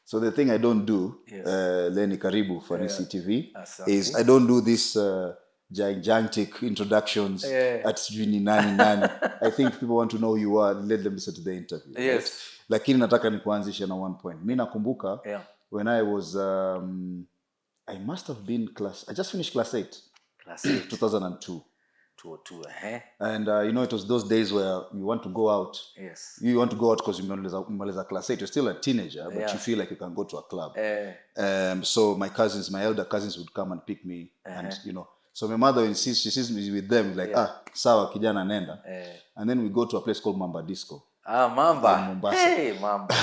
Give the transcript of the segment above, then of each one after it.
So the thing I don't do, Yes. Lenny Karibu, Fanisi Tv, Asante. is I don't do this gigantic introductions at Juni Nani. I think people want to know who you are, let them listen to the interview. Yes. Right? Lakini nataka nikuanzishe na one point. Mi nakumbuka, when I was, I must have been I just finished class 8. Class 8. 2002. 202, And you know, it was those days where you want to go out. Yes. You want to go out because you're class 8. You're still a teenager, but you feel like you can go to a club. So my elder cousins would come and pick me. And, you know, so my mother insists, she sees me with them, like, sawa kijana nenda. And then we go to a place called Mamba Disco. Mamba. In Mombasa. Hey, Mamba.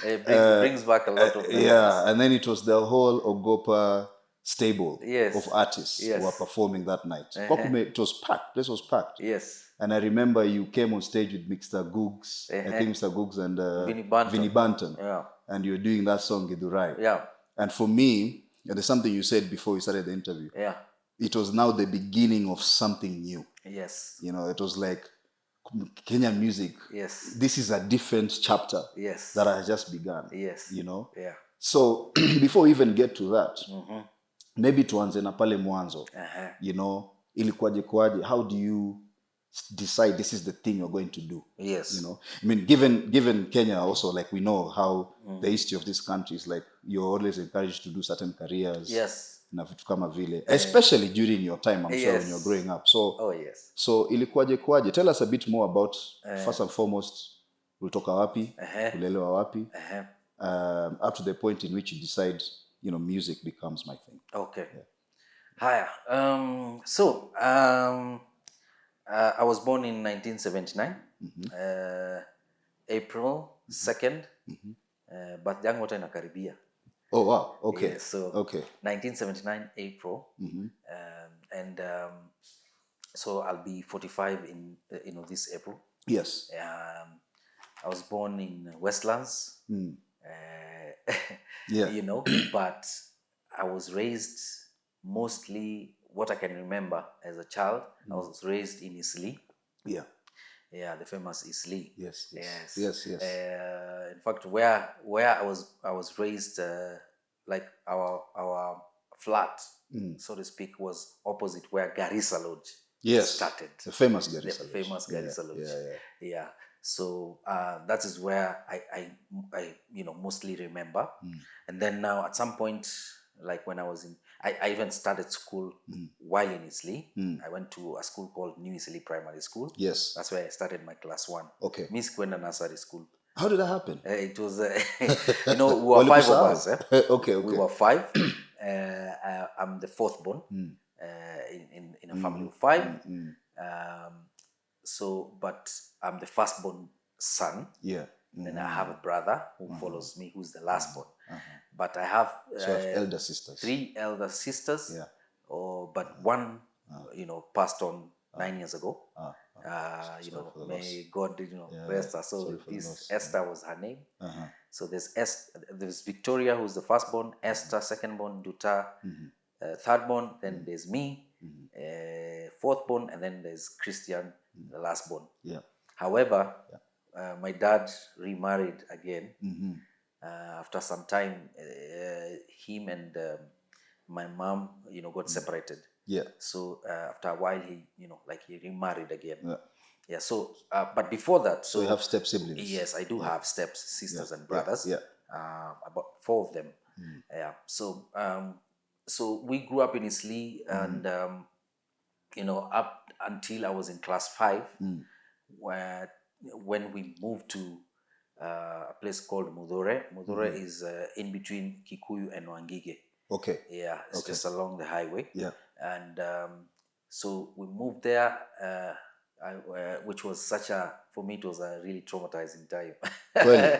It brings back a lot of memories. Yeah, and then it was the whole Ogopa stable of artists who were performing that night. It was packed. Place was packed. Yes. And I remember you came on stage with Mr. Googs. I think Mr. Googs and Vinnie Banton. Yeah. And you were doing that song, Gidurai. Yeah. And for me, and there's something you said before you started the interview. Yeah. It was now the beginning of something new. Yes. You know, it was like Kenyan music. Yes. This is a different chapter. Yes. That has just begun. Yes. You know? Yeah. So before we even get to that, maybe tuanze na pale mwanzo. You know, ilikuwaje kwaje? How do you decide this is the thing you're going to do? Yes. You know, I mean, given Kenya also, like we know how the history of this country is, like you're always encouraged to do certain careers. Yes. Na vitu kama vile, especially during your time, I'm sure, when you're growing up. So, so ilikuwaje kwaje? Tell us a bit more about, first and foremost, ulitoka wapi, ulelewa wapi, up to the point in which you decide, you know, music becomes my thing. Okay. Yeah. Hi. I was born in 1979, April 2nd, but yangu hata inakaribia. Oh, wow. Okay. Yeah, so 1979 April, and so I'll be 45 in this April. Yes. I was born in Westlands. You know, but I was raised mostly, what I can remember as a child, I was raised in Isli. Yeah. Yeah, the famous Isli. Yes. In fact, where I was raised, like our flat, so to speak, was opposite where Garissa Lodge started. The famous Garissa Lodge. The famous Garissa Lodge. Yeah. So that is where I you know, mostly remember. And then now at some point, like when I was I even started school while in Isli. I went to a school called New Isli Primary School. Yes. That's where I started my class 1. Okay. Miss Kwenda Nursery School. How did that happen? It was, you know, we were 5 of us. Okay. We were 5. I'm the 4th born in a family of 5. So, but I'm the firstborn son. Yeah. And I have a brother who follows me, who's the last born. But I have elder sisters. 3 elder sisters. Yeah. But one, you know, passed on 9 years ago. You know, may God, you know, rest her. So this Esther was her name. So there's Victoria, who's the firstborn, Esther, secondborn, Duta, thirdborn. Then there's me, fourthborn, and then there's Christian, the lastborn. Yeah. However, my dad remarried again. After some time, him and my mom, you know, got separated. Yeah. So after a while, he remarried again. Yeah. So, but before that, so you have step siblings. Yes, I do have steps, sisters, and brothers. Yeah. About 4 of them. Yeah. So, so we grew up in Isli, and you know, up until I was in class 5, when we moved to a place called Mudore. Mudore is in between Kikuyu and Wangige. Okay. Yeah, it's just along the highway. Yeah. And so we moved there, which was for me, it was a really traumatizing time. Really?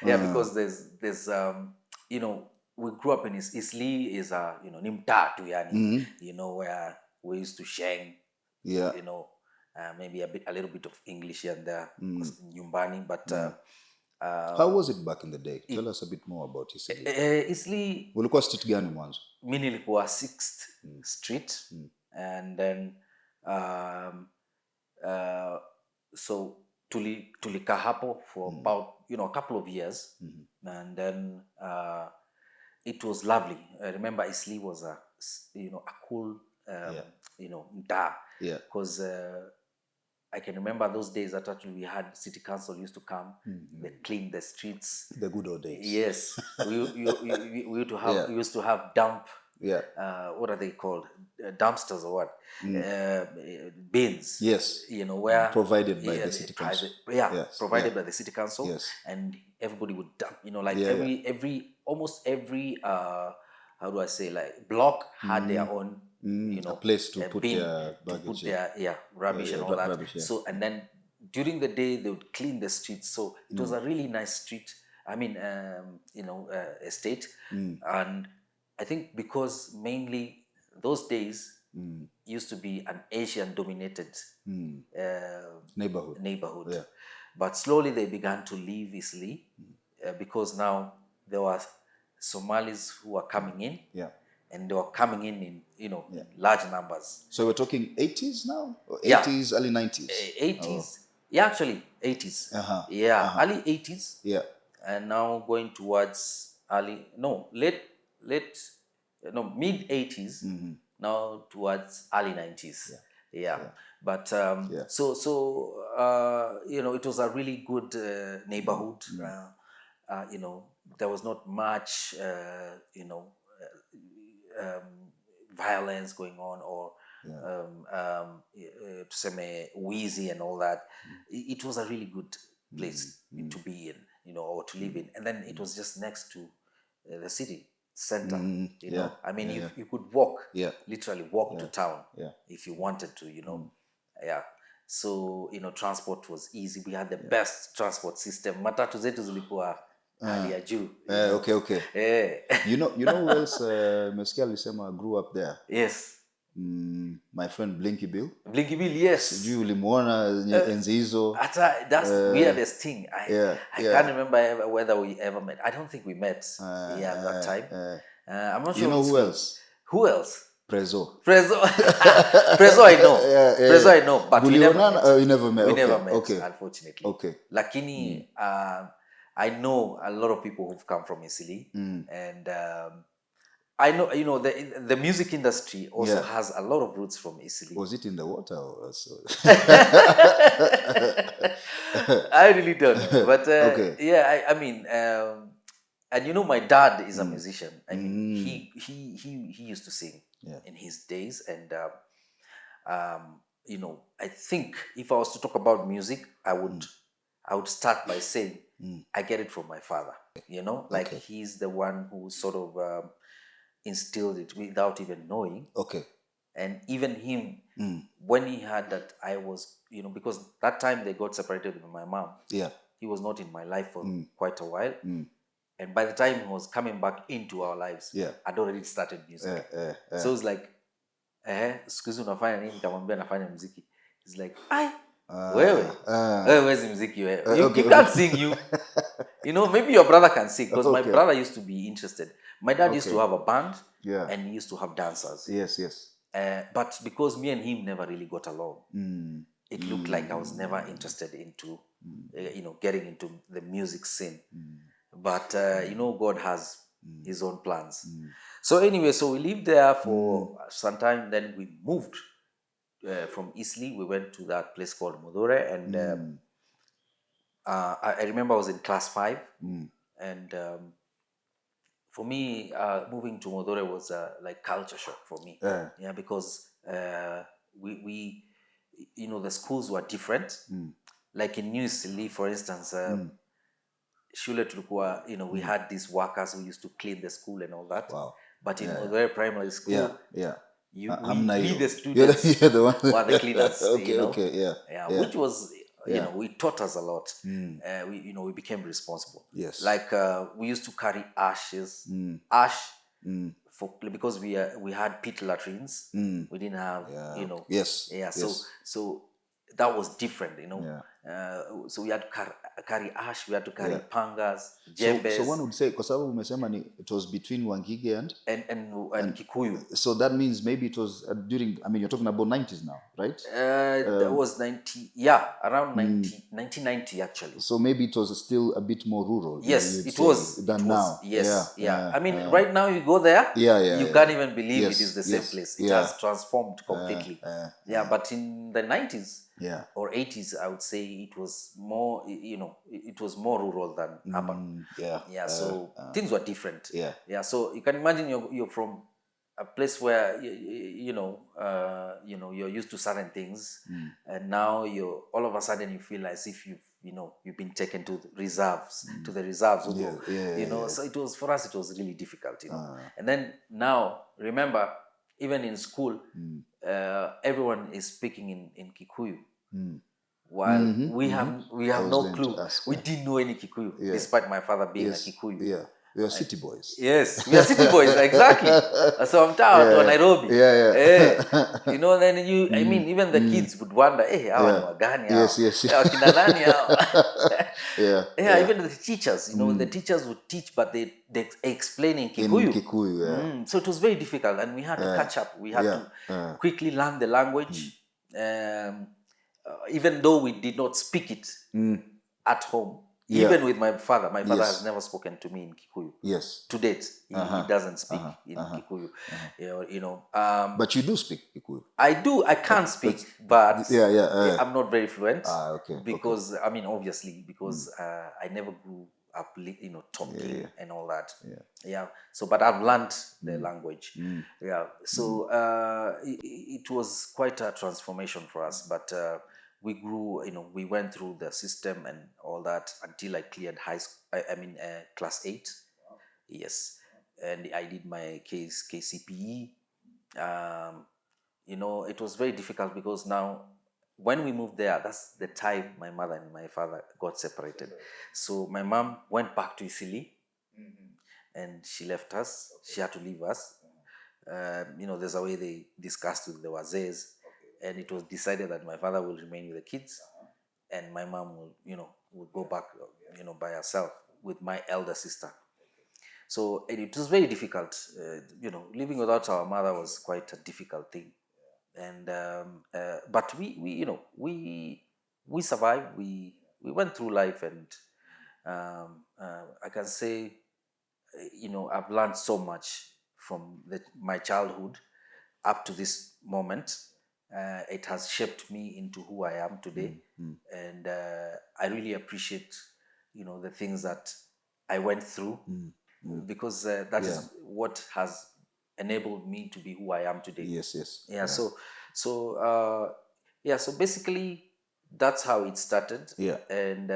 Yeah, because there's you know, we grew up in Isli is you know, Nimtatu yani, you know, where we used to sheng. Yeah. You know, maybe a little bit of English here and there, nyumbani, but how was it back in the day? Tell us a bit more about Isli. Isli, ulikuwa street gani mwanzo? Mimi nilikuwa 6th Street, and then so tulika hapo for about a couple of years, and then it was lovely. I remember Isli was a cool mtaa, because I can remember those days that actually we had city council used to come, they clean the streets. The good old days. Yes, we used to have we used to have dump. What are they called? Dumpsters or what? Bins. Yes. Where provided by the city council. Provided by the city council. Yes. And everybody would dump. Almost every how do I say, like, block had their own a place to put bin their baggage, to put their rubbish and all that. Rubbish, So, and then during the day they would clean the streets. So it was a really nice street. I mean, estate. And I think because mainly those days used to be an Asian dominated neighborhood. Yeah. But slowly they began to leave Isli because now there were Somalis who were coming in. Yeah. And they were coming in large numbers. So we're talking 80s now? Or 80s, early 90s? 80s. Oh. Yeah, actually 80s. Early 80s. Yeah. And now going towards mid 80s. Now towards early 90s. Yeah. But so it was a really good neighborhood. There was not much violence going on, or wheezy and all that. It was a really good place to be in, or to live in. And then it was just next to the city center. I mean, you could walk, literally walk to town if you wanted to. So transport was easy. We had the best transport system. Matatu zetu zilikuwa hali ya juu. Okay. You know who else Meskia alisema grew up there? Yes. My friend Blinky Bill. Blinky Bill, yes. Sijui ulimuona enzi hizo. That's weirdest thing. I can't remember whether we ever met. I don't think we met at that time. I'm not sure. You know who else? Who else? Prezo. Prezo I know. Prezo I know, but we never met. You never met. We never met, unfortunately. Okay. Lakini I know a lot of people who've come from Isili, and I know the music industry also has a lot of roots from Isili. Was it in the water or so? I really don't know, but I mean, and my dad is a musician. I mean, he used to sing in his days, and I think if I was to talk about music, I would start by saying I get it from my father. He's the one who sort of instilled it without even knowing. Okay. And even him, when he had that, I was, because that time they got separated with my mom. Yeah. He was not in my life for quite a while. And by the time he was coming back into our lives, I'd already started music. So it's like, excuse me, unafanya nini? Nikamwambia nafanya muziki. He's like, wewe where's muziki wewe? You can't sing, you. Maybe your brother can sing, because my brother used to be interested. My dad used to have a band, and he used to have dancers. Yes. But because me and him never really got along, it looked like I was never interested into, getting into the music scene. But, God has his own plans. So anyway, so we lived there for some time. Then we moved from Isli. We went to that place called Modore. And I remember I was in class 5. And for me, moving to Modore was like culture shock for me. Because we the schools were different. Like in New Isli, for instance, shule tulikuwa, we had these workers who used to clean the school and all that. Wow. But in Modore primary school, we the students you're the one. were the cleaners. Which was, we taught us a lot. We became responsible. Yes. Like we used to carry ash, because we had pit latrines. We didn't have, Yes. So that was different, so we had to carry ash, we had to carry pangas, jembes. So one would say, kwa sababu umesema ni it was between Wangige and Kikuyu. So that means maybe it was during, I mean, you're talking about 90s now, right? That was around 1990 actually. So maybe it was still a bit more rural. Yes, it was. Than now. Yes, I mean, right now you go there, you can't even believe it is the same place. It has transformed completely. But in the 90s or 80s, I would say it was more, it was more rural than urban. So things were different. So you can imagine you're from a place where you're used to certain things, and now you're all of a sudden you feel as if you've been taken to the reserves, So it was, for us, it was really difficult, And then now, remember, even in school, everyone is speaking in Kikuyu. While we have no clue. We didn't know any Kikuyu, despite my father being a Kikuyu. We are city boys. Yes, we are city boys, exactly. So I'm tired to Nairobi. Then I mean, even the kids would wonder, hey, how are Wagani? Even the teachers, the teachers would teach, but they explain in Kikuyu. So it was very difficult, and we had to catch up. We had to quickly learn the language, even though we did not speak it at home. Even with my father has never spoken to me in Kikuyu. Yes. To date, he doesn't speak in Kikuyu. But you do speak Kikuyu. I do. I can't speak, but I'm not very fluent. Because I mean, obviously, because I never grew up, talking and all that. So, but I've learned the language. So it was quite a transformation for us, but. We grew, we went through the system and all that until I cleared high school. Class 8. Yes, and I did my KCPE. It was very difficult because now, when we moved there, that's the time my mother and my father got separated. So my mom went back to Isili, and she left us. She had to leave us. There's a way they discussed with the Wazees. And it was decided that my father will remain with the kids, and my mom will go back, by herself with my elder sister. So it was very difficult. Living without our mother was quite a difficult thing. And but we survived. We went through life, and I can say, I've learned so much from my childhood up to this moment. It has shaped me into who I am today, and I really appreciate, the things that I went through, because that is what has enabled me to be who I am today. Yes. So basically that's how it started. And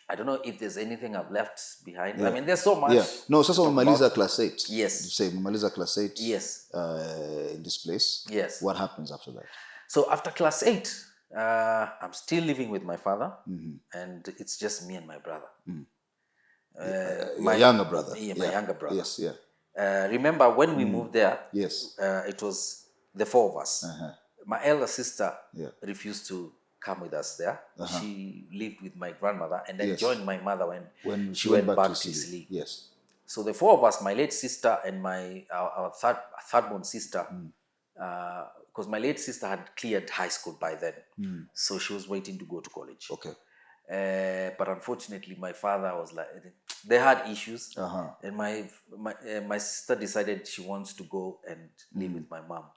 I don't know if there's anything I've left behind. I mean, there's so much. No, sasa umemaliza class 8. Yes. You say umemaliza class 8. Yes. In this place. Yes. What happens after that? So after class 8, I'm still living with my father, and it's just me and my brother. My younger brother. My younger brother. Yes. Remember when we moved there? Yes. It was the 4 of us. My elder sister refused to come with us there. She lived with my grandmother, and then joined my mother when she went back to sleep. Yes. So the 4 of us, my late sister and our third-born sister, because my late sister had cleared high school by then, so she was waiting to go to college. Okay. But unfortunately, my father was like, they had issues, and my sister decided she wants to go and live with my mom.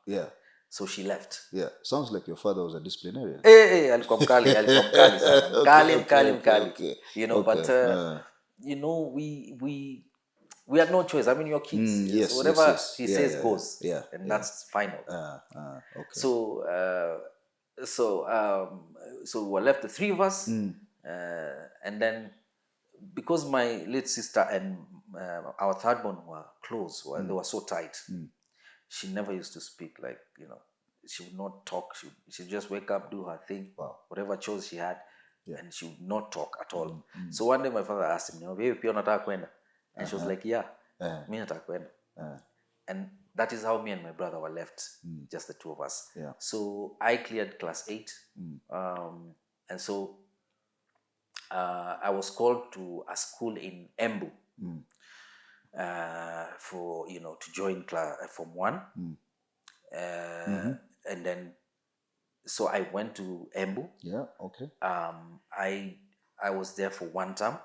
So she left. Sounds like your father was a disciplinarian. Alikuwa mkali sana. Mkali. But we had no choice. I mean, your kids. Whatever he says goes, and that's final. Okay. So we were left, the 3 of us, and then because my late sister and our third born were close, they were so tight. She never used to speak, she would not talk. She would just wake up, do her thing, whatever chores she had, and she would not talk at all. So one day my father asked me, "Wewe pia unataka kwenda?" And she was like, "Yeah, mimi nataka kwenda." And that is how me and my brother were left, just the two of us. So I cleared class 8, and so I was called to a school in Embu for to join class Form 1, and then so I went to Embu. I was there for 1 term.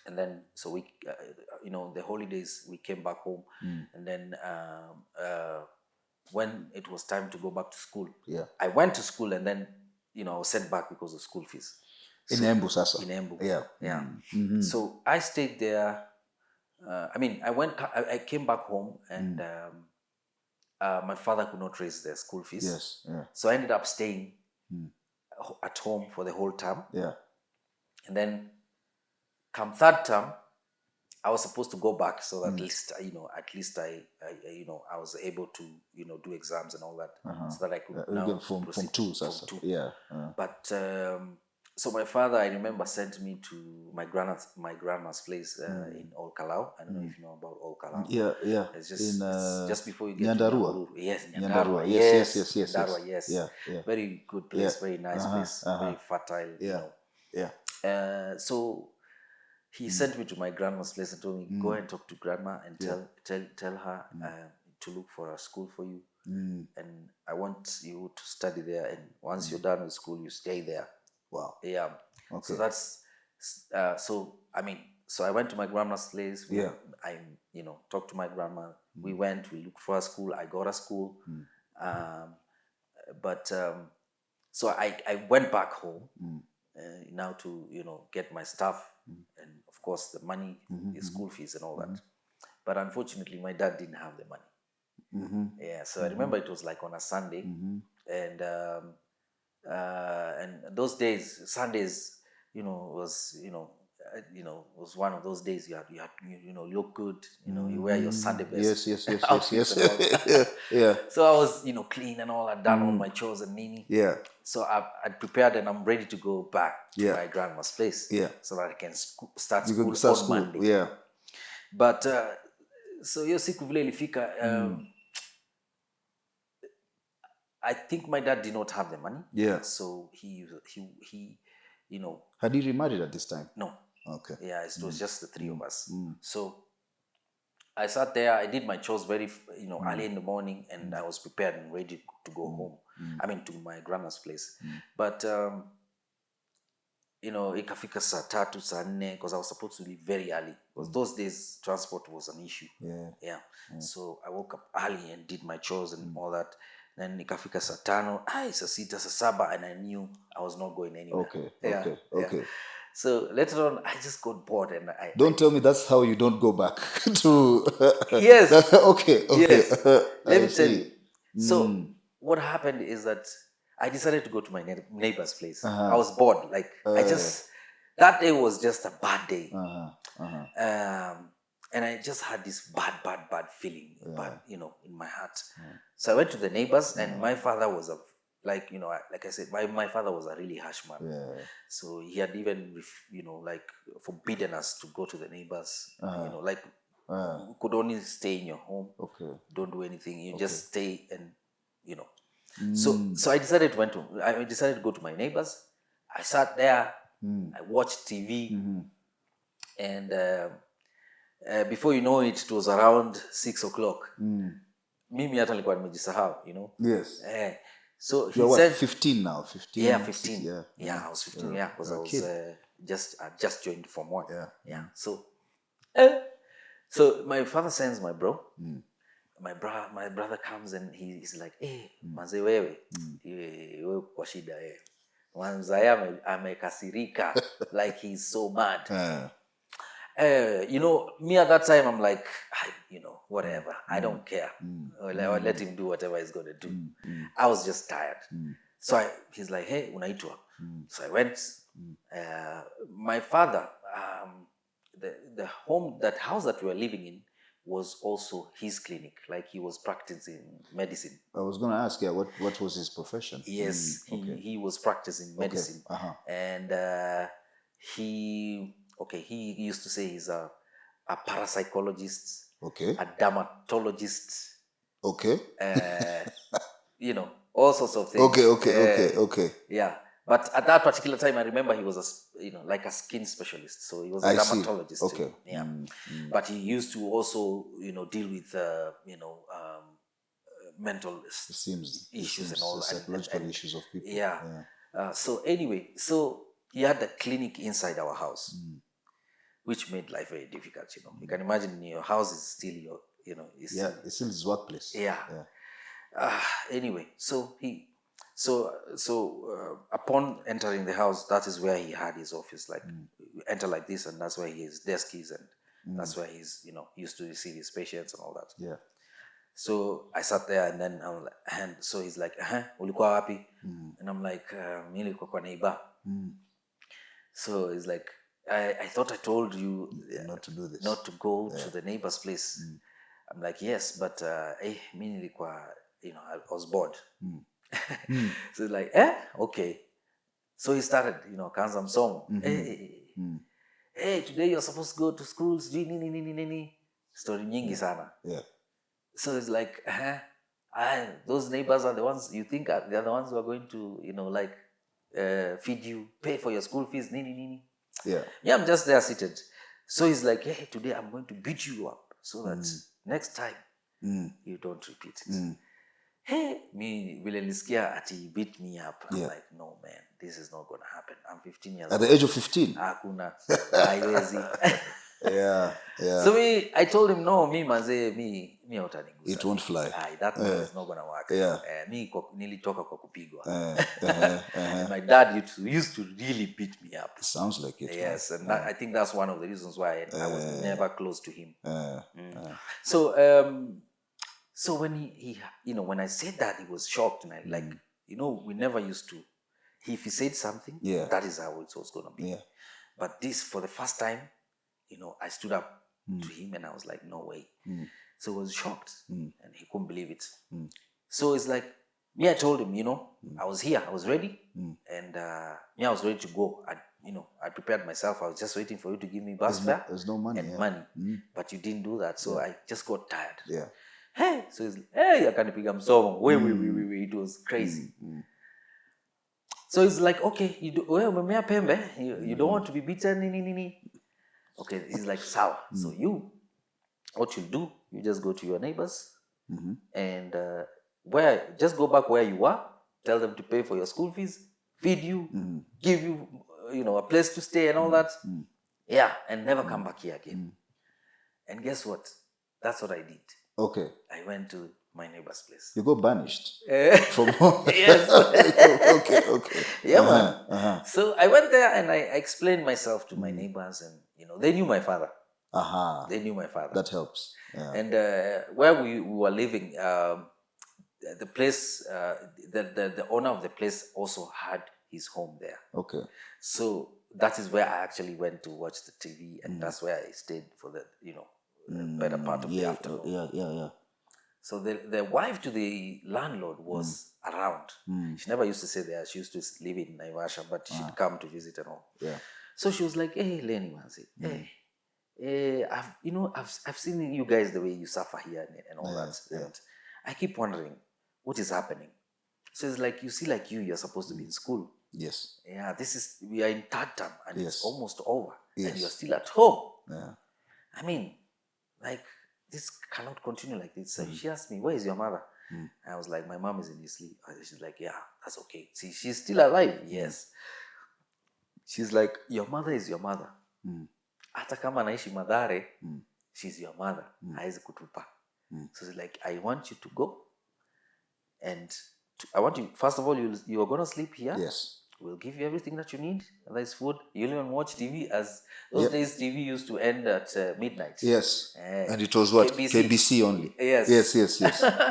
And then so we the holidays we came back home, and then when it was time to go back to school, I went to school, and then I was sent back because of school fees. In Embu, Sasa. In Embu. So I stayed there. I came back home, and my father could not raise the school fees. So I ended up staying at home for the whole term. And then come 3rd term, I was supposed to go back, so that at least I was able to do exams and all that, so that I could now from 2. But so my father, I remember, sent me to my grandma's place in Olkalau. I don't know if you know about Olkalau. It's just before you get to Nyahururu. Yes, Nyandarua. Yes. Nyandarua, yes. Very good place, very nice place, very fertile. So he sent me to my grandma's place and told me, go and talk to grandma and tell her to look for a school for you, and I want you to study there, and once you're done with school, you stay there. Wow. Yeah. So that's so I went to my grandma's place. I talked to my grandma. We looked for a school. I got a school. But so I went back home now to get my stuff, and of course the money, the school fees and all that. But unfortunately my dad didn't have the money. So I remember it was like on a Sunday, and those days, Sundays, was was one of those days you had look good, you wear your Sunday best. Yes. So I was clean and all. I'd done all my chores and nini. So I'd prepared, and I'm ready to go back to my grandma's place. So that I can start school on Monday. But so hiyo siku vile ilifika, I think my dad did not have the money. So he Had he remarried at this time? No. Okay. It was just the 3 of us. So I sat there. I did my chores very early in the morning, and I was prepared and ready to go home. To my grandma's place. But ikafika saa 3, saa 4, because I was supposed to leave very early, because those days transport was an issue. So I woke up early and did my chores and all that. Then ikafika saa 5, saa 6, saa 7, and I knew I was not going anywhere. Okay. So later on, I just got bored, and Don't tell me that's how you don't go back to. Yes. Okay. Yes. Let me tell you. So what happened is that I decided to go to my neighbor's place. I was bored. Like that day was just a bad day. And I just had this bad feeling, in my heart. So I went to the neighbors, and my father was like I said, my father was a really harsh man. So he had even forbidden us to go to the neighbors. You could only stay in your home. Don't do anything. You just stay, and So I decided to go to my neighbors. I sat there. I watched TV, and before you know it, it was around 6 o'clock. Mimi hata nilikuwa nimejisahau, Yes. So he You're said 15 now. 15. Yeah, 15. I was 15. Because I was I just joined Form 1. So my father sends my bro. My brother comes, and he's like, hey, manze wewe kwa shida manze amekasirika. Like he's so mad. Me at that time, I'm like, whatever. I don't care. I'll let him do whatever he's going to do. I was just tired. So he's like, hey, unaitwa. So I went. My father, the house that we were living in was also his clinic. Like he was practicing medicine. I was going to ask, what was his profession? Yes, he was practicing medicine. And he used to say he's a parapsychologist. Okay. a dermatologist. Okay. All sorts of things. Okay. Yeah. But at that particular time, I remember he was like a skin specialist. So he was a dermatologist. See. Okay. Yeah. But he used to also, deal with, mental issues and all that. Psychological issues of people. Yeah. So anyway, he had a clinic inside our house, which made life very difficult. You can imagine your house is still your, it's still his workplace. Yeah. Anyway, upon entering the house, that is where he had his office. Like, enter like this, and that's where his desk is, and that's where he's, used to receive his patients and all that. Yeah. So I sat there, and then I'm like, and so he's like, ulikuwa wapi? And I'm like, mimi nilikuwa kwa neighbor. So he's like, I thought I told you not to do this, not to go to the neighbor's place. I'm like, yes, but mimi nilikuwa, I was bored. So he's like, okay. So he started, kaanza msomo. Hey, today you're supposed to go to school. Nini. Story nyingi sana. Yeah. So it's like, those neighbors are the ones you think they're the ones who are going to, feed you, pay for your school fees, nini. Yeah. Yeah, I'm just there seated. So he's like, hey, today I'm going to beat you up so that next time you don't repeat it. Hey, me vile nisikia ati beat me up. I'm like, no man, this is not gonna happen. I'm 15 years old. At the age of 15? Hakuna. Haiwezi. Yeah. So I told him, no, me utanigusa. It won't fly. That is not gonna work. Yeah. Nilitoka kwa kupigwa. And my dad used to really beat me up. Sounds like it. Yes, and I think that's one of the reasons why I was never close to him. So when he when I said that, he was shocked, and I like, we never used to. If he said something, that is how it was gonna be. Yeah. But this, for the first time, I stood up to him, and I was like, no way. So he was shocked, and he couldn't believe it. So it's like, I told him, I was here, I was ready, and I was ready to go. I prepared myself. I was just waiting for you to give me bus fare. There's no money. And money. But you didn't do that, so I just got tired. Yeah. Hey, so he's like, hey, akanipiga msomo. Wait, it was crazy. So he's like, okay, umemea pembe, you don't want to be beaten, nini. Okay, he's like, sawa. So what you do, you just go to your neighbors, and just go back where you are, tell them to pay for your school fees, feed you, give you, a place to stay and all that. Yeah, and never come back here again. And guess what? That's what I did. Okay. I went to my neighbor's place. You go banished from home. Yes. Okay. Yeah, man. So I went there, and I explained myself to my neighbors, and they knew my father. They knew my father. That helps. Yeah. And where we were living, the place, the owner of the place also had his home there. Okay. So that is where I actually went to watch the TV, and that's where I stayed for the better part of the afternoon. Yeah. So the wife to the landlord was around. She never used to stay there. She used to live in Naivasha, but she'd come to visit and all. Yeah. So she was like, hey, Lenny, I've seen you guys the way you suffer here and all that. And I keep wondering what is happening. So it's like, you see, like you're supposed to be in school. Yes. Yeah, we are in third term, and it's almost over. Yes. And you're still at home. Yeah. I mean, like, this cannot continue like this. So she asked me, where is your mother? I was like, my mom is in his sleep. She's like, yeah, that's okay. See, she's still alive. Yes. She's like, your mother is your mother. Hata kama anaishi Mathare, she's your mother. Haizi kutupa. So she's like, I want you to go. And I want you, first of all, you are going to sleep here. Yes. We'll give you everything that you need. And there's food. You'll even watch TV, as those days TV used to end at midnight. Yes. And it was what? KBC only. Yes.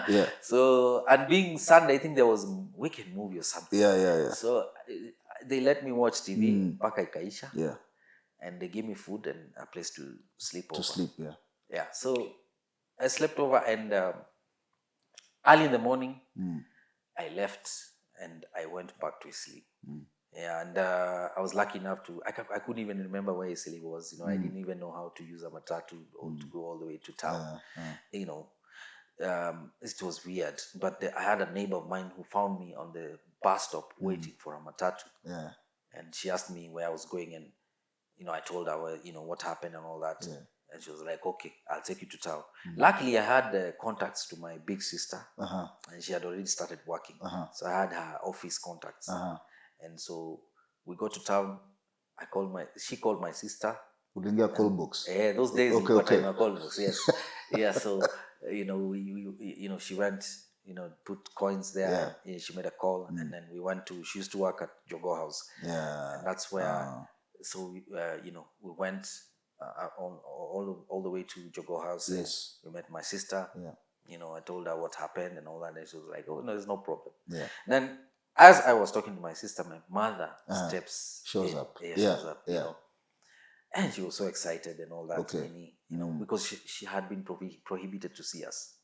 Yeah. So, and being Sunday, I think there was a weekend movie or something. Yeah. So they let me watch TV. Mpaka ikaisha. Yeah. And they gave me food and a place to sleep over. Yeah. So I slept over, and early in the morning, I left and I went back to sleep. Yeah, and I was lucky enough to, I couldn't even remember where Isili was. I didn't even know how to use a matatu or to go all the way to town. It was weird. But I had a neighbor of mine who found me on the bus stop waiting for a matatu. Yeah. And she asked me where I was going, and I told her, what happened and all that. Yeah. And she was like, okay, I'll take you to town. Luckily, I had contacts to my big sister, and she had already started working. So I had her office contacts. And so we go to town. She called my sister. Ulingia call books. Yeah, those days we got time call books. Yes. Yeah. So she went. Put coins there. Yeah, she made a call, and then we went to. She used to work at Jogo House. Yeah. And that's where. So we went all the way to Jogo House. Yes. We met my sister. Yeah. I told her what happened and all that, and she was like, "Oh no, there's no problem." Yeah. Then, as I was talking to my sister, my mother shows up. Shows up. And she was so excited and all that. Okay. Because she had been prohibited to see us.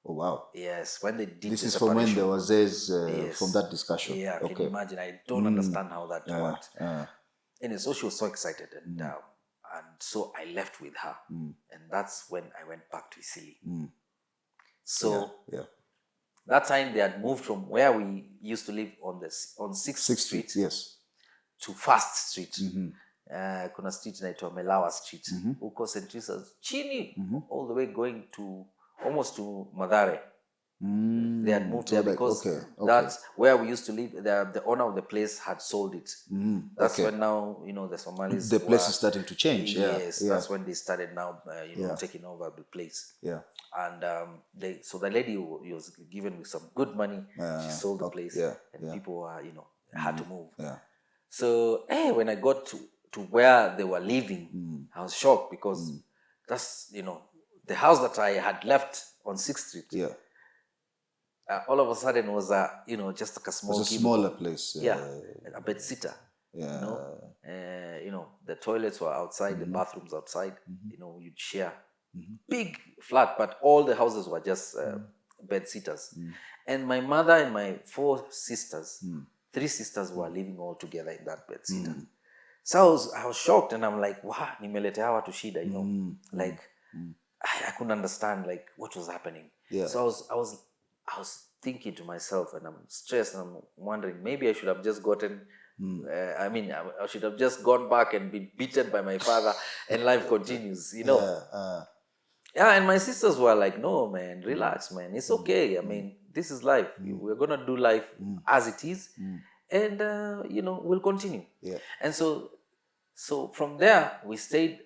Oh wow. Yes, when they did this is from when there was this from that discussion. Yeah, can you imagine? I don't understand how that worked. And so she was so excited, and so I left with her, and that's when I went back to Isili. So that time they had moved from where we used to live on 6th Street, yes, to First Street. Kuna street inaitwa Melawa Street, huko St. Teresa's chini, all the way going to almost to Mathare. They had moved there because that's where we used to live. The owner of the place had sold it. That's when now the Somalis. The place is starting to change. Yes, that's when they started now taking over the place. Yeah. And so the lady was given with some good money. She sold the place, and people were had to move. Yeah. So when I got to where they were living, I was shocked because that's the house that I had left on 6th Street. Yeah. All of a sudden was just like a small. It's a smaller place. A bed sitter. Yeah. The toilets were outside, the bathrooms outside. You'd share. Big flat, but all the houses were just bed sitters. And my mother and my 4 sisters, 3 sisters were living all together in that bed sitter. So I was shocked, and I'm like, wow, nimeletea watu shida, like I couldn't understand like what was happening. Yeah. So I was thinking to myself, and I'm stressed, and I'm wondering maybe I should have just gotten. I should have just gone back and been beaten by my father, and life continues, and my sisters were like, no, man, relax, man. It's okay. I mean, this is life. We're going to do life as it is. And, we'll continue. Yeah. And so from there, we stayed.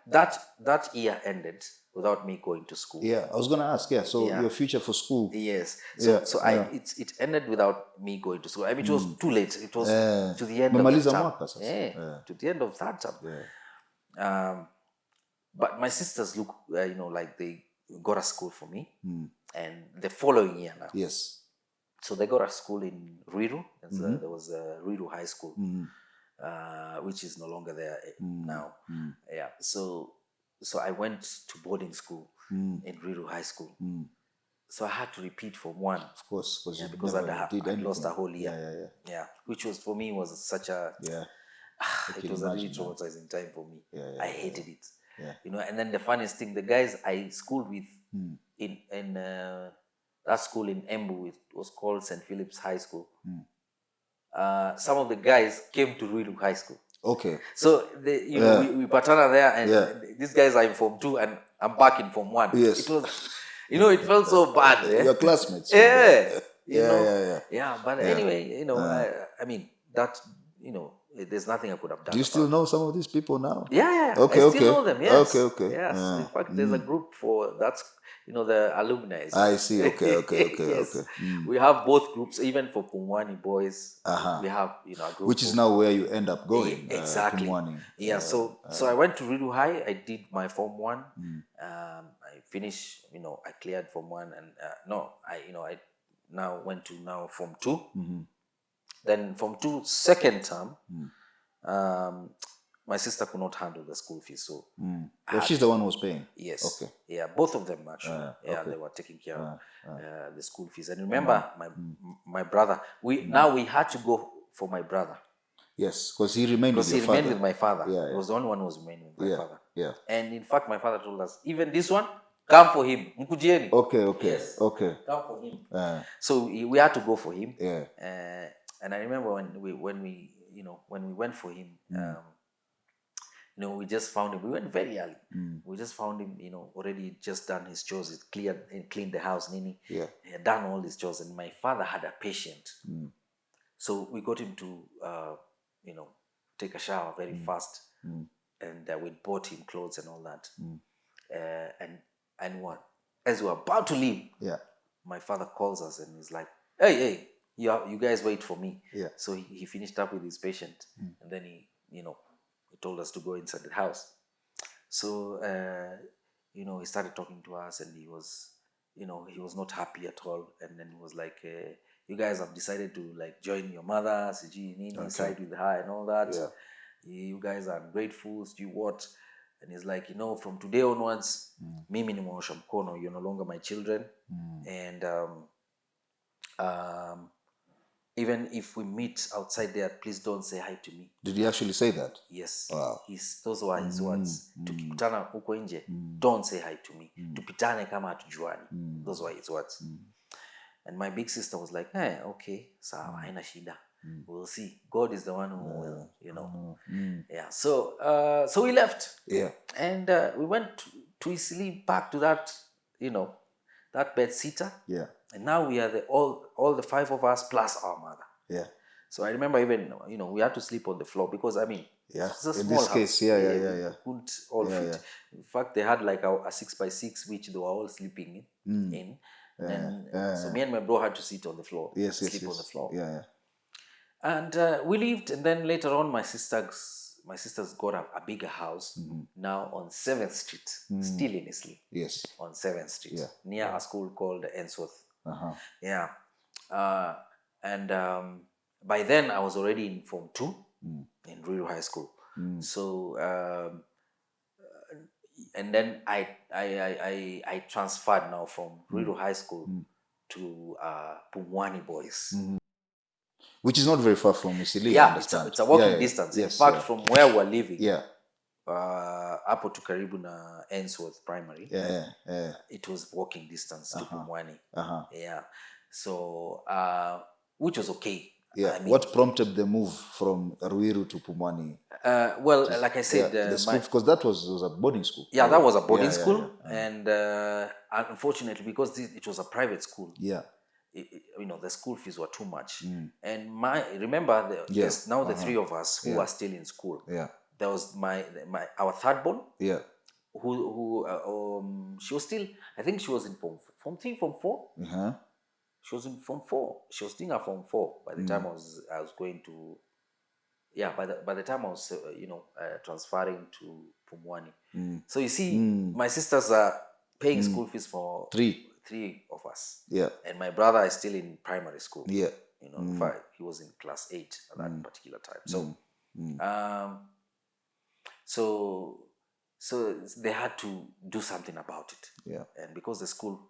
That year ended without me going to school. Yeah, I was going to ask, your future for school. Yes. It ended without me going to school. I mean, it was too late. It was to the end of the term. To the end of that term. Yeah. But my sisters look, like they got a school for me, and the following year now. Yes. So they got a school in Ruiru. There was a Ruiru High School, which is no longer there now. Yeah. So I went to boarding school in Ruiru High School. So I had to repeat Form 1. Of course, because I lost a whole year. Yeah. Which was for me was such a it was a really traumatizing time for me. I hated it. Yeah. And then the funniest thing, the guys I schooled with in that school in Embu, it was called St. Philip's High School. Some of the guys came to Ruiru High School. Okay. So we patana there, and these guys are in Form 2, and I'm back in Form 1. Yes. It was, it felt so bad. Your classmates. Yeah. But anyway, I mean that, there's nothing I could have done. Do you still know some of these people now? Yeah. Okay, I still know them, yes. Okay. Yes. In fact, there's a group for that's the alumni. I see. Okay. Yes. Okay. We have both groups, even for Pumwani boys. We have a group. Which is now where you end up going. Exactly. Pumwani. Yeah. So I went to Ruiru High. I did my Form 1. I finished. I cleared Form 1, and I now went to Form 2. Then Form 2 second term, my sister could not handle the school fees, so she's the one who was paying. Yes. Okay. Yeah, both of them actually. They were taking care of the school fees. And remember, my brother, we had to go for my brother. Yes, because he remained with your father. Because he remained with my father. Yeah, He was the only one who was remaining with my father. Yeah. And in fact, my father told us, even this one, come for him. Mkujieni. Okay. Yes. Okay. Come for him. So we had to go for him. Yeah. And I remember when we went for him, we just found him. We went very early. We just found him, already just done his chores. He cleaned the house, Nini. Yeah. He had done all his chores, and my father had a patient. So we got him to, take a shower very fast, and we bought him clothes and all that. And what? As we were about to leave, my father calls us and he's like, "Hey, you guys wait for me." Yeah. So he finished up with his patient, and then he told us to go inside the house. So he started talking to us, and he was not happy at all. And then he was like, "You guys have decided to like join your mother, side with her and all that. Yeah. You guys are ungrateful, you what?" And he's like, from today onwards, mimi nimeosha mkono, you're no longer my children. And even if we meet outside there, please don't say hi to me. Did he actually say that? Yes. Wow. Those were his words. Tukikutana huko nje, don't say hi to me. Tupitane kama hatujuani. Those were his words. And my big sister was like, "Hey, okay, sawa, haina shida. We'll see. God is the one who will, Yeah. So we left. Yeah. And we went to Isili, back to that, that bed sitter. Yeah. And now we are all the 5 of us plus our mother. Yeah. So I remember even, we had to sleep on the floor because, it's a small in this house. case, yeah. Couldn't all fit. Yeah. In fact, they had like a 6x6, which they were all sleeping in. So me and my bro had to sit on the floor. Sleep on the floor. Yeah. And we lived, and then later on, my sisters got a bigger house now on 7th Street, still in Isli. Yes. On 7th Street, near a school called Ainsworth. Yeah. And by then I was already in Form 2 in Ruiru High School. So and then I transferred now from Ruiru High School to Pumwani Boys. Which is not very far from Isili. Yeah, it's a walking distance. Yes, in fact, from where we're living, hapo tu karibu na Ainsworth Primary. It was walking distance to Pumwani. Yeah. So which was okay. Yeah. What prompted the move from Ruiru to Pumwani? Well, like I said, the school, because that was a boarding school. Yeah, that was a boarding school, and unfortunately, because it was a private school. Yeah. The school fees were too much. And remember, there's now the 3 of us who are still in school. Yeah. There was our third born. Yeah. Who she was still, I think she was in form 3, form 4. She was in form 4. She was doing a form 4 by the time I was going to. Yeah, by the time I was transferring to Pumwani. So you see, my sisters are paying school fees for 3 of us. Yeah. And my brother is still in primary school. Yeah. In fact, he was in class 8 at that particular time. So so they had to do something about it. Yeah. And because the school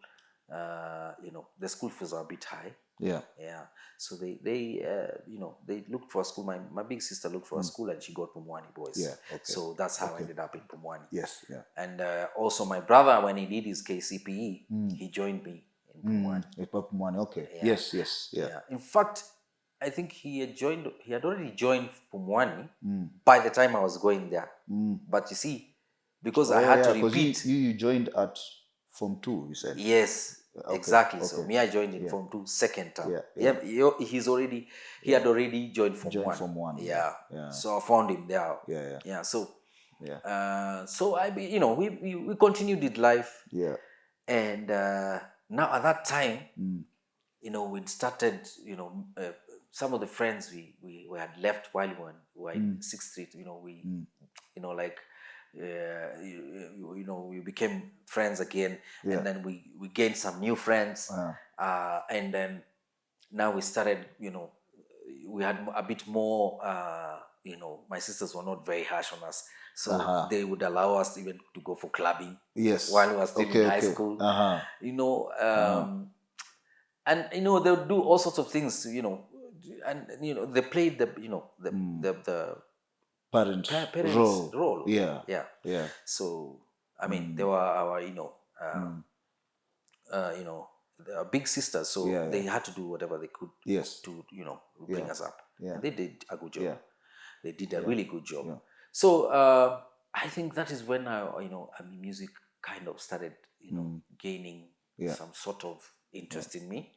the school fees are a bit high. Yeah. Yeah. So they looked for a school. My big sister looked for a school, and she got Pumwani Boys. Yeah. Okay. So that's how I ended up in Pumwani. Yes. Yeah. And also my brother, when he did his KCPE, he joined me in Pumwani. Pumwani. Okay. Yeah. Yes. Yeah. In fact, I think he had already joined Pumwani by the time I was going there. But you see, because I had to repeat. You joined at Form 2, you said. Yes. Okay. Exactly. So me, I joined in Form 2 second term. He had already joined Form 1. Yeah. So I found him there. Yeah. So so we continued with life. Yeah. And now at that time, we'd started, some of the friends we had left while we were in 6th Street. We became friends again, and then we gained some new friends, and then now we started, we had a bit more, my sisters were not very harsh on us, so they would allow us even to go for clubbing while we were still in high school. And they would do all sorts of things, they played the parents role. Yeah. So I mean, they were our they are big sisters, so they had to do whatever they could to bring us up, and they did a good job. They did a really good job. So I think that is when music kind of started gaining some sort of interest in me.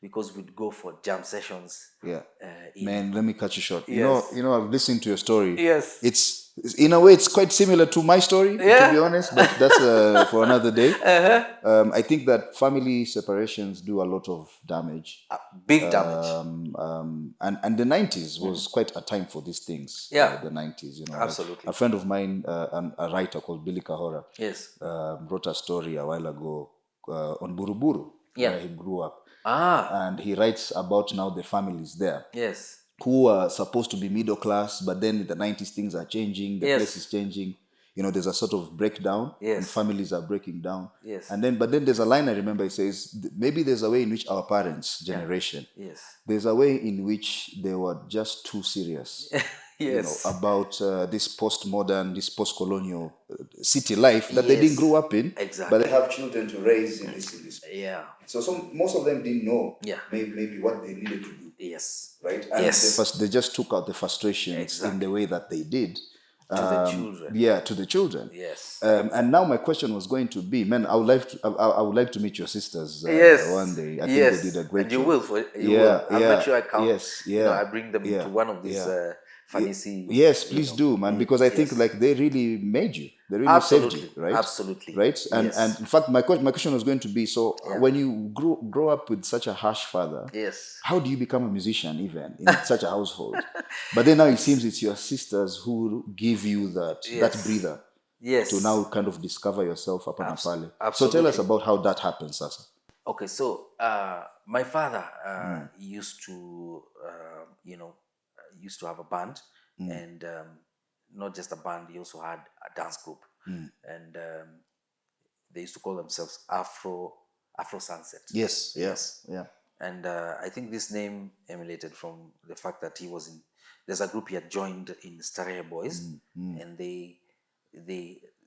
Because we'd go for jam sessions. Man, let me cut you short. Yes. I've listened to your story. Yes. It's in a way it's quite similar to my story, to be honest, but that's for another day. I think that family separations do a lot of damage. Big damage. And the 90s was quite a time for these things. The 90s, Absolutely. Like a friend of mine, a writer called Billy Kahora, yes, wrote a story a while ago on Buruburu, where he grew up. And he writes about now the families there. Yes. Who are supposed to be middle class, but then in the 90s things are changing, the place is changing. There's a sort of breakdown, and families are breaking down. Yes. But then there's a line I remember, it says, maybe there's a way in which our parents' generation, there's a way in which they were just too serious. About this postmodern, this post-colonial city life that they didn't grow up in. Exactly. But they have children to raise in this. Yeah. So most of them didn't know maybe what they needed to do. Yes. Right? And they just took out the frustrations in the way that they did. To the children. Yeah, to the children. Yes. And now my question was going to be, man, I would like to meet your sisters one day. I think they did a great job. You will. I'll make sure I come. Yes. I bring them to one of these Fanisi. Yes, please do, man, because I think like they really made you. They really saved you, right? Absolutely. Right? And in fact, my question was going to be, so when you grow up with such a harsh father, how do you become a musician even in such a household? But then now it seems it's your sisters who give you that breather to now kind of discover yourself up on a pale. So tell us about how that happens, Sasa. Okay, so my father used to have a band, and not just a band, he also had a dance group, and they used to call themselves Afro Sunset. Yes. And I think this name emanated from the fact that there's a group he had joined in Starehe Boys, and they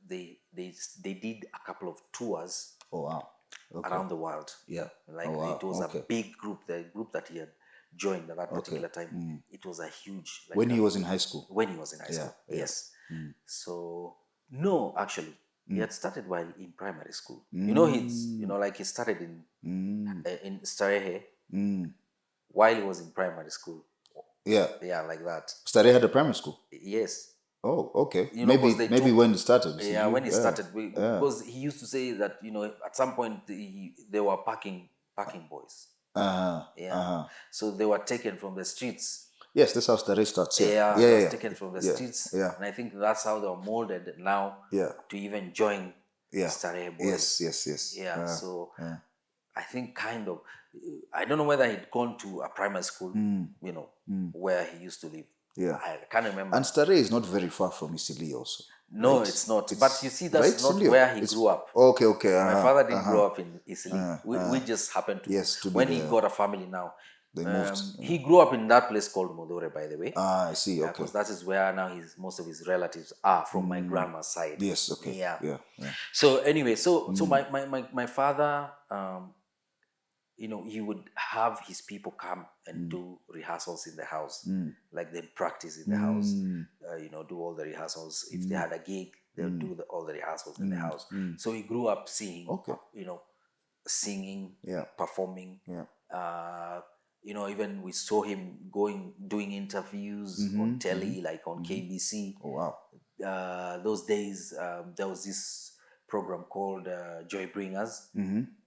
did a couple of tours. Oh wow. Okay. Around the world. Yeah. Like it was a big group, the group that he had joined at that particular time. It was a huge... when he was in high school? When he was in high school, yes. So, no, actually, he had started while in primary school. He started in Starehe while he was in primary school. Yeah. Yeah, like that. Starehe had a primary school? Yes. Oh, okay. Maybe when he started. Yeah, when he started. Because he used to say that, at some point they were packing boys. So they were taken from the streets. Yes, that's how Starehe starts. Yeah, taken from the streets. Yeah. And I think that's how they were molded now to even join Starehe Boys. Yes. Yeah, so I think kind of, I don't know whether he'd gone to a primary school, where he used to live. Yeah, I can't remember. And Starehe is not very far from Isili also. No, right? It's not. But you see, that's not where he grew up. Okay. My father didn't grow up in Isili. We just happened to when he got a family now. They moved. He grew up in that place called Modore, by the way. I see. Okay. Because that is where now most of his relatives are from my grandma's side. Yes. Okay. Yeah. So anyway, so my father, he would have his people come and do rehearsals in the house, like they practice in the house, do all the rehearsals. If they had a gig, they would do all the rehearsals in the house. So he grew up seeing, singing, performing. Even we saw him doing interviews on telly, like on KBC. Oh wow! Those days, there was this program called Joy Bringers.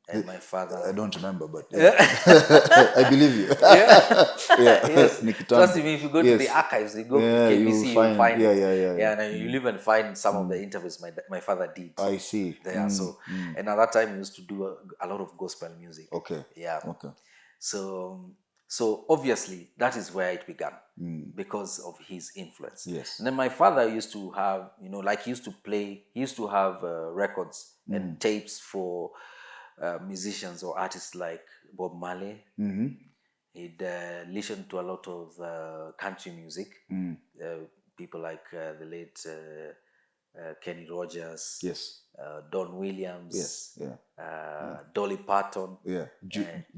And my father... I don't remember, but I believe you. Yes. Trust me, if you go to the archives, you go to KBC, you'll find and you'll even find some of the interviews my father did. I see. There, and at that time, he used to do a lot of gospel music. Okay. Yeah. Okay. So obviously, that is where it began because of his influence. Yes. And then my father used to have, he used to have records and tapes for musicians or artists like Bob Marley. He'd listened to a lot of country music. People like the late Kenny Rogers, yes, Don Williams, yes, yeah, Dolly Parton,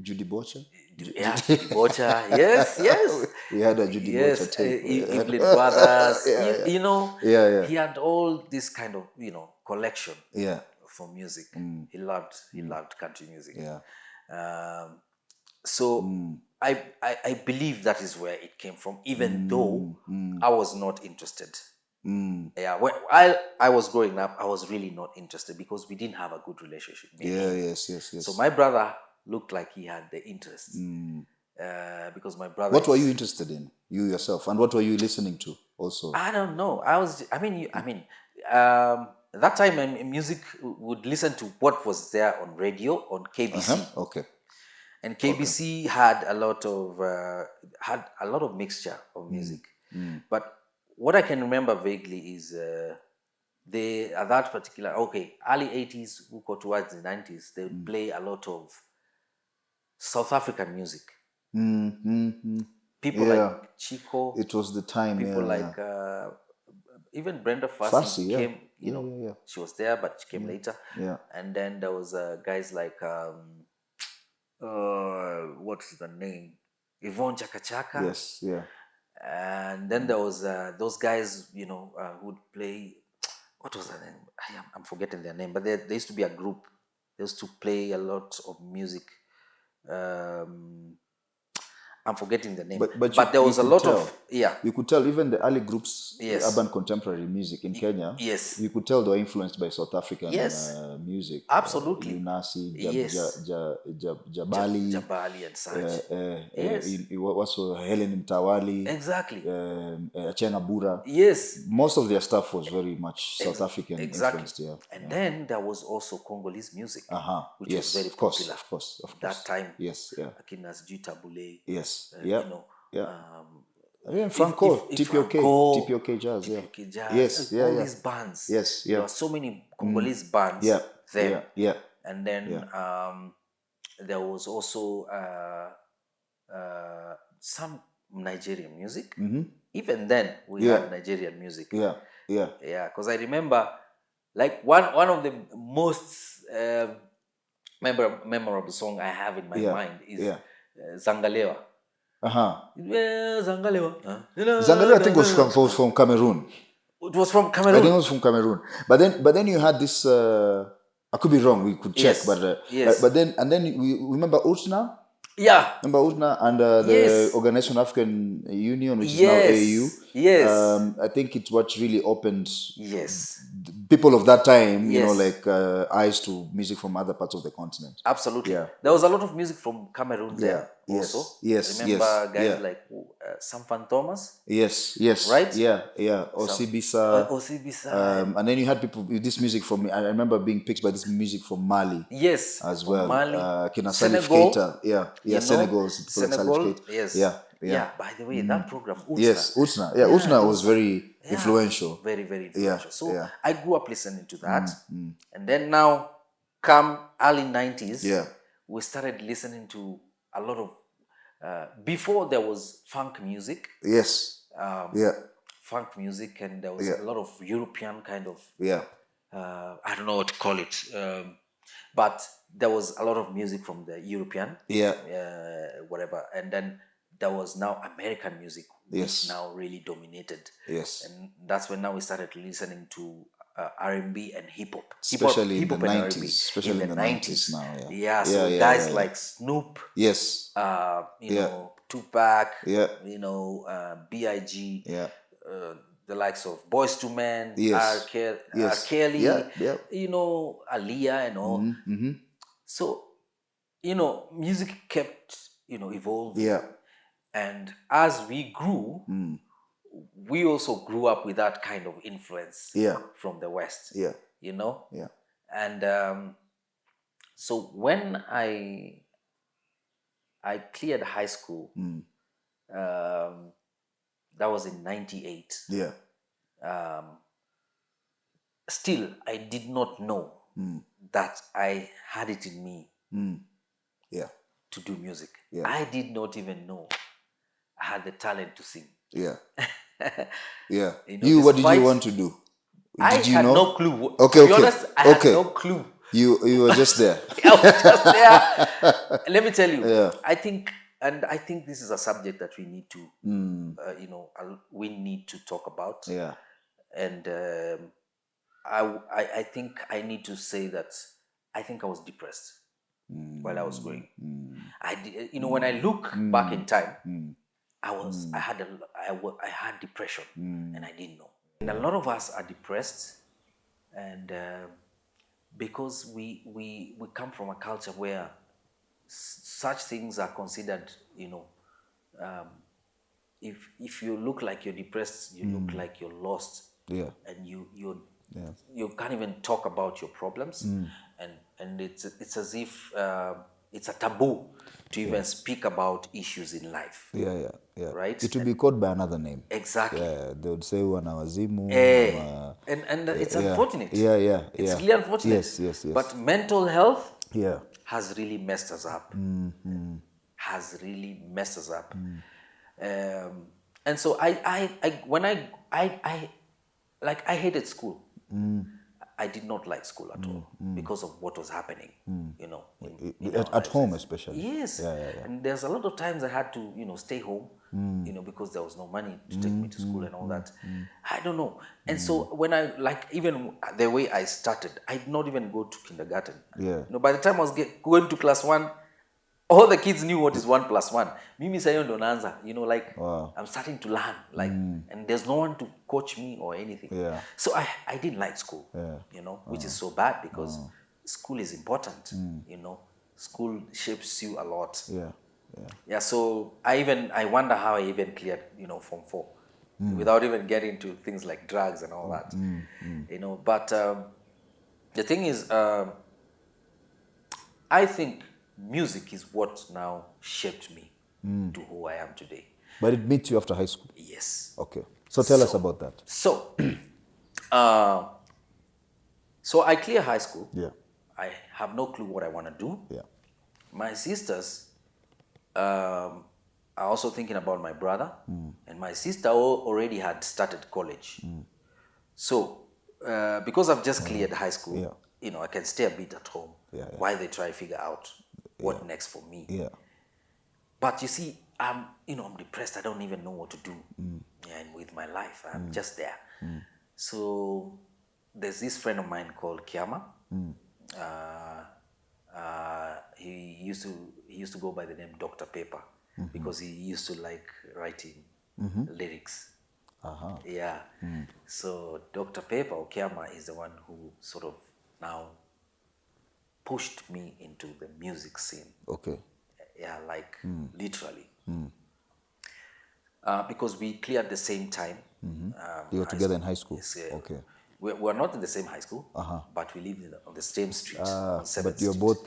Judy Butcher. Judy Butcher, yes. We had a Judy Butcher tape. Evelyn Brothers. Yeah, You know, yeah. he had all this kind of collection. Yeah. For music. He loved country music. Yeah. So I believe that is where it came from, even though I was not interested. Yeah, when I was growing up, I was really not interested because we didn't have a good relationship. Yes. So my brother looked like he had the interest. Because my brother. What were you interested in, you yourself, and what were you listening to also? I don't know. That time music would listen to what was there on radio on KBC. Okay. And KBC had a lot of mixture of music. But what I can remember vaguely is they at that particular early 80s, we go towards the 90s, they would play a lot of South African music. People like Chico. It was the time. People like even Brenda Fassie came. She was there, but she came later. Yeah. And then there was guys like what's the name? Yvonne Chaka Chaka. Yes. Yeah. And then there was those guys, who'd play. What was their name? I'm forgetting their name, but there used to be a group. They used to play a lot of music. I'm forgetting the name, but there was a lot of You could tell even the early groups, the urban contemporary music in Kenya. Yes, you could tell they were influenced by South African music. Absolutely. Unasi, Jabali and such. Also Helen Mtawali. Exactly. Chenga Bura. Yes. Most of their stuff was very much South African influenced. Yeah. And then there was also Congolese music, which was very popular. Of course. That time. Yes. Yeah. Akinas Tabule. Yes. Even Franco, TPOK Jazz, TPOK Jazz, yes, all these bands. Yes, there were so many Congolese bands then. And then there was also some Nigerian music. Even then, we had Nigerian music. Because I remember, like one of the most memorable song I have in my mind is Zangalewa. Zangalewa. Zangalewa, I think, was from Cameroon. It was from Cameroon. I think it was from Cameroon. But then you had this. I could be wrong. We could check. But then we remember Utna. Yeah. Remember Utna and the Organization of African Union, which is now AU. Yes. I think it's what really opened. People of that time, eyes to music from other parts of the continent. Absolutely. There was a lot of music from Cameroon there also. Remember guys like Sam Fan Thomas? Yes. Right? Yeah. Osibisa. And then you had people with this music from, I remember being picked by this music from Mali. Yes. As well. Mali. Senegal. Senegal. Yes. Yeah. By the way, that program, Utna. Yes, Utna. Yeah, Utna was very influential. Very, very influential. So I grew up listening to that. And then now, come early 90s, we started listening to a lot of, before there was funk music. Yes. Funk music, and there was a lot of European kind of, I don't know what to call it. But there was a lot of music from the European, whatever. And then there was now American music, which now really dominated. Yes. And that's when now we started listening to R&B and hip-hop. Especially in the 90s. R&B. Especially in the 90s now, So guys like Snoop. Yes. Tupac. B.I.G. The likes of Boyz II Men, R. Kelly, Aaliyah and all. So, music kept, evolving. And as we grew, we also grew up with that kind of influence from the West. And so when I cleared high school, that was in 98. Still, I did not know that I had it in me to do music. I did not even know I had the talent to sing. Yeah. Yeah. What did you want to do? I had no clue. Okay, to be honest, I had no clue. You were just there. I was just there. Let me tell you, I think this is a subject that we need to, we need to talk about. Yeah. And I think I need to say that I think I was depressed while I was growing. I did, when I look back in time, I had depression and I didn't know. And a lot of us are depressed, and because we come from a culture where such things are considered, if you look like you're depressed, you look like you're lost. Yeah. And you can't even talk about your problems, and it's as if it's a taboo to even speak about issues in life. Yeah. Right? It would be called by another name. Exactly. Yeah, they would say wana wazimu. And it's unfortunate. Yeah. It's really unfortunate. Yes. But mental health has really messed us up. Has really messed us up. And so I hated school. I did not like school at all because of what was happening, at home especially. Yes. Yeah. And there's a lot of times I had to, stay home, because there was no money to take me to school and all that. I don't know. And so when even the way I started, I did not even go to kindergarten. Yeah. By the time I was going to class 1, all the kids knew what is 1 + 1. Mimi sayo ndo naanza, wow. I'm starting to learn, and there's no one to coach me or anything. Yeah. So I didn't like school, which is so bad because school is important. School shapes you a lot. Yeah. So I wonder how I even cleared, Form 4, without even getting to things like drugs and all that. But the thing is, I think music is what now shaped me to who I am today. But it met you after high school? Yes. Okay. So tell us about that. So, so I clear high school. Yeah. I have no clue what I want to do. Yeah. My sisters are also thinking about my brother, and my sister already had started college. So, because I've just cleared high school, I can stay a bit at home while they try to figure out what next for me. Yeah. But you see, I'm depressed. I don't even know what to do. And with my life, I'm just there. So there's this friend of mine called Kiama. He used to go by the name Dr. Paper because he used to like writing lyrics. Yeah. So Dr. Paper or Kiama is the one who sort of now pushed me into the music scene. Okay. Yeah, literally. Because we cleared the same time. You were together in high school? Yes, okay. We were not in the same high school, but we lived on the same street. On 7th but you're Street. both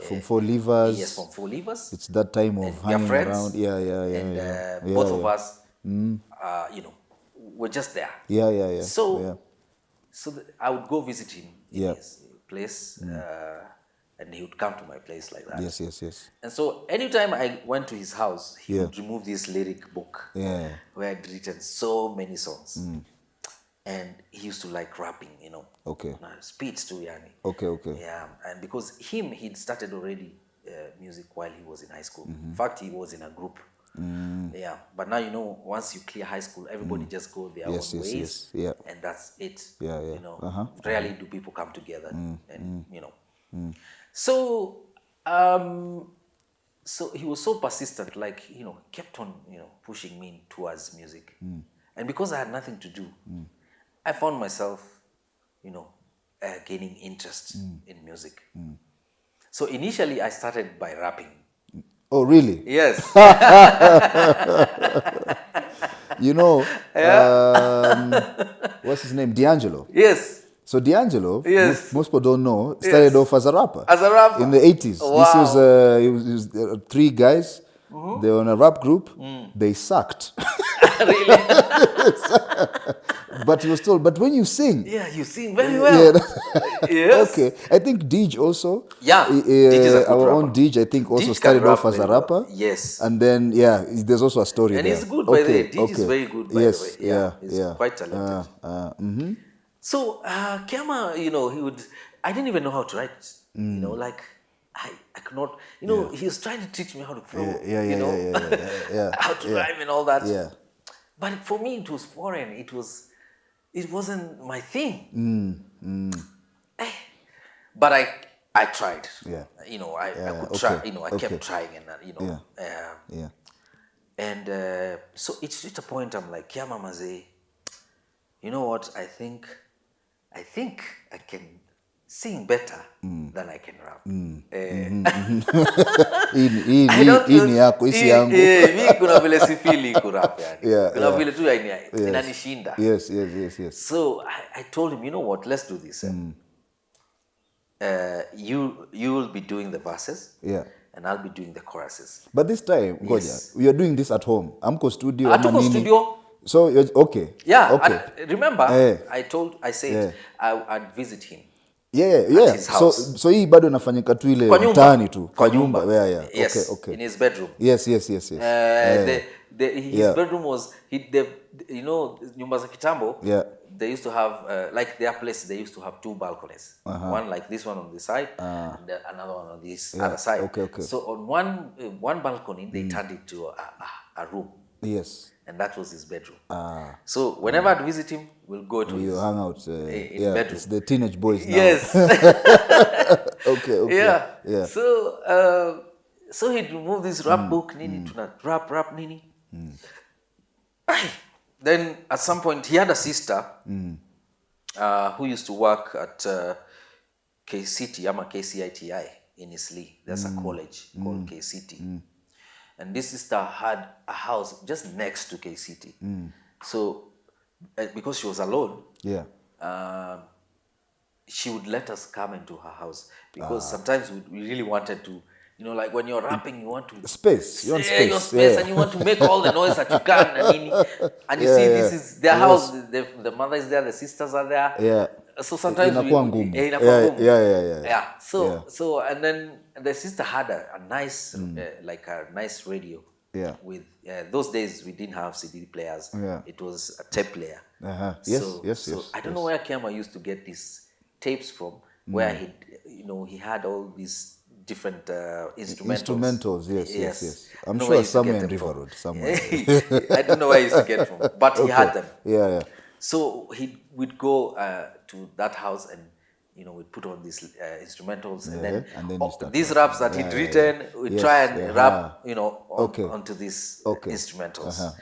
from 4 Levers? Yes, from 4 Levers. It's that time of hanging around. Yeah. And both of us, we're just there. Yeah. So I would go visit him in his place, and he would come to my place like that. Yes. And so anytime I went to his house, he would remove this lyric book where I'd written so many songs. And he used to like rapping, Okay. Speeds too, yani. Okay. Yeah, and because he'd started already music while he was in high school. In fact, he was in a group. Yeah, but now, once you clear high school, everybody just go their own ways. Yeah. And that's it. Yeah. Rarely do people come together. And So so he was so persistent, kept on, pushing me towards music. And because I had nothing to do, I found myself, gaining interest in music. So initially I started by rapping. Oh, really? Yes. What's his name? D'Angelo. Yes. So D'Angelo, yes. most people don't know, started off as a rapper. As a rapper? In the 80s. Wow. This was 3 guys. They were in a rap group. They sucked. Really? But you still, but when you sing. Yeah, you sing very well. Yes. Okay. I think Dij also. Yeah. Dij is a good our rapper. own Dij, I think, also Dij started off as a rapper. Well. Yes. And then, there's also a story and there. And he's good, by the way. Dij is very good, by the way. Yeah. He's quite talented. So, Kiama, he would, I didn't even know how to write, like, I could not, he was trying to teach me how to flow, how to rhyme and all that. Yeah. But for me, it was foreign. It wasn't my thing. But I tried. Yeah. I could try. I kept trying, and And so it's at a point I'm like, yeah, Mama Zay, you know what? I think I can sing better than I can rap. Hii yako, hii yangu. Mimi kuna vile sifili kurap yani. Kuna vile tu inanishinda. Yes. So I told him, you know what? Let's do this. You will be doing the verses. Yeah. And I'll be doing the choruses. But this time, Goja, we are doing this at home. Amko studio. Atuko studio. So, okay. Yeah. Okay. Remember, I said I'd visit him. Yeah. At his house. So hii bado nafanyika tu ile mtaani tu. Kwa nyumba. Yeah. Yes. Okay. In his bedroom. Yes. His bedroom was, nyumba za kitambo, they used to have, like their place, they used to have two balconies. One like this one on this side, and another one on this other side. Okay. So on one balcony, they turned it to a room. Yes. And that was his bedroom. So whenever I'd visit him, we'll go to his hang out in bedroom. It's the teenage boys now. Yes. Okay. Yeah. So he'd remove this rap book, nini, tuna rap nini. Then at some point he had a sister who used to work at KCT, KCITI in Isli. There's a college called KCT. And this sister had a house just next to KCT. So because she was alone, she would let us come into her house because sometimes we really wanted to, like when you're rapping, you want to space. You want space. Your space, and you want to make all the noise that you can. And you see, this is their house. The mother is there. The sisters are there. Yeah. So sometimes inakuwa ngumu. Yeah. So and then the sister had a nice, like a nice radio. Yeah. With those days we didn't have CD players. Yeah. It was a tape player. Yes. So I don't know where Kiama used to get these tapes from, where he had all these different instrumentals. Yes. I'm sure somewhere in River Road, somewhere. I don't know where he used to get from, but he had them. Yeah. So we'd go to that house and we'd put on these instrumentals, and then these raps that he'd written, we'd try and rap, onto these instrumentals.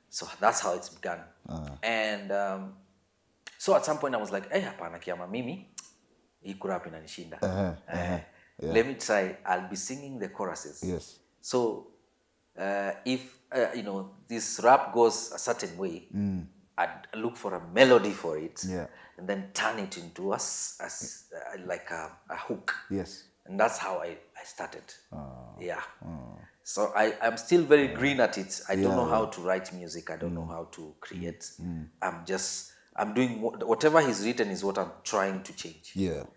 So that's how it's begun. And so at some point I was like, hey, hapana Kiama, mimi hii kurap inanishinda. Let me try. I'll be singing the choruses. Yes. So if this rap goes a certain way, I'd look for a melody for it, and then turn it into like a hook. Yes. And that's how I started. So I'm still very green at it. I don't know how to write music. I don't know how to create. I'm doing whatever he's written is what I'm trying to change. And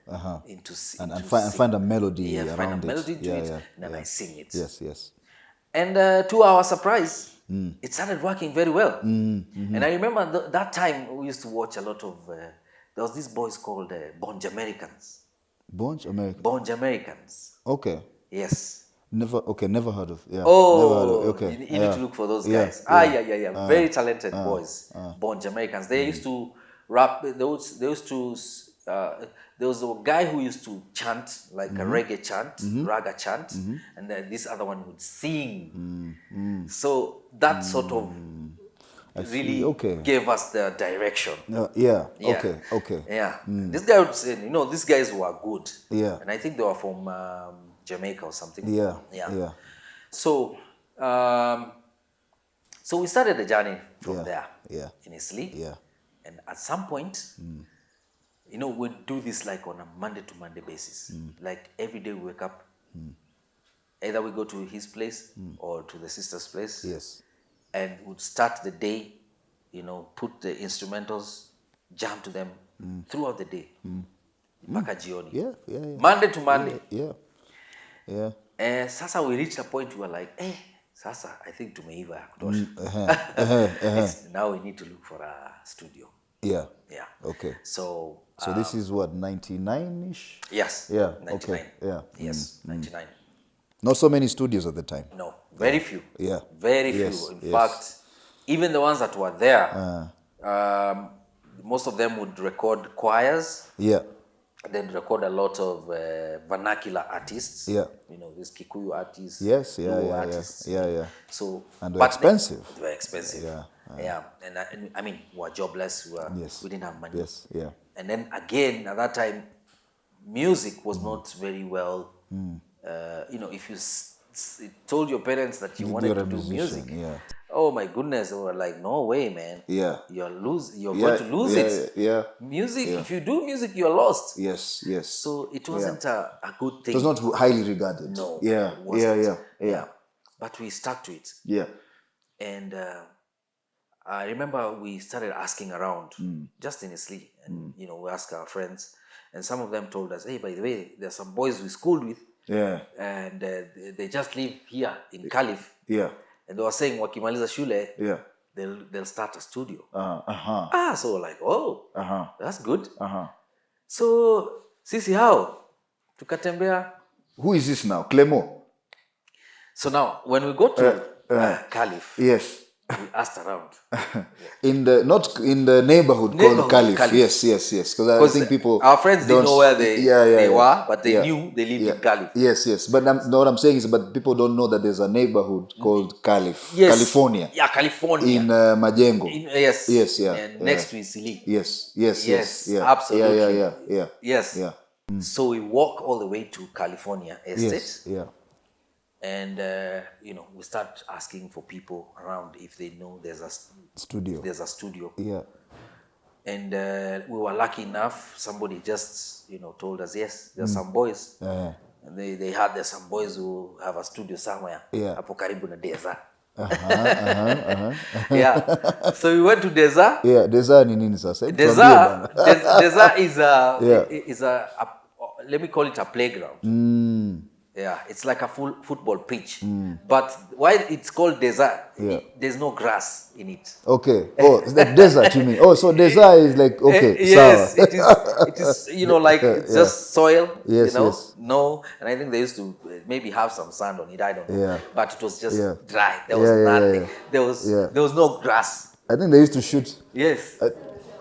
find a melody around it. Find a melody to it, and then I sing it. Yes. And to our surprise, it started working very well. And I remember that time we used to watch a lot of. There was these boys called Bonj Americans. Bonj Americans. Okay. Yes. Never heard of. Yeah. Oh, never heard of. Okay. You need to look for those guys. Very talented boys. Bonj Americans. They used to rap. There was a guy who used to chant like a reggae chant, raga chant, and then this other one would sing. So that sort of really gave us the direction. Okay. Yeah. This guy would say, these guys were good. Yeah. And I think they were from Jamaica or something. Yeah. So, so we started the journey from there. In Isli. Yeah. And at some point, we'd do this like on a Monday to Monday basis. Like every day we wake up, either we go to his place or to the sister's place. Yes. and would start the day, put the instrumentals, jam to them throughout the day. Mpaka jioni. Yeah. Monday to Monday. Yeah. Sasa we reached a point we were like, sasa I think tumeiva ya kutosha. Now we need to look for a studio. Yeah. Okay. So this is what, 99-ish? Yes. Yeah. 99. Okay. Yeah. Yes, 99. Not so many studios at the time. No, very few. Yeah. Very few. In fact, even the ones that were there, most of them would record choirs. Yeah. They'd record a lot of vernacular artists. Yeah. These Kikuyu artists. Yes. Artists. Yeah. So, and they're expensive. They were expensive. Yeah. And I mean, we were jobless. We didn't have money. Yes. Yeah. And then again, at that time, music was not very well. If you told your parents that you wanted to do music, oh my goodness, they were like, no way, man. Yeah. You're going to lose it. Yeah. Music, if you do music, you're lost. Yes. So it wasn't a good thing. It was not highly regarded. No. Yeah. But we stuck to it. Yeah. And I remember we started asking around, just innocently. And, we asked our friends. And some of them told us, hey, by the way, there's some boys we schooled with. Yeah. And they just live here in Calif. Yeah. And they were saying, wakimaliza shule, yeah, they'll start a studio. So we're like, that's good. So, sisi hao, tukatembea. Who is this now? Clemo? So now, when we go to Calif, yes, we asked around. Not in the neighborhood called Calif. Yes. Because I think people, our friends didn't know where they were, but they knew they lived in Calif. Yes. But what I'm saying is, but people don't know that there's a neighborhood called Calif, California. Yeah, California. In Majengo. Yes. And next to Isili. Yes. Absolutely. Yes. So we walk all the way to California Estate. Yeah. And, we start asking for people around if they know there's a studio. Yeah. And we were lucky enough. Somebody just, told us, yes, there's some boys. And there's some boys who have a studio somewhere. Yeah. Hapo karibu na Deza. Yeah. So we went to Deza. Yeah, Deza ni nini sasa? Deza is a let me call it a playground. Yeah, it's like a full football pitch. But why it's called desert, there's no grass in it. Okay. Oh, it's like desert, you mean? Oh, so desert is like, okay, yes, it is, like just soil, Yes. No, and I think they used to maybe have some sand on it, I don't know. Yeah. But it was just dry. There was nothing. There was no grass. I think they used to shoot. Yes.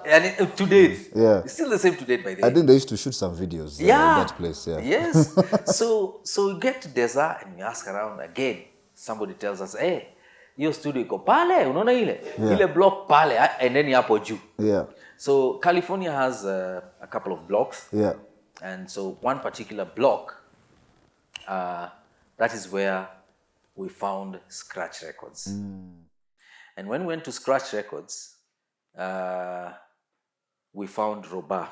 And to date, it's still the same to date by the I think they used to shoot some videos in that place. Yeah. Yes. So we get to Desert and we ask around again. Somebody tells us, hey, your studio iko pale, unaona ile block pale, and then hapo juu. Yeah. So California has a couple of blocks. Yeah. And so one particular block, that is where we found Scratch Records. And when we went to Scratch Records, we found Robert.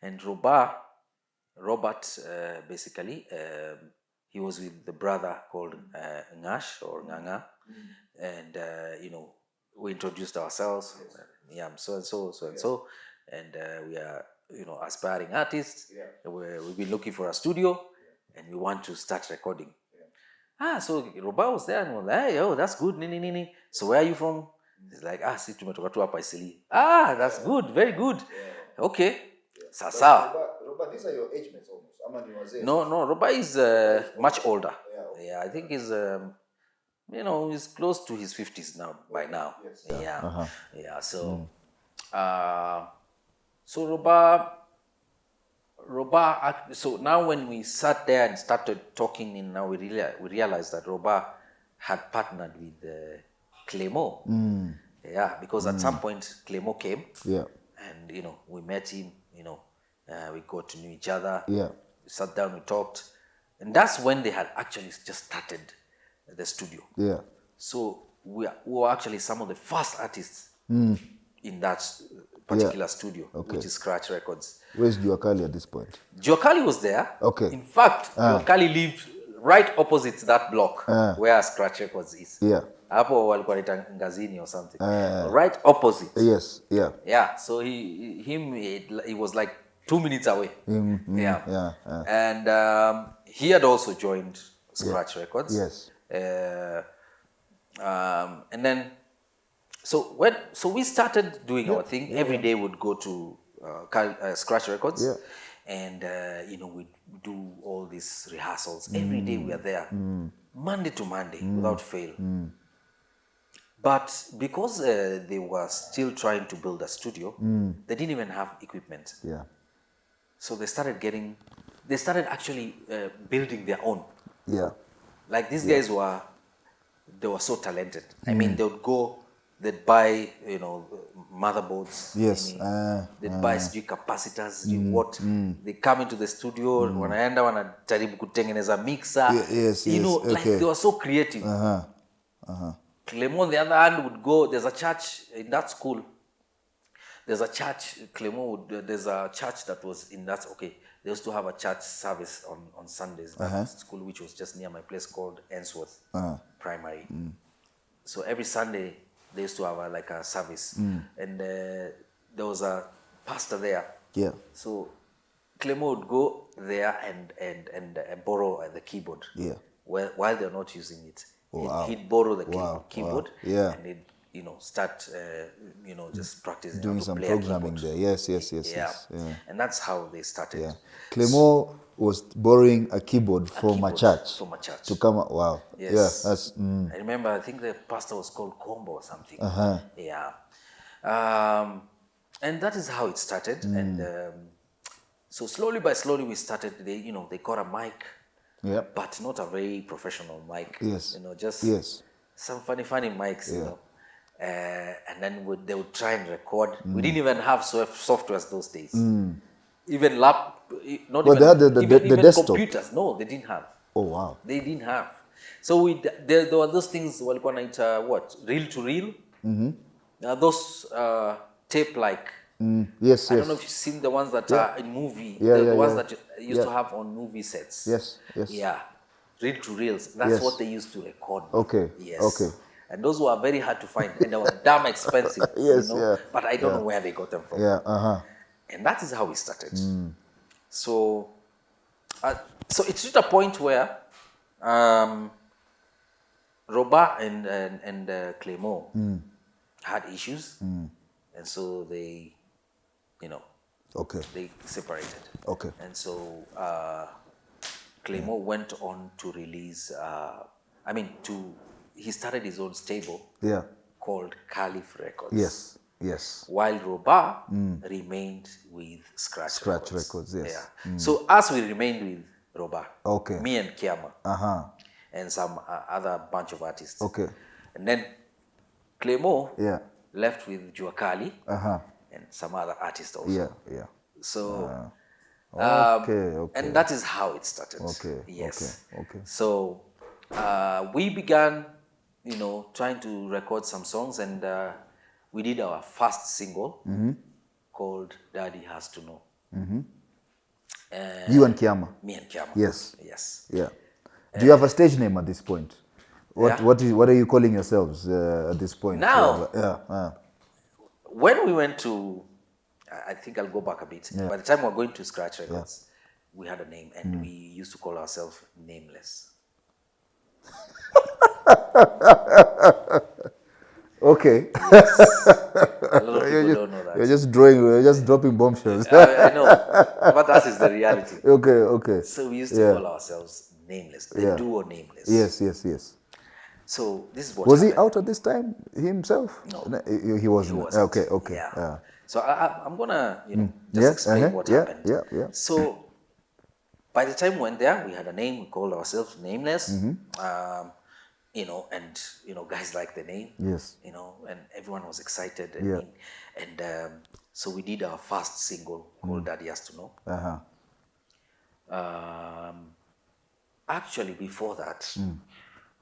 And Robert, basically, he was with the brother called Ngash or Nganga. And, we introduced ourselves. Yeah, I'm so-and-so, so-and-so. And we are, aspiring artists. We've been looking for a studio and we want to start recording. So Robert was there and was like, hey, that's good, nini. So where are you from? He's like, si tumetoka tu hapa Isili. That's good, very good. Okay. Sasa. Robert, these are your age mates almost. No, Robert is much older. Yeah, I think he's, he's close to his 50s now, by now. Yes. Yeah, so, so Robert, so now when we sat there and started talking, and now we realized that Robert had partnered with Clemo. Yeah, because at some point Clemo came. Yeah. And we met him, we got to know each other. Yeah. We sat down, we talked. And that's when they had actually just started the studio. Yeah. So we were actually some of the first artists in that particular studio, which is Scratch Records. Where's Juakali at this point? Juakali was there. Okay. In fact, Juakali lived right opposite that block where Scratch Records is. Yeah. Hapo walikuwa naita Ngazini or something. Right opposite. Yes, yeah. Yeah, so he was like 2 minutes away. Yeah. And he had also joined Scratch Records. Yes. And then so we started doing our thing. Every day we'd go to Scratch Records. Yeah. And we do all these rehearsals. Every day we are there, Monday to Monday, without fail. But because they were still trying to build a studio, they didn't even have equipment. Yeah. So they started actually building their own. Yeah. Like these guys were so talented. I mean, they would go, they'd buy, motherboards. Yes. They'd buy capacitors, what. They come into the studio, wanaenda wanajaribu kutengeneza mixer. Yes. Like they were so creative. Clement, on the other hand, would go, there's a church in that school. There's a church, there's a church that was in that, they used to have a church service on Sundays in that school, which was just near my place, called Ainsworth Primary. So every Sunday, they used to have a service. And there was a pastor there. Yeah. So Clement would go there and borrow the keyboard. Yeah. While they're not using it. Wow. He'd borrow the keyboard. Yeah. And he'd, start, just practicing. Doing some programming there. Yes. Yeah. And that's how they started. Yeah. Clement was borrowing a keyboard from a church. From a church. To come out. Wow. Yes. Yeah. That's, I remember, I think the pastor was called Combo or something. Yeah. And that is how it started. And so slowly we started, they got a mic. Yeah. But not a very professional mic. Yes. Just some funny mics, and then they would try and record. We didn't even have softwares those days. Even they had the desktop. Computers. No, they didn't have. Oh, wow. They didn't have. So there were those things, walikuwa naita what? Reel to reel. Those tape-like. Yes. I don't know if you've seen the ones that are in movie. The ones that you used to have on movie sets. Yes. Yeah. Reel to reels. That's what they used to record. Okay. Yes. Okay. And those were very hard to find, and they were damn expensive. But I don't know where they got them from. Yeah. And that is how we started. So it reached a point where Roba and Clement had issues, and so they, they separated. Okay. And so Clement went on to release. He started his own stable. Yeah. Called Calif Records. Yes. While Roba remained with Scratch Records. Yes. Yeah. So as we remained with Roba, me and Kiama, and some other bunch of artists. Okay. And then Clement left with Juakali and some other artists also. Yeah. So okay. And that is how it started. Okay. Yes. Okay. So we began, trying to record some songs, and we did our first single called Daddy Has to Know. You and Kiama? Me and Kiama. Yes. Yeah. Do you have a stage name at this point? What are you calling yourselves at this point? Now, when we went to, I think I'll go back a bit. By the time we were going to Scratch Records, we had a name, and we used to call ourselves Nameless. Okay. Yes. A lot of people don't know that. You're just dropping bombshells. I know, but that is the reality. Okay. So we used to call ourselves Nameless, the duo Nameless. Yes. So this is what was happened. he out at this time himself? No, he wasn't. Okay. Yeah. So I'm gonna just explain what happened. Yeah. So by the time we went there, we had a name. We called ourselves Nameless. And guys liked the name. Yes. And everyone was excited. So we did our first single called Daddy Has to Know. Actually, before that,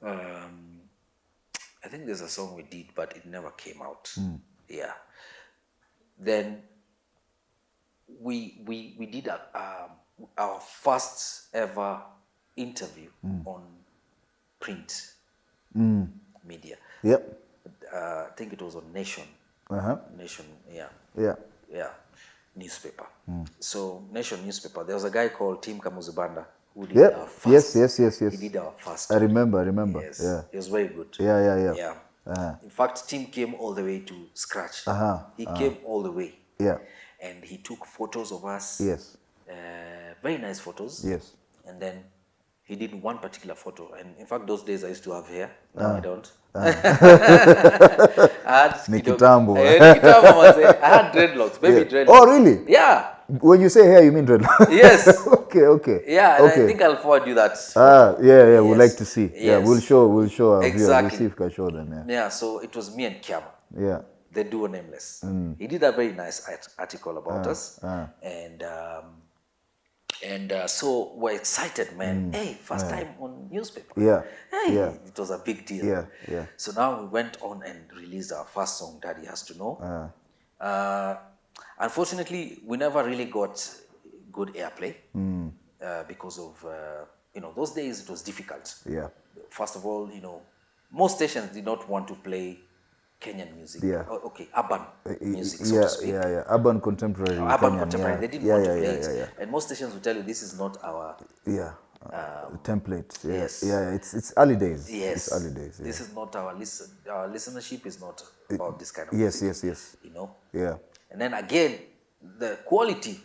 I think there's a song we did, but it never came out. Yeah. Then we did our first ever interview on print. media. Yep. I think it was on Nation. Nation, yeah, newspaper. So Nation newspaper. There was a guy called Tim Kamuzubanda who did our first. Yes. He did our first. I remember. Yes. Yeah. He was very good. Yeah. In fact, Tim came all the way to scratch. He came all the way. Yeah. And he took photos of us. Yes. Very nice photos. Yes. And then he did one particular photo. And in fact, those days I used to have hair. Now I don't. I had Nikitambo. I had dreadlocks, baby dreadlocks. Oh, really? Yeah. When you say hair, you mean dreadlocks? Yes. Okay. Yeah, and I think I'll forward you that. Yeah. Yes. We'd like to see. Yes. Yeah, we'll show our viewers. Exactly. We'll see if we can show them. Yeah, so it was me and Kiama. Yeah. The duo Nameless. He did a very nice article about us. And so we're excited, man. Hey, first time on newspaper. Yeah. Hey, Yeah. it was a big deal. Yeah. So now we went on and released our first song, Daddy Has to Know. Unfortunately, we never really got good airplay because of, those days it was difficult. Yeah. First of all, most stations did not want to play Kenyan music. Yeah. Urban music, so to speak. Yeah. Urban contemporary. Urban Kenyan, contemporary. yeah. They didn't want to play it. Yeah. And most stations will tell you this is not our... template. Yeah. Yes. Yeah, it's early days. Yes. It's early days. Yeah. This is not our listenership is not about this kind of Yes. music. Yeah. And then again, the quality.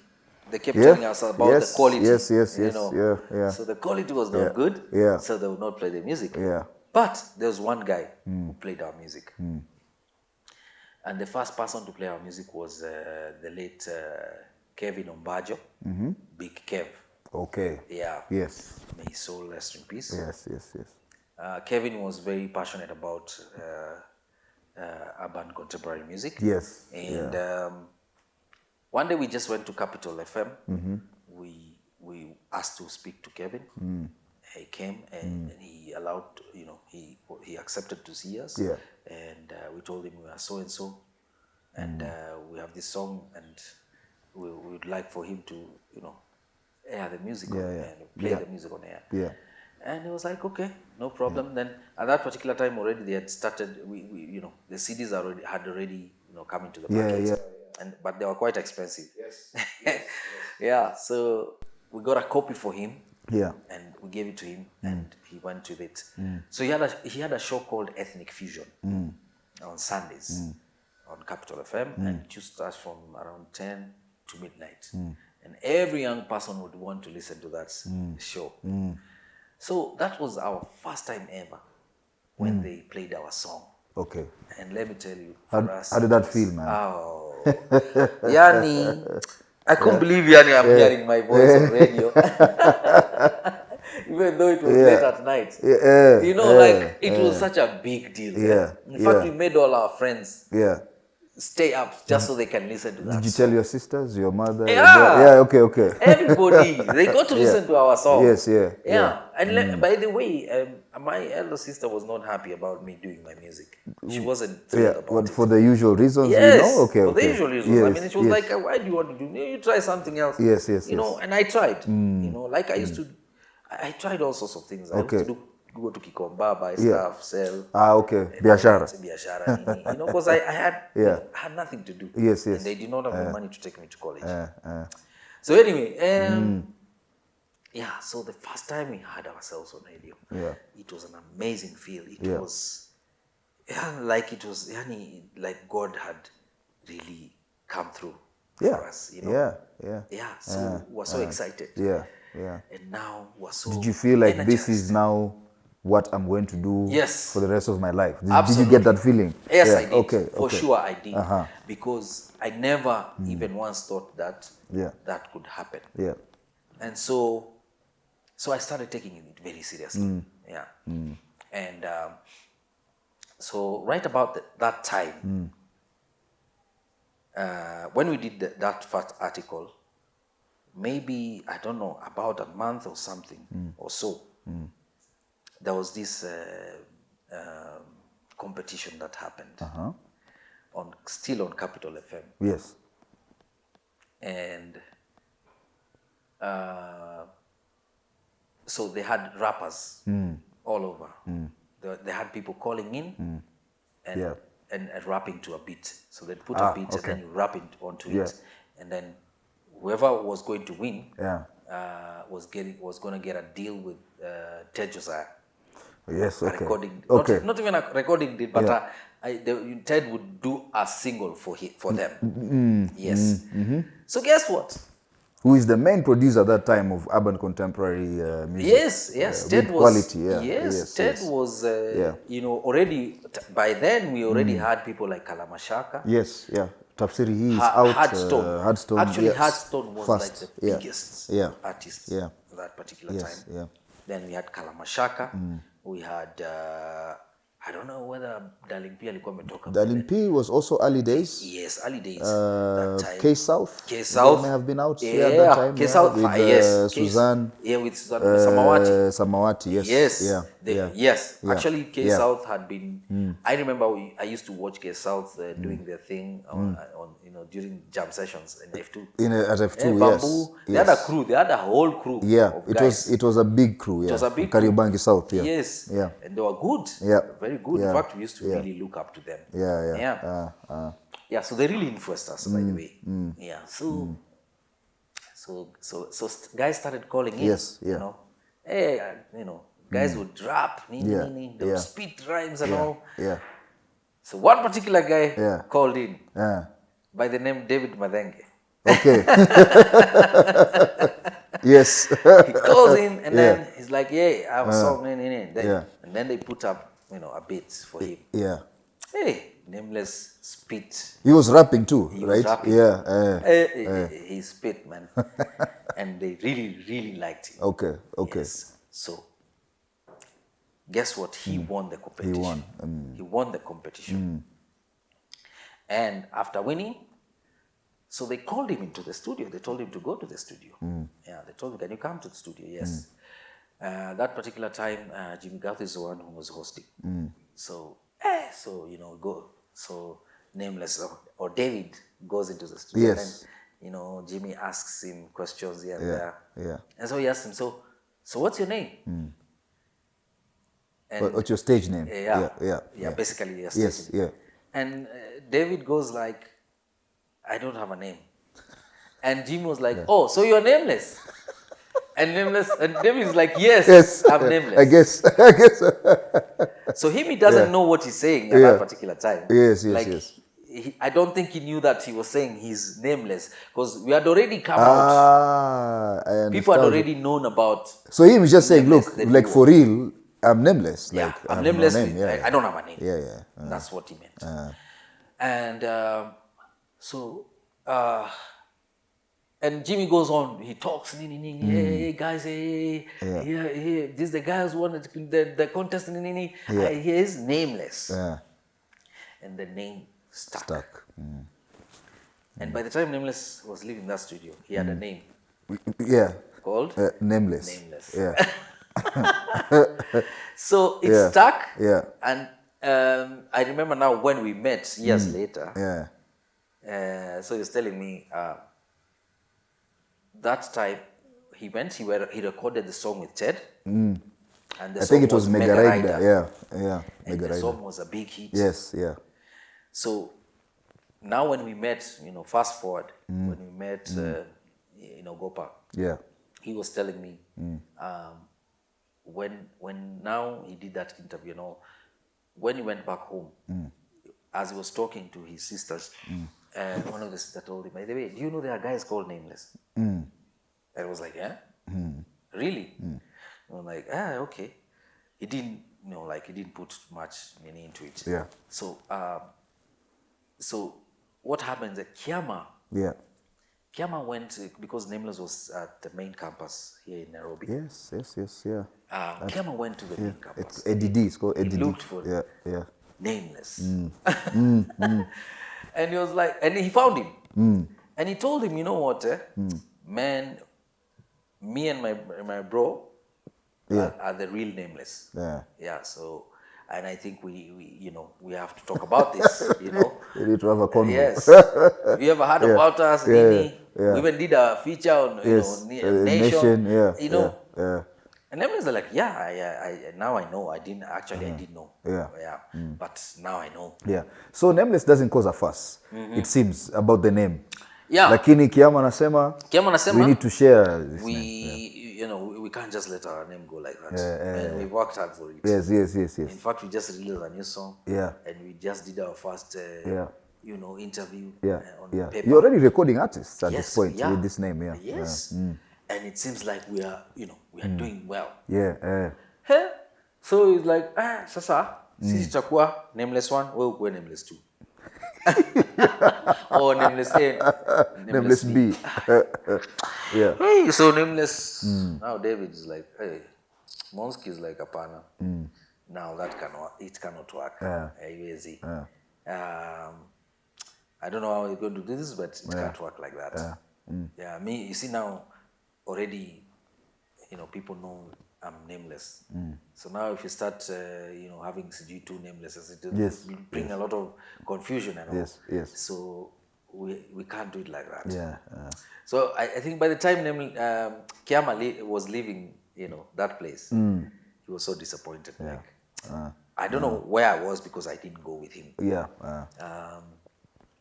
They kept telling us about the quality. Yes. Yeah. So the quality was not good. Yeah. So they would not play the music. Yeah. But there was one guy who played our music. And the first person to play our music was the late Kevin Ombajo, Big Kev. Okay. Yeah. Yes. May his soul rest in peace. Yes. Kevin was very passionate about urban contemporary music. Yes. And one day we just went to Capital FM. We asked to speak to Kevin. He came and he allowed, he accepted to see us. Yeah. And we told him we are so and so, and we have this song, and we would like for him to, air the music on air, and play the music on air. Yeah. And he was like, okay, no problem. Then at that particular time already they had started. We the CDs had already come into the market. Yeah. But they were quite expensive. Yes. Yeah. So we got a copy for him. Yeah. And we gave it to him, and he went with it. So he had a show called Ethnic Fusion on Sundays on Capital FM, and it used to start from around 10 to midnight. And every young person would want to listen to that show. So that was our first time ever when they played our song. Okay. And let me tell you, how did that feel, man? Oh, Yani, I couldn't believe Yani, I'm hearing my voice on radio. Even though it was late at night. It was such a big deal. Yeah. In fact, we made all our friends Yeah. stay up just so they can listen to that. Did you tell your sisters, your mother? Yeah. Okay. Everybody, they got to listen to our song. Yes, And by the way, my elder sister was not happy about me doing my music. She wasn't thrilled about it. For the usual reasons, Yes, Okay. For the usual reasons. Yes, I mean, she was like, why do you want to do? You try something else. Yes. And I tried. Like I used to, I tried all sorts of things. I used to go to Kikomba, buy stuff, sell. Okay. Biashara. Because I had nothing to do. Yes. And they did not have the money to take me to college. So anyway, so the first time we had ourselves on radio, it was an amazing feel. It was like God had really come through for us, So we were so excited. And now we're so Did you feel like energized. this is now what I'm going to do for the rest of my life? Did you get that feeling? Yes, I did. Okay. For sure I did. Because I never even once thought that that could happen. Yeah. And so I started taking it very seriously. And so right about that time, when we did that first article, maybe, I don't know, about a month or something or so, there was this competition that happened still on Capital FM. Yes. And so they had rappers all over they had people calling in and rapping to a beat. So they'd put a beat and then you rap it onto it, and then whoever was going to win was going to get a deal with Ted Josiah. Yes, okay. A recording, not even a recording deal, but Ted would do a single for them. Yes. So guess what? Who is the main producer at that time of urban contemporary music? Yes. Ted was quality. Ted was already by then we already had people like Kalamashaka. Yes, Tafsiri, he is out. Hardstone. Actually, Hardstone was like the biggest artist at that particular time. Yeah. Then we had Kalamashaka. We had I don't know whether Darling P alikuwa ametoka. Darling P was also early days. Yes, early days. That time. K-South. May have been out at that time. K-South, with Suzanne. With Suzanne Samawati, yes. Yes. Actually, K-South had been. I remember I used to watch K-South doing their thing on during jam sessions in F2. At F2, Bamboo. They had a crew. They had a whole crew. Yeah, it was a big crew. It was a big Kariobangi South. Yeah. Yes. Yeah. And they were good. Yeah. Very good. In fact, we used to really look up to them. So they really influenced us, by the way. Yeah. So guys started calling in. Yes. Yeah. You know, hey, guys would rap. They would spit rhymes and all. Yeah. So one particular guy called in by the name David Madenge. Okay. Yes. He calls in and then he's like, I have a song. And then they put up, a beat for him. Yeah. Hey, Nameless spit. He was rapping too, he right? Was rapping. Yeah. He spit, man. And they really, really liked him. Okay. Yes. So, guess what? He won the competition. He won the competition. And after winning, so they called him into the studio. They told him to go to the studio. Yeah, they told him, can you come to the studio? Yes. That particular time, Jimmy Garth is the one who was hosting. So go. So Nameless or David goes into the studio. Yes. And Jimmy asks him questions here and there. Yeah. And so he asked him, so what's your name? And what's your stage name? Basically your stage name. And David goes like, I don't have a name. And Jimmy was like, oh, so you're nameless? And David is like, yes, I'm nameless. I guess. So he doesn't know what he's saying at that particular time. Yes. I don't think he knew that he was saying he's nameless because we had already come out. People had already known about. So he was just saying, look, like for real, I'm nameless. Like I'm nameless. No name. I don't have a name. Yeah. That's what he meant. And and Jimmy goes on. He talks. Hey guys, this is the guy who won the contest. He is nameless. And the name stuck. And by the time Nameless was leaving that studio, he had a name. Called Nameless. Yeah. So it stuck. Yeah. And I remember now when we met years later. So he was telling me that time he recorded the song with Ted. And I think it was Mega Rider. Yeah. And the song was a big hit. Yes, yeah. So now when we met, fast forward, when we met in Ogopa, he was telling me when now he did that interview, when he went back home, as he was talking to his sisters, one of the sisters told him, by the way, do you know there are guys called Nameless? And I was like, yeah? Really? And I'm like, okay. He didn't, he didn't put much meaning into it. Yeah. So what happened is Kiama went, because Nameless was at the main campus here in Nairobi. Yes, yeah. Kiama went to the main campus. It's ADD, it's called ADD. He looked for Nameless. And he was like, and he found him. And he told him, you know what, man, me and my bro are the real Nameless. So, and I think we have to talk about this, We need to have a convo. Yes. Have you ever heard about us? We even did a feature on, Nation. And Nameless are like, I now I know. I didn't know. Yeah. But now I know. Yeah. So Nameless doesn't cause a fuss. It seems about the name. Yeah. Lakini Kiama anasema we need to share this name. You know, we can't just let our name go like that. And we worked hard for it. Yes. In fact, we just released a new song. Yeah. And we just did our first you know, interview on paper. You're already recording artists at this point with this name, Yes. And it seems like we are, you know, we are doing well. So it's like, sasa, sisi tutakuwa Nameless 1, wewe ukuwe Nameless 2. Or Nameless A, Nameless B. Yeah. Hey, so Nameless, now David is like, hey, Monsky is like, apana. Now it cannot work. I don't know how we're going to do this, but it can't work like that. You see now, already, you know, people know I'm Nameless. So now if you start, you know, having CG2 Nameless, it will bring a lot of confusion and all. Yes. So we can't do it like that. So I think by the time Kiama was leaving, you know, that place, he was so disappointed. I don't know where I was because I didn't go with him.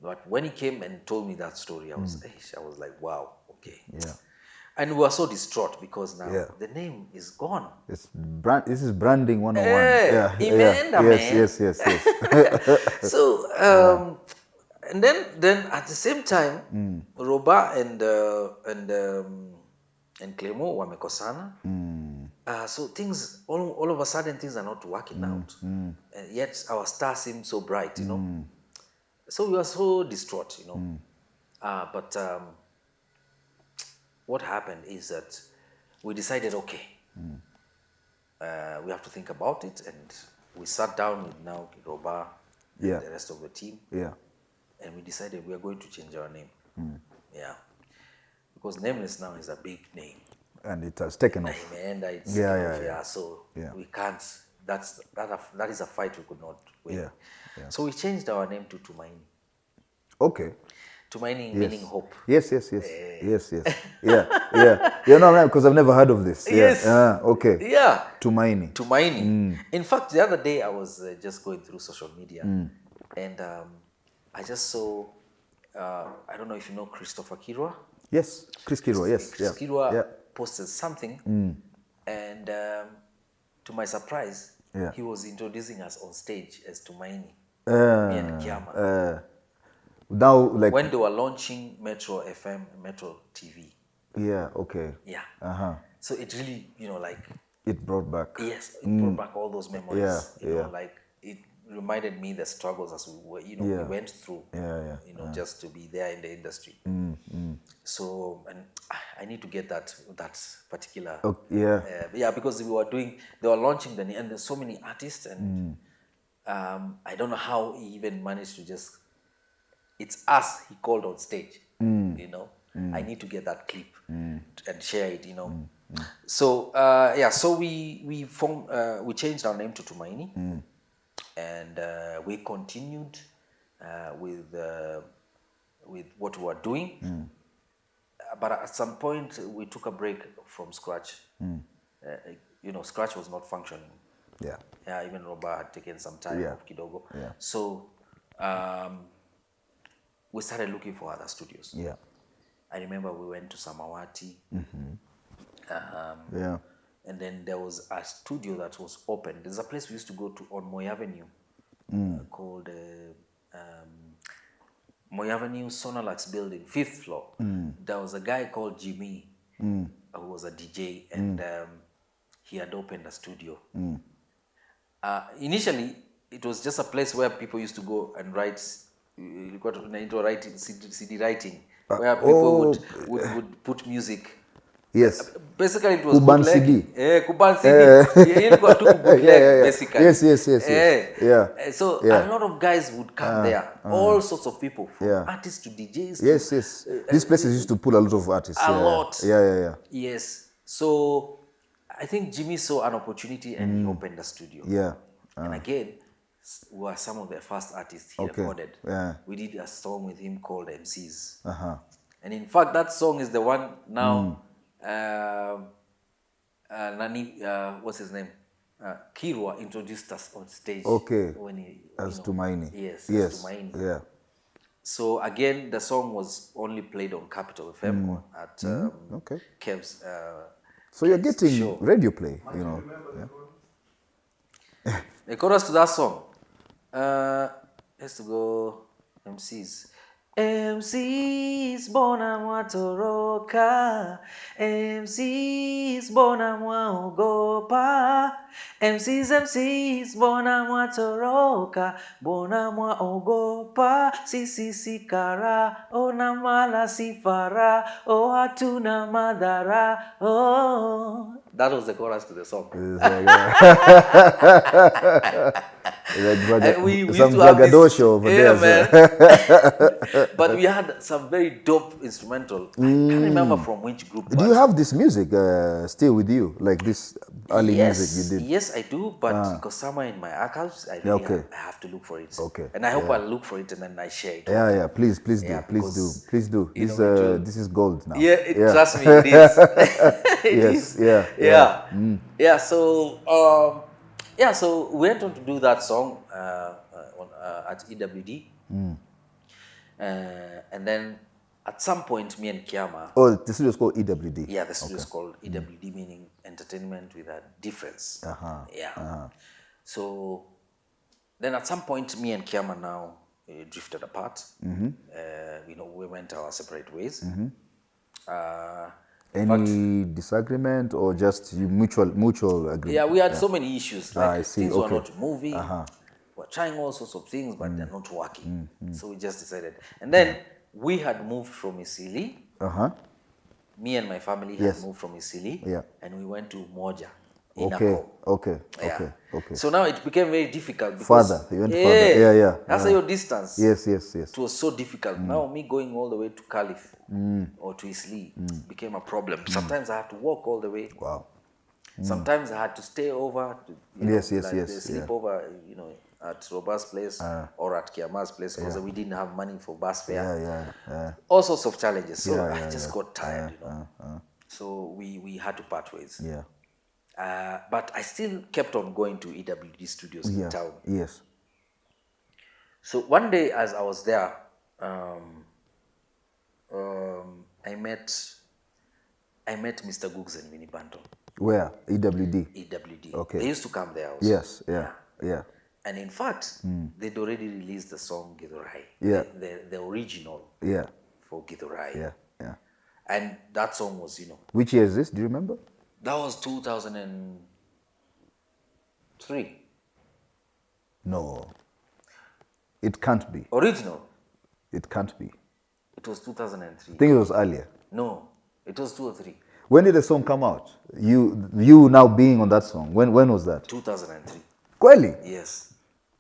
But when he came and told me that story, I was like, wow, okay. And we were so distraught because now the name is gone. This is branding 101. Yes. So and then at the same time, Roba and Clemo wamekosana. So things all of a sudden things are not working out. And yet our star seemed so bright, you know. So we were so distraught, you know. But what happened is that we decided, okay, we have to think about it, and we sat down with now Roba and the rest of the team, and we decided we are going to change our name. Because Nameless now is a big name, and it has taken off. So we can't. That is a fight we could not win. So we changed our name to Tumaini. Okay. Tumaini meaning hope. Yes. You know, because I've never heard of this. Okay. Tumaini. In fact, the other day I was just going through social media, and I just saw, I don't know if you know Christopher Kirwa. Yes, Chris Kirwa, yes. Chris Kirwa posted something, and to my surprise, he was introducing us on stage as Tumaini, me and Kiama. Now, like when they were launching Metro FM, Metro TV. So it really, you know, like it brought back. Yes, it brought back all those memories. You know, like it reminded me the struggles as we were, you know, we went through. You know, just to be there in the industry. So, and I need to get that particular. Because they were launching the, and there's so many artists, and I don't know how he even managed to just. It's us he called on stage, you know. I need to get that clip and share it, you know. So so we changed our name to Tumaini, and we continued with what we were doing. But at some point we took a break from Scratch. You know, Scratch was not functioning. Even Roba had taken some time off kidogo. So we started looking for other studios. I remember we went to Samawati. And then there was a studio that was open. There's a place we used to go to on Moy Avenue called Moy Avenue Sonalax building, 5th floor. There was a guy called Jimmy who was a DJ, and he had opened a studio. Initially, it was just a place where people used to go and write. You got into writing, CD writing, where people would put music. Yes. Basically, it was Kuban CD. Kuban CD. Basically. Yes. So a lot of guys would come there. All sorts of people, from artists to DJs. Yes. These places used to pull a lot of artists. A lot. Yes. So I think Jimmy saw an opportunity and he opened a studio. And again, we were some of the first artists he recorded. We did a song with him called MCs. And in fact, that song is the one now Nani, what's his name? Kirwa introduced us on stage. Okay. When he, as Tumaini. Yes, yes. as Tumaini. Yeah. So again, the song was only played on Capital FM at Kev's. So you're getting radio play, you know. Yeah. They got us to that song. Let's go MCs. MCs bona mwatoroka, MCs bona mwaogopa, MCs bona mwatoroka, bona mwaogopa, sisi sikara, ona mala sifara, o hatuna madhara, oh. That was the chorus to the song. Some braggadocio over there. Man. But we had some very dope instrumental. I can't remember from which group. Do you have this music still with you? Like this early music you did? Yes, I do. But because somewhere in my archives, I have to look for it. Okay. And I hope I look for it and then I share it. Yeah. Please do. Please do. This is gold now. Trust me, it is. Yes. So so we went on to do that song at EWD. And then at some point, me and Kiama... Oh, the studio is called EWD? Yeah, the studio is called EWD, meaning Entertainment with a Difference. So then at some point, me and Kiama now drifted apart. We went our separate ways. Any disagreement or just mutual agreement? Yeah, we had so many issues. Like things were not moving. We're trying all sorts of things, but they're not working. So we just decided. And then we had moved from Isili. Me and my family had moved from Isili. And we went to Moja. Okay. So now it became very difficult. Because, you went further. Yeah. That's your distance. Yes. It was so difficult. Now me going all the way to Calif or to Isli became a problem. Sometimes I had to walk all the way. Wow. Sometimes I had to stay over. Sleep over, at Roba's place or at Kiama's place because we didn't have money for bus fare. All sorts of challenges. So I just got tired, So we had to part ways. But I still kept on going to EWD studios in town. Yes. So one day as I was there, I met Mr. Googs and Winnie Banton. Where? EWD? EWD. Okay. They used to come there also. Yes, yeah. And in fact, they'd already released the song Githurai. The original for Githurai. Yeah. And that song was, Which year is this? Do you remember? That was 2003. No. It can't be. Original? It can't be. It was 2003. I think it was earlier. No, it was 2 or 3. When did the song come out? You now being on that song. When was that? 2003. Really? Yes.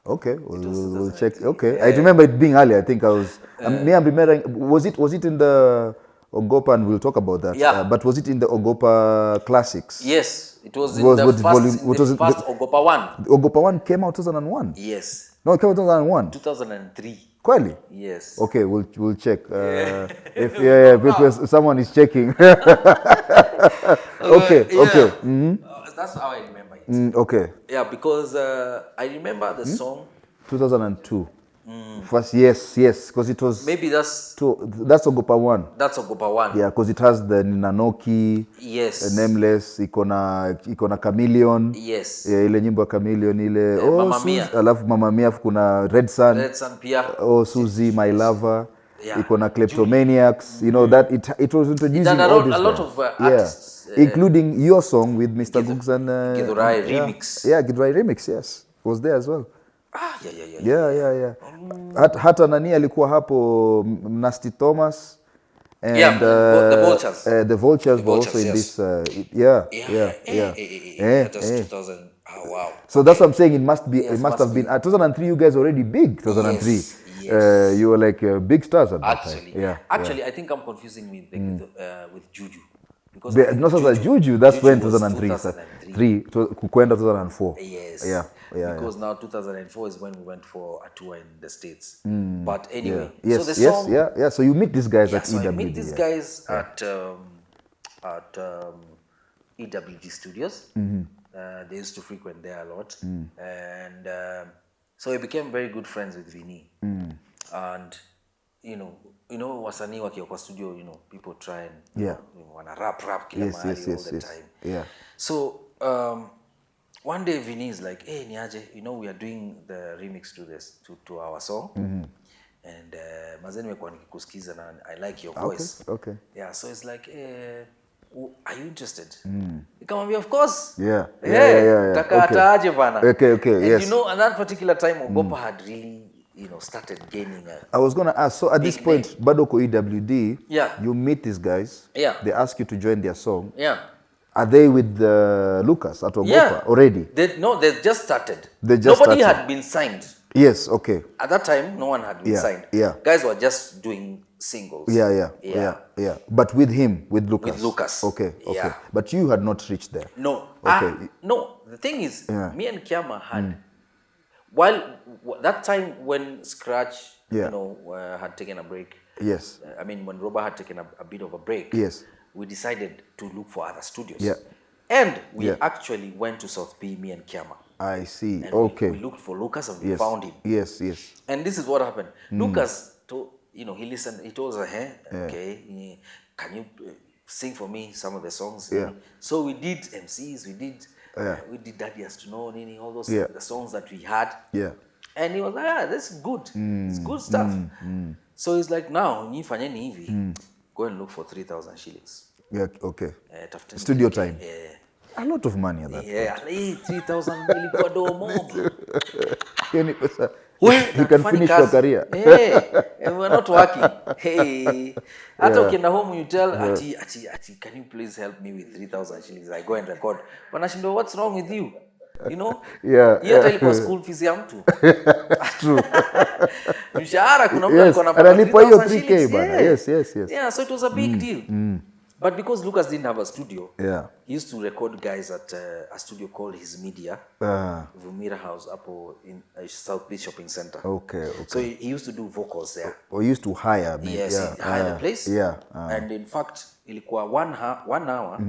Okay, we'll check. Okay, I remember it being earlier. I think I was. Was it in the Ogopa, and we'll talk about that. Yeah. But was it in the Ogopa classics? Yes, it was in the first Ogopa 1. The Ogopa 1 came out 2001. Yes. No, it came out 2001. 2003. Quali? Yes. Okay, we'll check. Because someone is checking. Okay. That's how I remember it. Okay. Yeah, because I remember the song. 2002. First, yes, because it was... Maybe that's Ogopa 1. That's Ogopa 1. Yeah, because it has the Ninanoki, yes, Nameless, ikona Chameleon. Yes. Ile nyimbo ya Chameleon ile. Mama Mia. Alafu Mama Mia kuna Red Sun pia. Suzy, My Lover. Ikona Kleptomaniacs. That it was introducing all this. A lot of artists. Including your song with Mr. Googs and... Githurai remix. Yeah, Githurai remix, yes. Was there as well. Yeah. Hata nani alikuwa hapo, Nasty Thomas and the Vultures. The Vultures were also in this. That's 2000. Oh, wow. So that's what I'm saying. It must have been 2003. You guys already big. 2003. Yes. You were like big stars at that time. Actually, I think I'm confusing with Juju. Because Juju, that's when 2003. Kukwenda 2004. Yes. Because now 2004 is when we went for a tour in the States. But anyway, so the song... So you meet these guys at EWD. I meet these guys at EWG Studios. They used to frequent there a lot. And so I became very good friends with Vini. And, you know, wasanii wakiwa kwa studio, people try and, wanna rap kila mahali all the time. Yeah. So, one day Vini is like, hey, niaje, we are doing the remix to our song. And mazeni mekuwa nikikusikiza na I like your voice. Okay. Yeah, so it's like, are you interested? Nikamwambia, of course. Yeah. Taka ataaje bana. Okay, and yes. At that particular time, Ogopa had really, started gaining I was going to ask, so at this point, Badoko EWD, you meet these guys. Yeah. They ask you to join their song. Yeah. Are they with Lucas at Ogopa already? They just started. Nobody started. Had been signed. Yes, okay. At that time, no one had been signed. Yeah. Guys were just doing singles. Yeah. But with him, with Lucas. With Lucas. Okay. Yeah. But you had not reached there. No. Okay. No. The thing is, me and Kiama had, while that time when Scratch, had taken a break. Yes. When Roba had taken a bit of a break. Yes. We decided to look for other studios. Yeah. And we actually went to South P, me and Kiama. I see. And okay. We looked for Lucas and we found him. Yes. And this is what happened. Lucas, he listened. He told us, okay, can you sing for me some of the songs? Yeah. So we did MCs. We did Daddy Has to Know, all those the songs that we had. Yeah. And he was like, this is good. It's good stuff. So he's like, now, go and look for 3,000 shillings. Yeah. Okay. Studio time. A lot of money at that point. 3,000 ilikuwa do mob. You can finish your career. And we're not working. Hata ukienda home you tell ati, can you please help me with 3,000 shillings? I go and record. Wanashindo, what's wrong with you? Yeah. Hiyo ilikuwa school fees ya mtu. True. Mshahara kuna mtu alikuwa anapata 3,000 shillings. Bana. Yes. Yeah, so it was a big deal. But because Lucas didn't have a studio, he used to record guys at a studio called His Media, Vumira House, up in South Beach Shopping Center. Okay. So he used to do vocals there. Or used to hire me. Yes, he hired a place. Yeah. And in fact, ilikuwa 1 hour,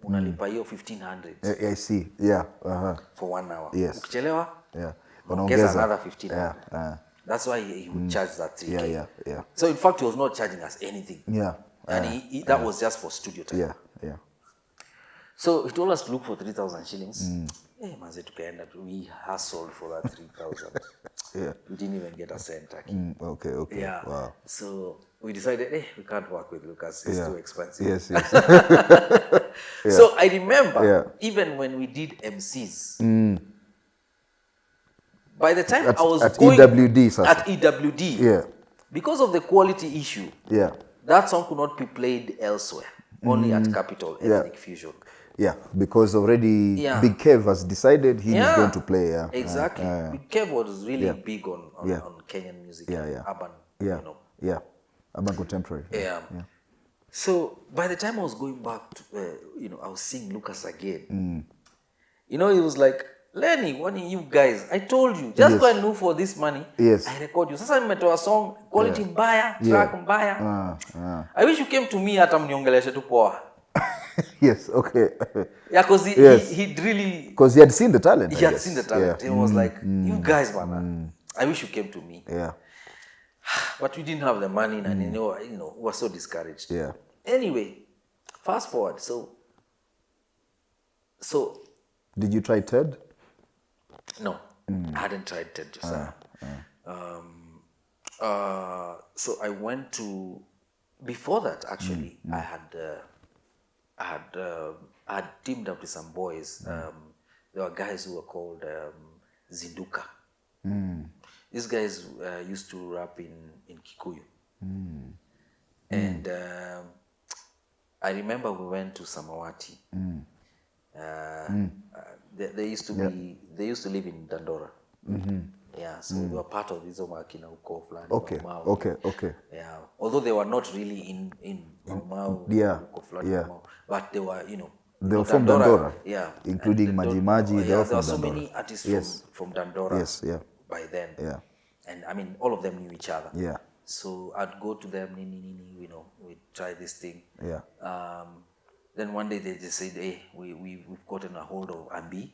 unalipa hiyo 1,500. I see. Yeah. For 1 hour. Yes. Ukichelewa, ongeza another 1,500. That's why he would charge that 3K. Yeah. So in fact, he was not charging us anything. Yeah. And that was just for studio time. Yeah. So he told us to look for 3,000 shillings. Manze tukaenda, we hustled for that 3,000. We didn't even get a cent. Okay. Yeah. Wow. So we decided, we can't work with Lucas. It's too expensive. Yes. So I remember, even when we did MCs, by the time I was going at EWD, because of the quality issue, that song could not be played elsewhere, only at Capital Ethnic Fusion. Yeah, because already Big Kev has decided he is going to play. Exactly. Big Kev was really big on Kenyan music, urban, urban contemporary. Yeah. So by the time I was going back to, I was seeing Lucas again. It was like, Lenny, one of you guys, I told you, just go and look for this money. Yes. I record you. Sasa nimetoa song, quality mbaya, track mbaya. I wish you came to me hata mniongeleshe tu poa. Yes, okay. Yeah, because he'd really... Because he had seen the talent. He had seen the talent. He was like, you guys, man, I wish you came to me. Yeah. But we didn't have the money and, we were so discouraged. Yeah. Anyway, fast forward. So... Did you try Ted? No, I hadn't tried Ted Josiah. So I went to, before that actually, I had teamed up with some boys. There were guys who were called Zinduka. These guys used to rap in Kikuyu. And I remember we went to Samawati. They used to live in Dandora. Yeah, so they were part of hizo makina uko fulani. Okay. Yeah, although they were not really in Mau. Uko fulani Mau, but they were, they were from Dandora. Yeah, including Maji. There were so many artists from Dandora. Yes, by then. Yeah. And all of them knew each other. Yeah. So I'd go to them, we'd try this thing. Yeah. Then one day they just said, hey, we've gotten a hold of Ambi.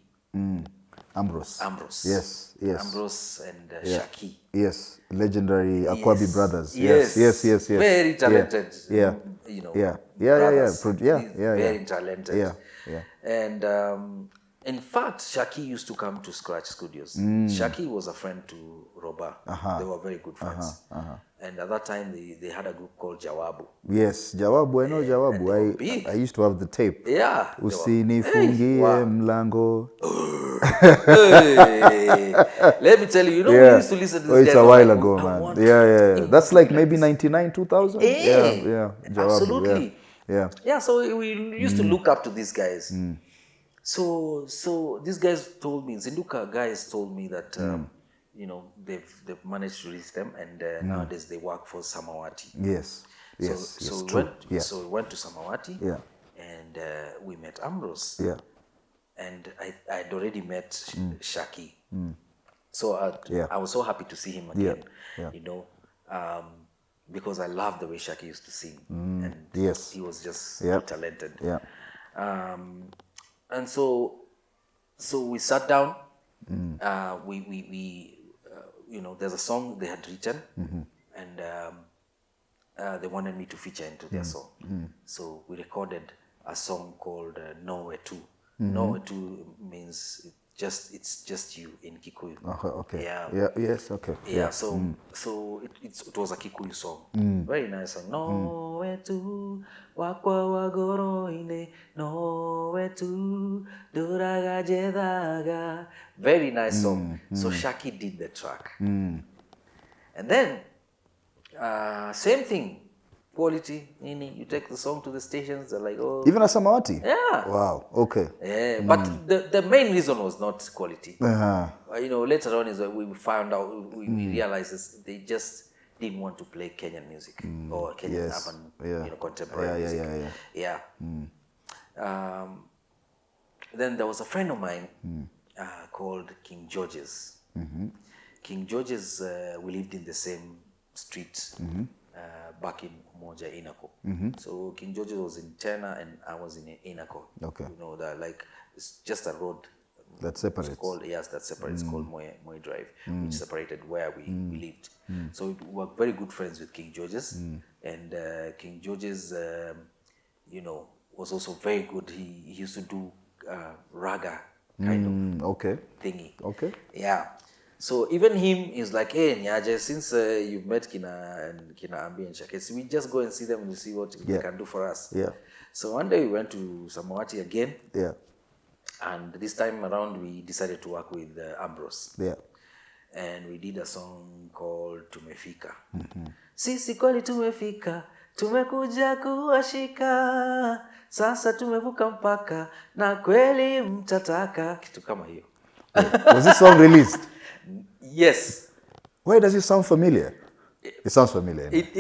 Ambrose. Yes. Ambrose and Shaki. Yes, legendary Akwabi brothers. Yes. Very talented. Yeah. Brothers. Yeah. Very talented. Yeah. And in fact, Shaki used to come to Scratch Studios. Shaki was a friend to Roba. They were very good friends. And at that time, they had a group called Jawabu. Yes, Jawabu. I know Jawabu. I used to have the tape. Yeah. Usinifungie mlango. Let me tell you, we used to listen to this guy. It's a while ago, man. Yeah. That's like maybe 99, 2000. Yeah. Jawabu, absolutely. Yeah. So we used to look up to these guys. So these guys told me, Zinduka guys told me that they've managed to reach them, and nowadays they work for Samawati. Yes. So we went to Samawati. Yeah. And we met Ambrose. Yeah. And I'd already met Shaki. So I was so happy to see him again. Because I loved the way Shaki used to sing. And he was just so talented. Yeah. And so we sat down. There's a song they had written, and they wanted me to feature into their song. So we recorded a song called Nowhere To. Nowhere To means it's just you in Kikuyu. Okay. Yeah. Yes. Okay. So it was a Kikuyu song. Very nice song. Nowhere to wakwa wagoroine. Nowhere to duraga jedaga. Very nice song. So Shaki did the track. And then same thing. Quality, you take the song to the stations, they're like, oh. Even at Samawati? Yeah. Wow, okay. Yeah, but the main reason was not quality. Later on is when we found out, we realized they just didn't want to play Kenyan music or Kenyan urban, contemporary music. Yeah. Then there was a friend of mine called King George's. King George's, we lived in the same street. Back in Umoja, Inako. So King George's was in Tena and I was in Inako. Okay. It's just a road. That separates. That separates. It's called Moi Drive, which separated where we lived. So we were very good friends with King George's. And King George's, was also very good. He used to do raga kind of thingy. Okay. Yeah. So even him is like, hey, Nyaje, since you've met Kina Ambi and Shakes, we just go and see them and see what they can do for us. Yeah. So one day we went to Samawati again. Yeah. And this time around we decided to work with Ambrose. Yeah. And we did a song called Tumefika. Sisi kweli tumefika, tumekuja kuwashika, sasa tumevuka mpaka, na kweli mtataka. Kitu kama hiyo. Was this song released? Yes. Why does it sound familiar? It sounds familiar. It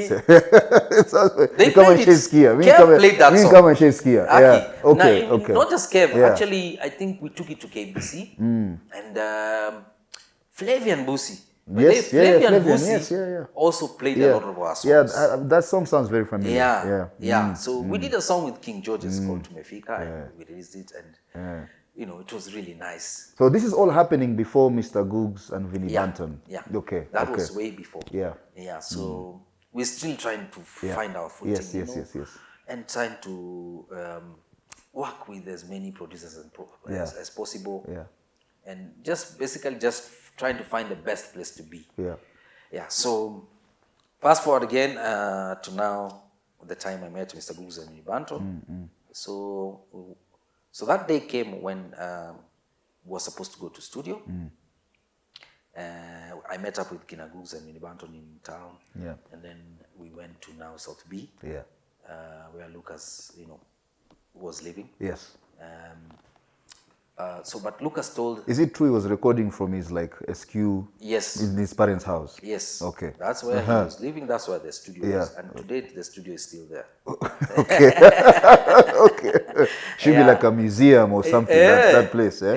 sounds familiar. They come and chase Kev played that song. Come and chase Kev. Yeah. Okay. Okay. Not just Kev. Yeah. Actually, I think we took it to KBC. And Flavian Busi. Flavian Busi also played a lot of our songs. Yeah, that song sounds very familiar. Yeah. So we did a song with King George's called Tumefika, and we released it, and it was really nice. So this is all happening before Mr. Googs and Vinnie Banton. Yeah. Okay. That was way before. Yeah. So we're still trying to find our footing. Yes. And trying to work with as many producers as possible. Yeah. And just basically trying to find the best place to be. Yeah. So fast forward again to now, the time I met Mr. Googs and Vinnie Banton. So that day came when we were supposed to go to studio. I met up with Kina Googs and Vinnie Banton in town. Yeah. And then we went to now South B. Yeah. Where Lucas, was living. Yes. But Lucas told... Is it true he was recording from his like SQ? Yes. In his parents' house? Yes. Okay. That's where he was living. That's where the studio is. And today the studio is still there. Okay. Okay. Should be like a museum or something, that place. A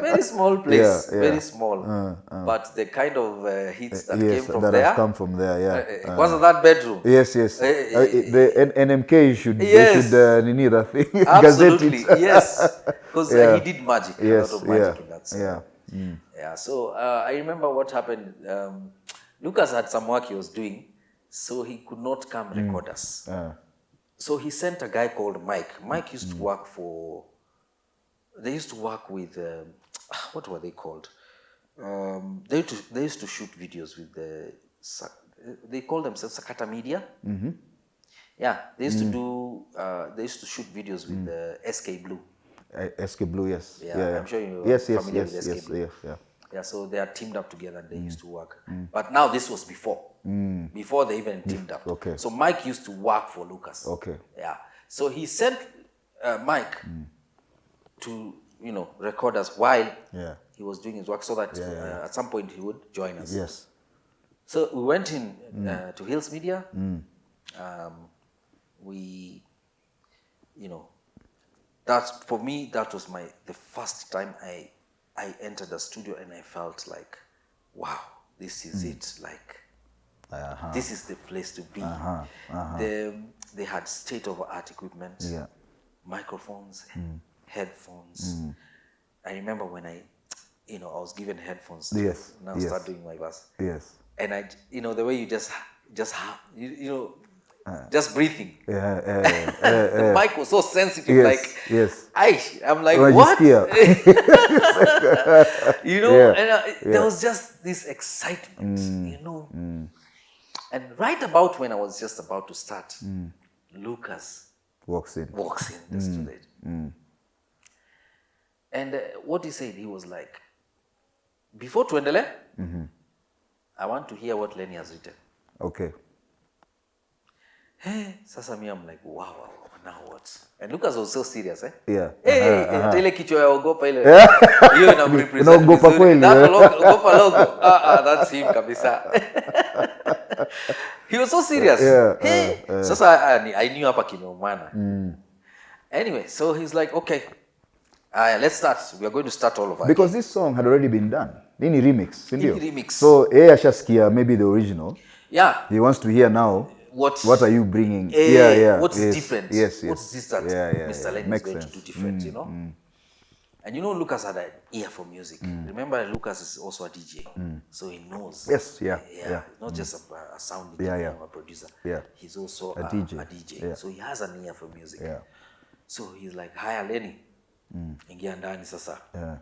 very small place. Very small. But the kind of hits that came from that there... have come from there, it wasn't that bedroom. Yes. The NMK should... They should nini that thing. Absolutely. Yes. Because he did magic. A lot of magic in that song. Yeah. So I remember what happened. Lucas had some work he was doing, so he could not come record us. So he sent a guy called Mike. Mike used to work for... They used to work with... what were they called? They used to shoot videos with the... They call themselves Sakata Media. Yeah, they used to do... they used to shoot videos with the SK Blue. SK Blue, yes. Yeah, I'm sure you're familiar with SK Blue. Yeah, so they are teamed up together and they used to work. But now this was before. Before they even teamed up. Okay. So Mike used to work for Lucas. Okay. Yeah. So he sent Mike to, record us while he was doing his work, so that at some point he would join us. Yes. So we went in to Hills Media. We, that's, for me, that was the first time I entered the studio and I felt like, wow, this is it. Like, this is the place to be. They had state-of-the-art equipment, microphones, headphones. I remember when I was given headphones to start doing my verse. Yes. And the way you just breathing. The mic was so sensitive. I'm like, what? There was just this excitement, And right about when I was just about to start, Lucas walks in the studio. And what he said, he was like, before tuendele, I want to hear what Lenny has written. Okay. Hey, sasa me, I'm like, wow, now what? And Lucas was so serious, Yeah. Ile kichwa ya Ogopa ile. Hiyo ina represent. Ogopa kweli. Ogopa logo. That's him kabisa. He was so serious. Hey, sasa I knew hapa kimeumana. Anyway, so he's like, okay, let's start. We are going to start all over. Because this song had already been done. Nini remix, sindio? Remix. So, ashaskia maybe the original. Yeah. He wants to hear now. What are you bringing? What's different? Yes. What's this that Mr.Lenny is going to do different, And Lucas had an ear for music. Remember, Lucas is also a DJ, so he knows. Yes, Not just a sound engineer or a producer. Yeah. He's also a DJ. Yeah. So he has an ear for music. Yeah. So he's like, haya Lenny, ingia ndani sasa. Yeah.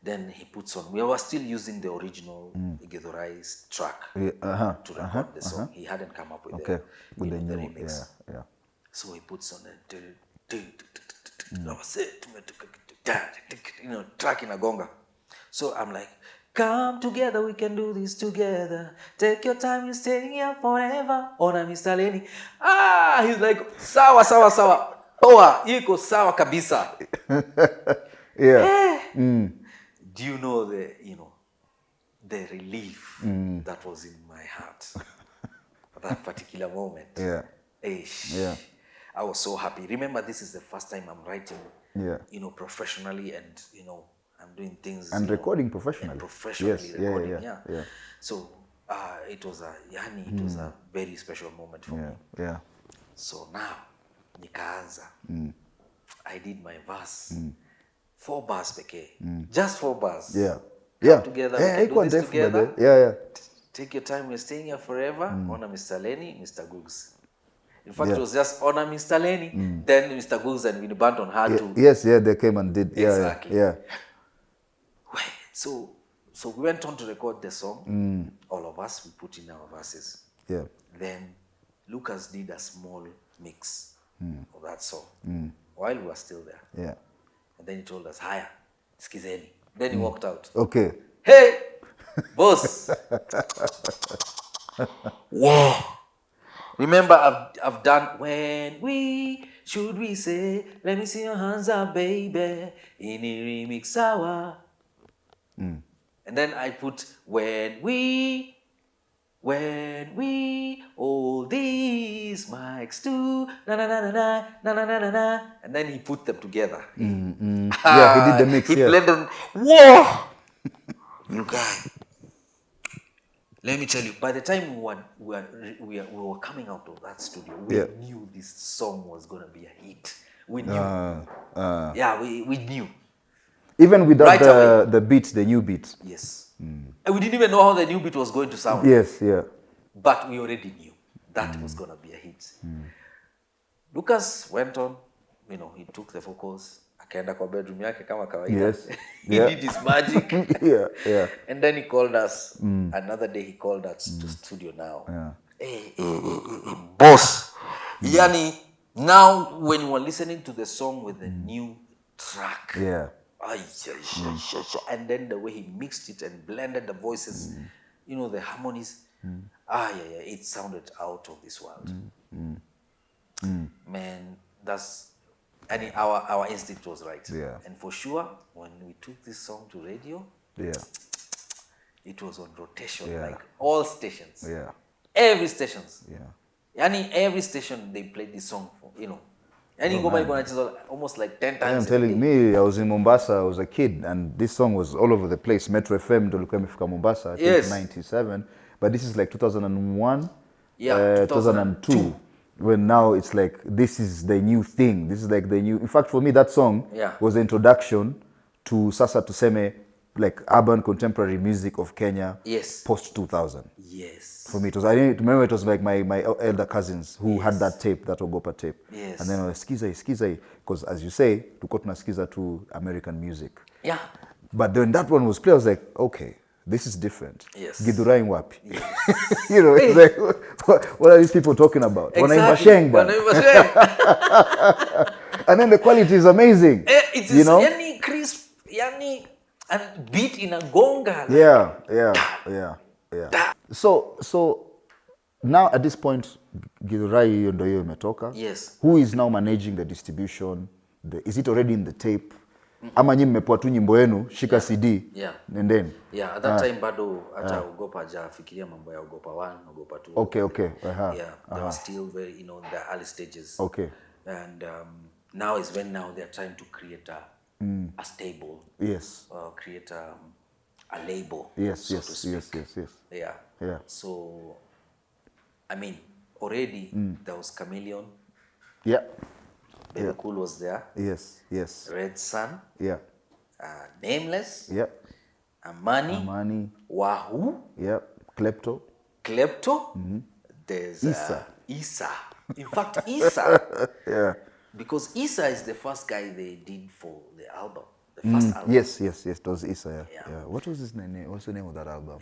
Then he puts on. We were still using the original Igedorai's track to record the song. He hadn't come up with the remix. Yeah. So he puts on track in a gonga. So I'm like, come together, we can do this together. Take your time, you're staying here forever. Ona Mr. Lenny. He's like, sawa. Oa, iko sawa kabisa. Yeah. Do you know the relief that was in my heart at that particular moment? Yeah. Yeah. I was so happy. Remember, this is the first time I'm writing, professionally, and I'm doing things and recording professionally. Recording. Yeah. So it was a very special moment for me. Yeah. So now, nikaanza. I did my verse. 4 bars peke. Just 4 bars. Yeah. Come together, we can do this together. Yeah. Take your time, we're staying here forever. Honor Mr. Lenny, Mr. Googs. In fact, it was just honor Mr. Lenny, then Mr. Googs and Winnie Banton had to. Yes, they came and did. Exactly. Yeah. So we went on to record the song. All of us, we put in our verses. Yeah. Then Lucas did a small mix of that song while we were still there. Yeah. And then he told us, haya, skizeni. Then he walked out. Okay. Hey, boss. Wow. Remember, I've done when we Should we say, let me see your hands up, baby, in a remix hour? And then I put, when we all these mics too, na na na na na na na na na na, and then he put them together. Yeah, he did the mix. He played them. Whoa, you guy. Let me tell you. By the time we were coming out of that studio, we knew this song was gonna be a hit. We knew. Yeah, we knew. Even without the beat, the new beat. Yes. And we didn't even know how the new beat was going to sound. Yes, yeah. But we already knew that was going to be a hit. Lucas went on, he took the vocals, akaenda kwa bedroom yake kama kawaida. Yes. He did his magic. Yeah. And then he called us. Another day he called us to studio now. Hey, boss. Yani, now when you are listening to the song with the new track. Yeah. And then the way he mixed it and blended the voices, the harmonies. It sounded out of this world. Man, our instinct was right. Yeah. And for sure, when we took this song to radio, it was on rotation, like all stations. Yeah. Every stations. Yeah. Every station they played this song for, almost like 10 times. I'm telling me, I was in Mombasa, I was a kid, and this song was all over the place. Metro FM, Tolikuwa imefika Mombasa, I think 97. But this is like 2001, 2002. When now it's like, this is the new thing. This is like the new... In fact, for me, that song was the introduction to Sasa Tuseme, like urban contemporary music of Kenya post-2000. Yes. For me, I remember it was like my elder cousins who had that tape, that Ogopa tape. Yes. And then I was skiza, because as you say, tulikuwa tunasikiza to American music. Yeah. But then that one was played, I was like, okay, this is different. Yes. Githurai wapi. Yes. It's like, what are these people talking about? Exactly. And then the quality is amazing. It is yani crisp, yani, and beat in a gonga. Yeah. So now at this point, Githurai hiyo ndio hiyo imetoka. Yes. Who is now managing the distribution? Is it already in the tape? Ama nyinyi mmepoa tu nyimbo yenu, shika CD, and then? Yeah, at that time bado hata Ogopa hajafikiria mambo ya Ogopa 1, Ogopa 2. Okay. Yeah, they were still very, in the early stages. Okay. And now is when they're trying to create a stable. Yes. Create a label. Yes. Yeah. So, I mean, already there was Chameleon. Yeah. Baby Cool was there. Yes. Red Sun. Yeah. Nameless. Yeah. Amani. Wahoo. Yeah. Klepto. There's Issa. In fact, Issa. Yeah. Because Issa is the first guy they did for the album. The first album. Yes. It was Issa. Yeah. What was his name? What's the name of that album?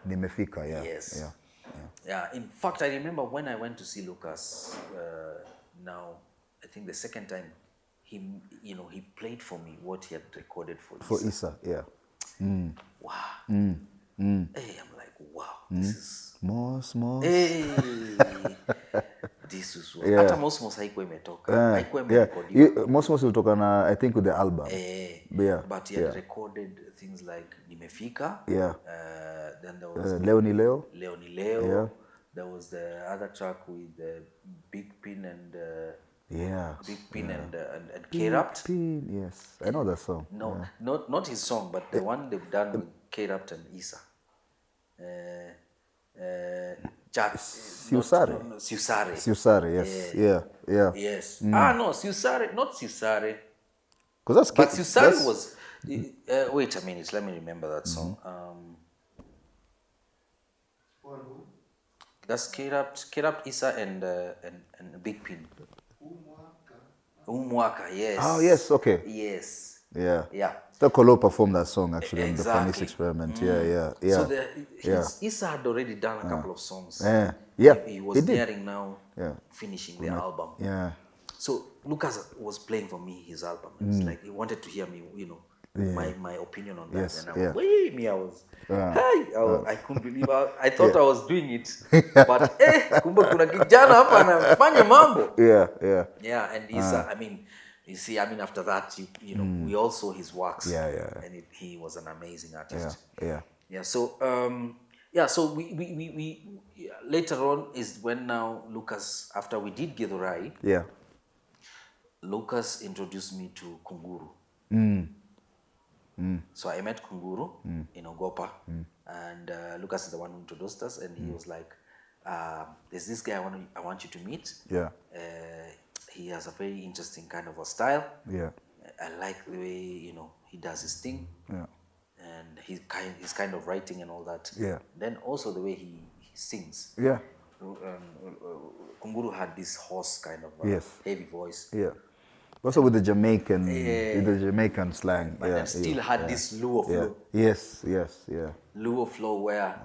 Nimefika. Yeah. Yes. Yeah. In fact, I remember when I went to see Lucas. Now, I think the second time, he played for me what he had recorded for Issa. Yeah. Wow. Hey, I'm like, wow, this is Mos. Hey. This is what. Hata Mos haikuwa imetoka. Haikuwa imerekodiwa. Mos ilitoka na, I think, with the album. But he had recorded things like Nimefika. Yeah. Then there was Leo ni Leo. Yeah. There was the other track with Big Pin and Big Pin and K-Rapt. Yes, I know that song. No, not his song, but the one they've done with K-Rapt and Issa. Siusare, yes. Yeah. Yes. No, Siusare, not Siusare. Because But Siusare was... wait a minute, let me remember that song. That's K-Rapt, Issa, and Big Pin. Umwaka, yes. Oh, yes, okay. Yes. Yeah. The Kolo performed that song actually in the Fanisi Experiment. Yeah. So Issa had already done a couple of songs. Yeah. He was nearing now finishing the album. Yeah. So Lucas was playing for me his album. It's like he wanted to hear me, my opinion on that. And I was, I couldn't believe I thought I was doing it. But kumbe kuna kijana hapa anafanya mambo. Yeah, and he's I mean, you see, I mean, after that, you know, we all saw his works. And he was an amazing artist. So we later on is when now Lucas, after we did Githurai, Lucas introduced me to Kunguru. So I met Kunguru in Ogopa, and Lucas is the one who introduced us, and he was like, there's this guy I want you to meet. He has a very interesting kind of a style. I like the way, you know, he does his thing. And his kind of writing and all that. Then also the way he sings. Kunguru had this hoarse kind of heavy voice. Also with the Jamaican slang. But then still had this Luo flow. Luo flow where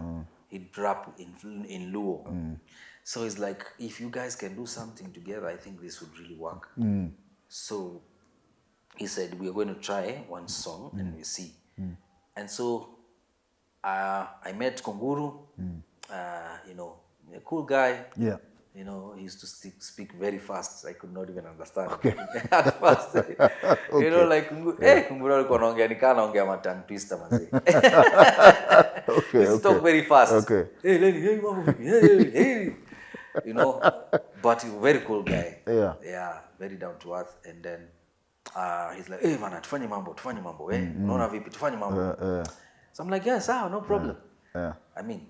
he'd rap in Luo. So it's like, if you guys can do something together, I think this would really work. So he said, we're going to try one song and we see. And so I met Kunguru, you know, a cool guy. You know, he used to speak very fast. I could not even understand at first. You know, like, Kunguru alikuwa anaongea nikana anaongea tongue twister manzi. He talk very fast. Hey, Lenny, hey, mama, hey. You know, but he's a very cool guy. Very down to earth. And then he's like, hey, man, tufanye mambo, unaona vipi, tufanye mambo. So I'm like, yes, no problem. I mean,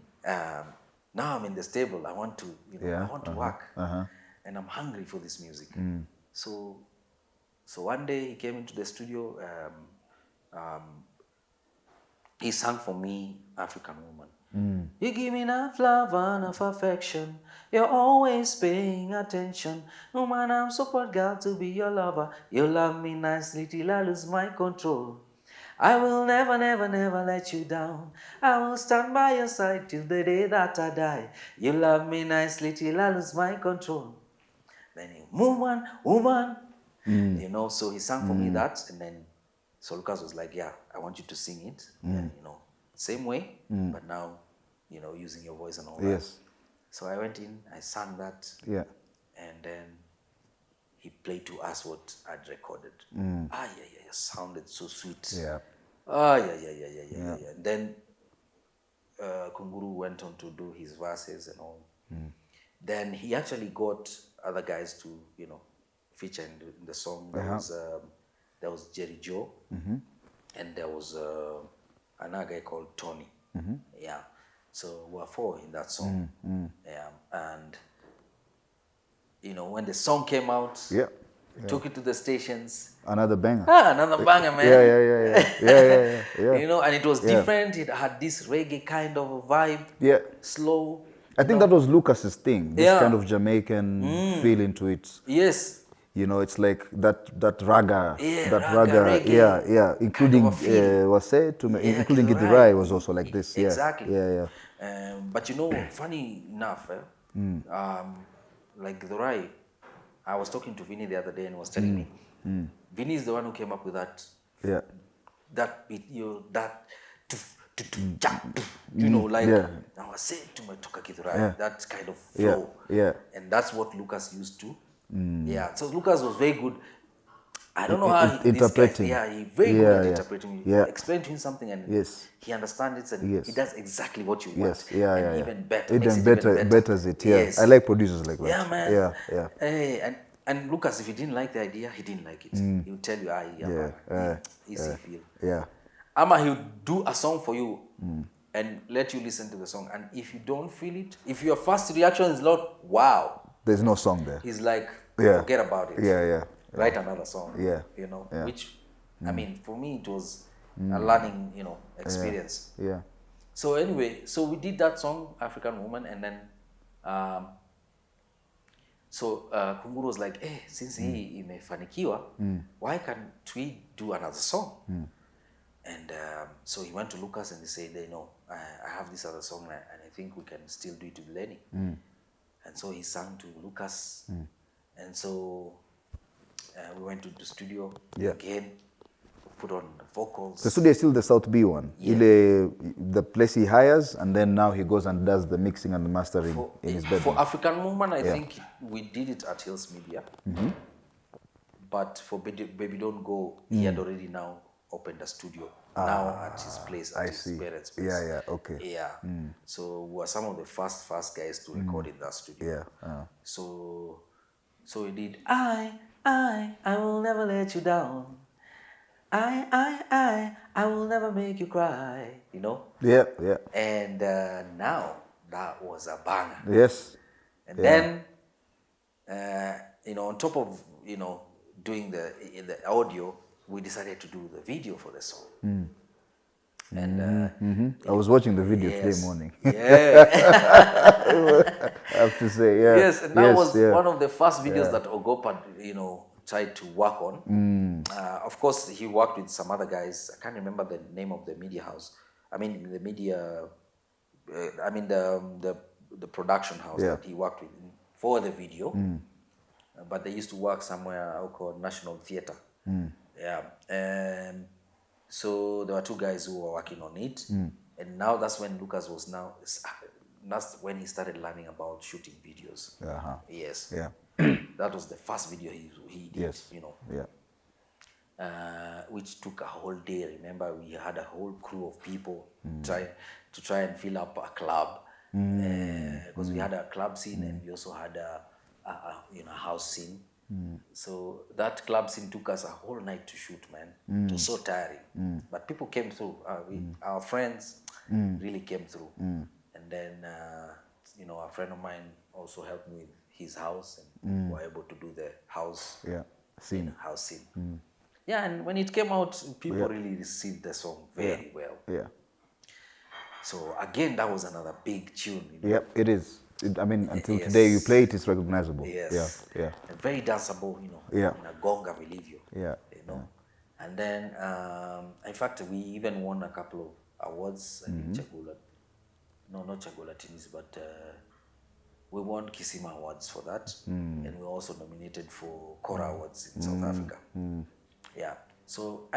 now I'm in the stable. I want to, you know, I want to work, and I'm hungry for this music. So one day he came into the studio. He sang for me, African Woman. You give me enough love and enough affection. You're always paying attention. Woman, I'm so proud, girl, to be your lover. You love me nicely till I lose my control. I will never, never, never let you down. I will stand by your side till the day that I die. You love me nicely till I lose my control. Then you, woman. You know, so he sang for me that, and then so Lucas was like, yeah, I want you to sing it. And, you know, same way, but now, you know, using your voice and all that. So I went in, I sang that, and then he played to us what I'd recorded. Sounded so sweet. Then Kunguru went on to do his verses and all. Then he actually got other guys to, you know, feature in the song. There was Jerry Joe, and there was another guy called Tony. So we were 4 in that song. And you know, when the song came out, took it to the stations. Another banger. Another banger, man. Yeah. You know, and it was different. It had this reggae kind of a vibe. Slow. I think that was Lucas's thing. This kind of Jamaican feel into it. You know, it's like that raga, reggae. Including including Githurai was also like this. Exactly. But you know, funny enough, like Githurai, I was talking to Vinny the other day and he was telling me, Vinny is the one who came up with that. That beat, you know, like now I say to my Toka Githurai, that kind of flow. And that's what Lucas used to. So Lucas was very good. I don't know how interpreting. He's very good at interpreting. You explain to him something and he understands it and he does exactly what you want. And even better. Even betters it. I like producers like that. Yeah, man. Hey, and Lucas, if he didn't like the idea, he didn't like it. He would tell you, easy feel. Ama he'll do a song for you and let you listen to the song. And if you don't feel it, if your first reaction is not, wow. There's no song there. He's like, forget about it. Write another song. You know, which, I mean, for me, it was a learning, you know, experience. So anyway, so we did that song, African Woman, and then, Kunguru was like, hey, since he imefanikiwa, why can't we do another song? And so he went to Lucas and he said, you know, I have this other song and I think we can still do it with Lenny. And so he sang to Lucas. And so we went to the studio again, put on the vocals. The studio is still the South B one. Yeah. The place he hires, and then now he goes and does the mixing and the mastering in his bedroom. For African Movement, I think we did it at Hills Media. But for Baby Don't Go, he had already now opened a studio. Now at his place, at his parents' place. Yeah, okay. Yeah. So we were some of the first guys to record in that studio. Yeah. So we did I will never let you down. I will never make you cry. You know? Yeah. And now that was a banger. Yes. And then, on top of, doing the audio, we decided to do the video for the song. And I was watching the video today morning. Yeah. I have to say, yeah. Yes, and that was one of the first videos that Ogopa, tried to work on. Of course, he worked with some other guys. I can't remember the name of the media house. I mean, the media. The production house that he worked with for the video. But they used to work somewhere called National Theatre. Yeah. So there were two guys who were working on it. And now that's when Lucas that's when he started learning about shooting videos. Yes. Yeah. That was the first video he did, Yes. Yeah. Which took a whole day. Remember, we had a whole crew of people to try and fill up a club. Because we had a club scene and we also had a house scene. So that club scene took us a whole night to shoot, man. It was so tiring. But people came through. Our friends really came through. And then, a friend of mine also helped me with his house, and we were able to do the house scene. Yeah, and when it came out, people really received the song very well. Yeah. So again, that was another big tune. Yep, it is. Until today you play it, it's recognizable. Yes. Yeah. And very danceable, in a gonga vilivyo. Yeah. And then, in fact, we even won a couple of awards. I think not Chagula Teams, but we won Kisima Awards for that. And we were also nominated for Kora Awards in South Africa. Yeah. So,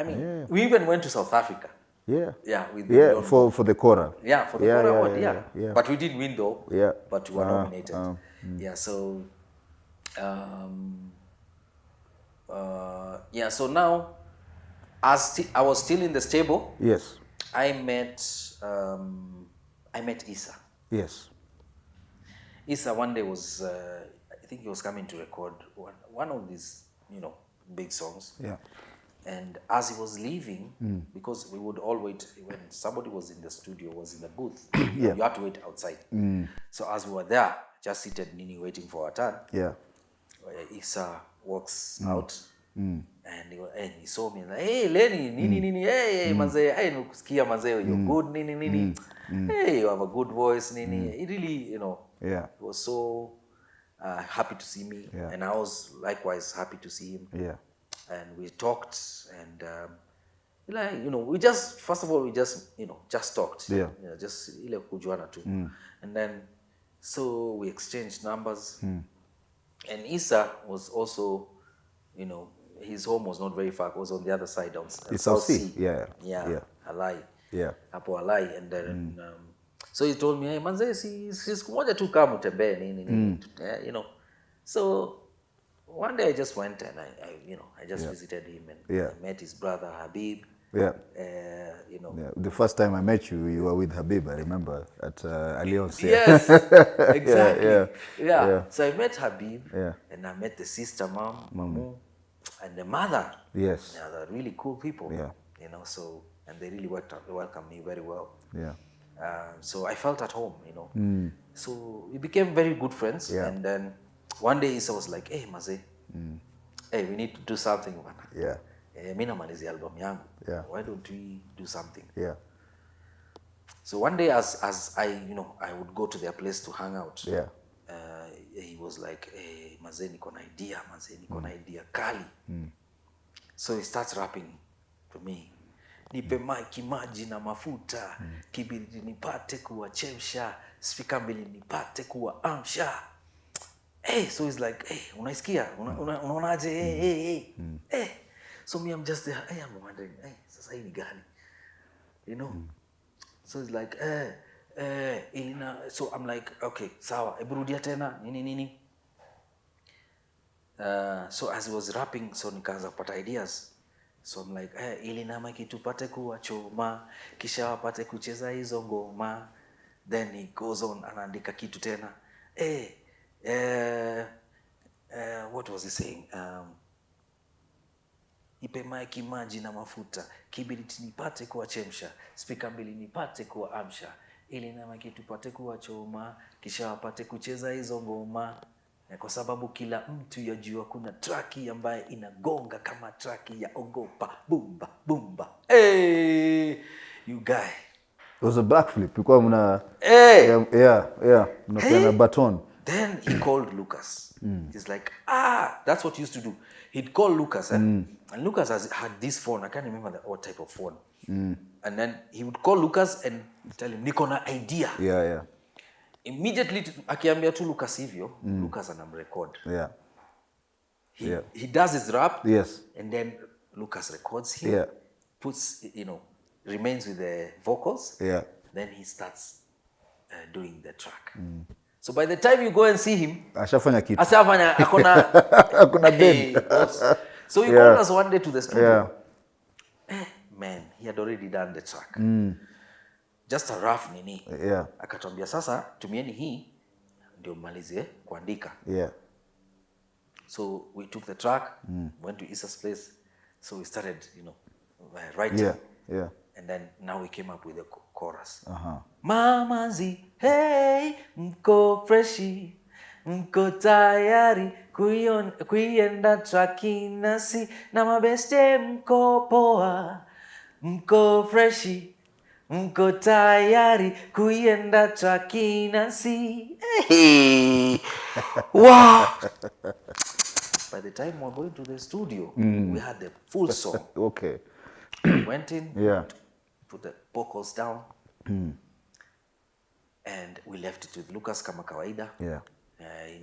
we even went to South Africa. Yeah. Yeah. For the Kora. Yeah, for the Kora Award, yeah. But we didn't win though. Yeah. But we were nominated. Yeah, so so now as I was still in the stable, yes, I met Issa. Yes. Issa one day was I think he was coming to record one of these, big songs. Yeah. And as he was leaving, because we would all wait when somebody was in the studio, was in the booth, you had to wait outside. So as we were there, just seated, waiting for our turn, Issa walks out, and he saw me, like, hey, Lenny, hey, Manze, hey, nukusikia Manze, you're good, hey, you have a good voice, He really, he was so happy to see me, and I was likewise happy to see him. Yeah. And we talked, and we just talked. Yeah. Just ile kujuana tu. And then so we exchanged numbers. And Issa was also, his home was not very far. It was on the other side, on South Sea. Yeah. Halai. Yeah. Hapo Halai, and then so he told me, hey, Manze, siku moja tu kama utembee nini. So one day I just went and I just visited him, and I met his brother Habib. Yeah. The first time I met you, you were with Habib, I remember, at Alliance. Yes, exactly. Yeah. So I met Habib, and I met the sister, Mamu, and the mother. Yes. Yeah, they're really cool people. Yeah. So, and they really welcomed me very well. Yeah. So I felt at home, So we became very good friends, and then one day Issa was like, hey, Maze, hey, we need to do something. Yeah. Mina malizi album yangu. Yeah. Why don't we do something? Yeah. So one day as I would go to their place to hang out. Yeah. He was like, hey, Maze, niko na idea kali. So he starts rapping to me. Nipe maji na mafuta, kibiriti nipate kuwachemsha, speaker mbili nipate kuwaamsha. Hey, so he's like, hey, unaisikia? Unaonaje? Hey. So me, I'm just there. Hey, I'm wondering, hey, sasa hii ni gani? You know? So it's like, ilina. So I'm like, okay, sawa, eburudia tena, nini. So as I was rapping, so nikaanza kupata ideas. So I'm like, ilinama kitupate kuwa choma, kisha wapate kucheza hizo ngoma. Then he goes on, anaandika kitu tena. What was he saying? Ipe maiki maji na mafuta, kibiriti nipate kuwachemsha, spika mbili nipate kuwaamsha, ili nama kitupate kuwachoma, kisha wapate kucheza hizo ngoma. Kwa sababu kila mtu yajua kuna traki ambaye inagonga kama traki ya Ogopa. Bumba, bumba. Hey, you guy. It was a backflip. Because mna mna baton. Then he called Lucas. He's like, that's what he used to do. He'd call Lucas, and Lucas had this phone. I can't remember what type of phone. And then he would call Lucas and tell him, niko na idea. Yeah. Immediately, akiambia tu Lucas hivyo, Lucas anamrecord. Yeah. He does his rap. Yes. And then Lucas records him. Yeah. Puts, remains with the vocals. Yeah. Then he starts doing the track. So by the time you go and see him, ashafanya kitu. Akona bend. So he called us one day to the studio. Man, he had already done the track. Just a rough nini. Yeah. Akatuambia sasa tumieni hii ndio mmalizie kuandika. Yeah. So we took the track, went to Isa's place. So we started, writing. Yeah. And then now we came up with the chorus. Mamazi, hey, mko freshi, mko tayari kuienda traki nasi, na mabeste mko poa, mko freshi, mko tayari kuienda traki nasi. Hey. Wow. By the time we were going to the studio, we had the full song. Okay. We went in. Yeah. Put the vocals down, and we left it with Lucas kama kawaida. Yeah. He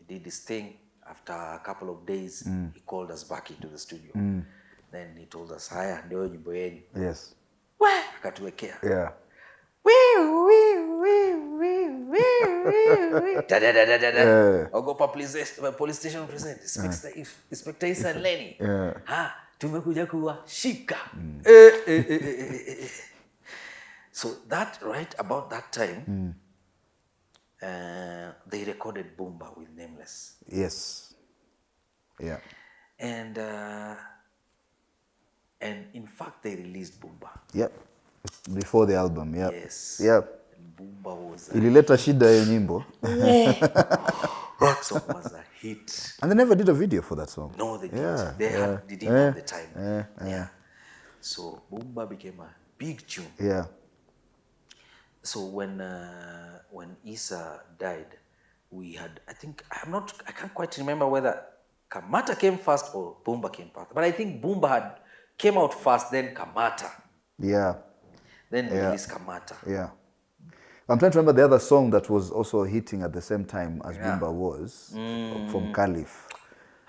did this thing. After a couple of days, he called us back into the studio. Then he told us, haya, ndio nyimbo yenu. Yes. Akatuwekea. Yeah. Ogopa police station present. Inspector Isa Lenny. Tumekuja kuwashika. So that right about that time, they recorded Bumba with Nameless. Yes. Yeah. And in fact they released Bumba. Yep. Before the album. Yep. Yes. Yep. Bumba was ilileta shida ya nyimbo. That song was a hit. And they never did a video for that song. No, they didn't. They didn't have the time. So Bumba became a big tune. Yeah. So when Isa died, we had, I can't quite remember whether Kamata came first or Bumba came first. But I think Bumba came out first, then Kamata. Yeah. Then released Kamata. Yeah. I'm trying to remember the other song that was also hitting at the same time as Bumba was, from Calif.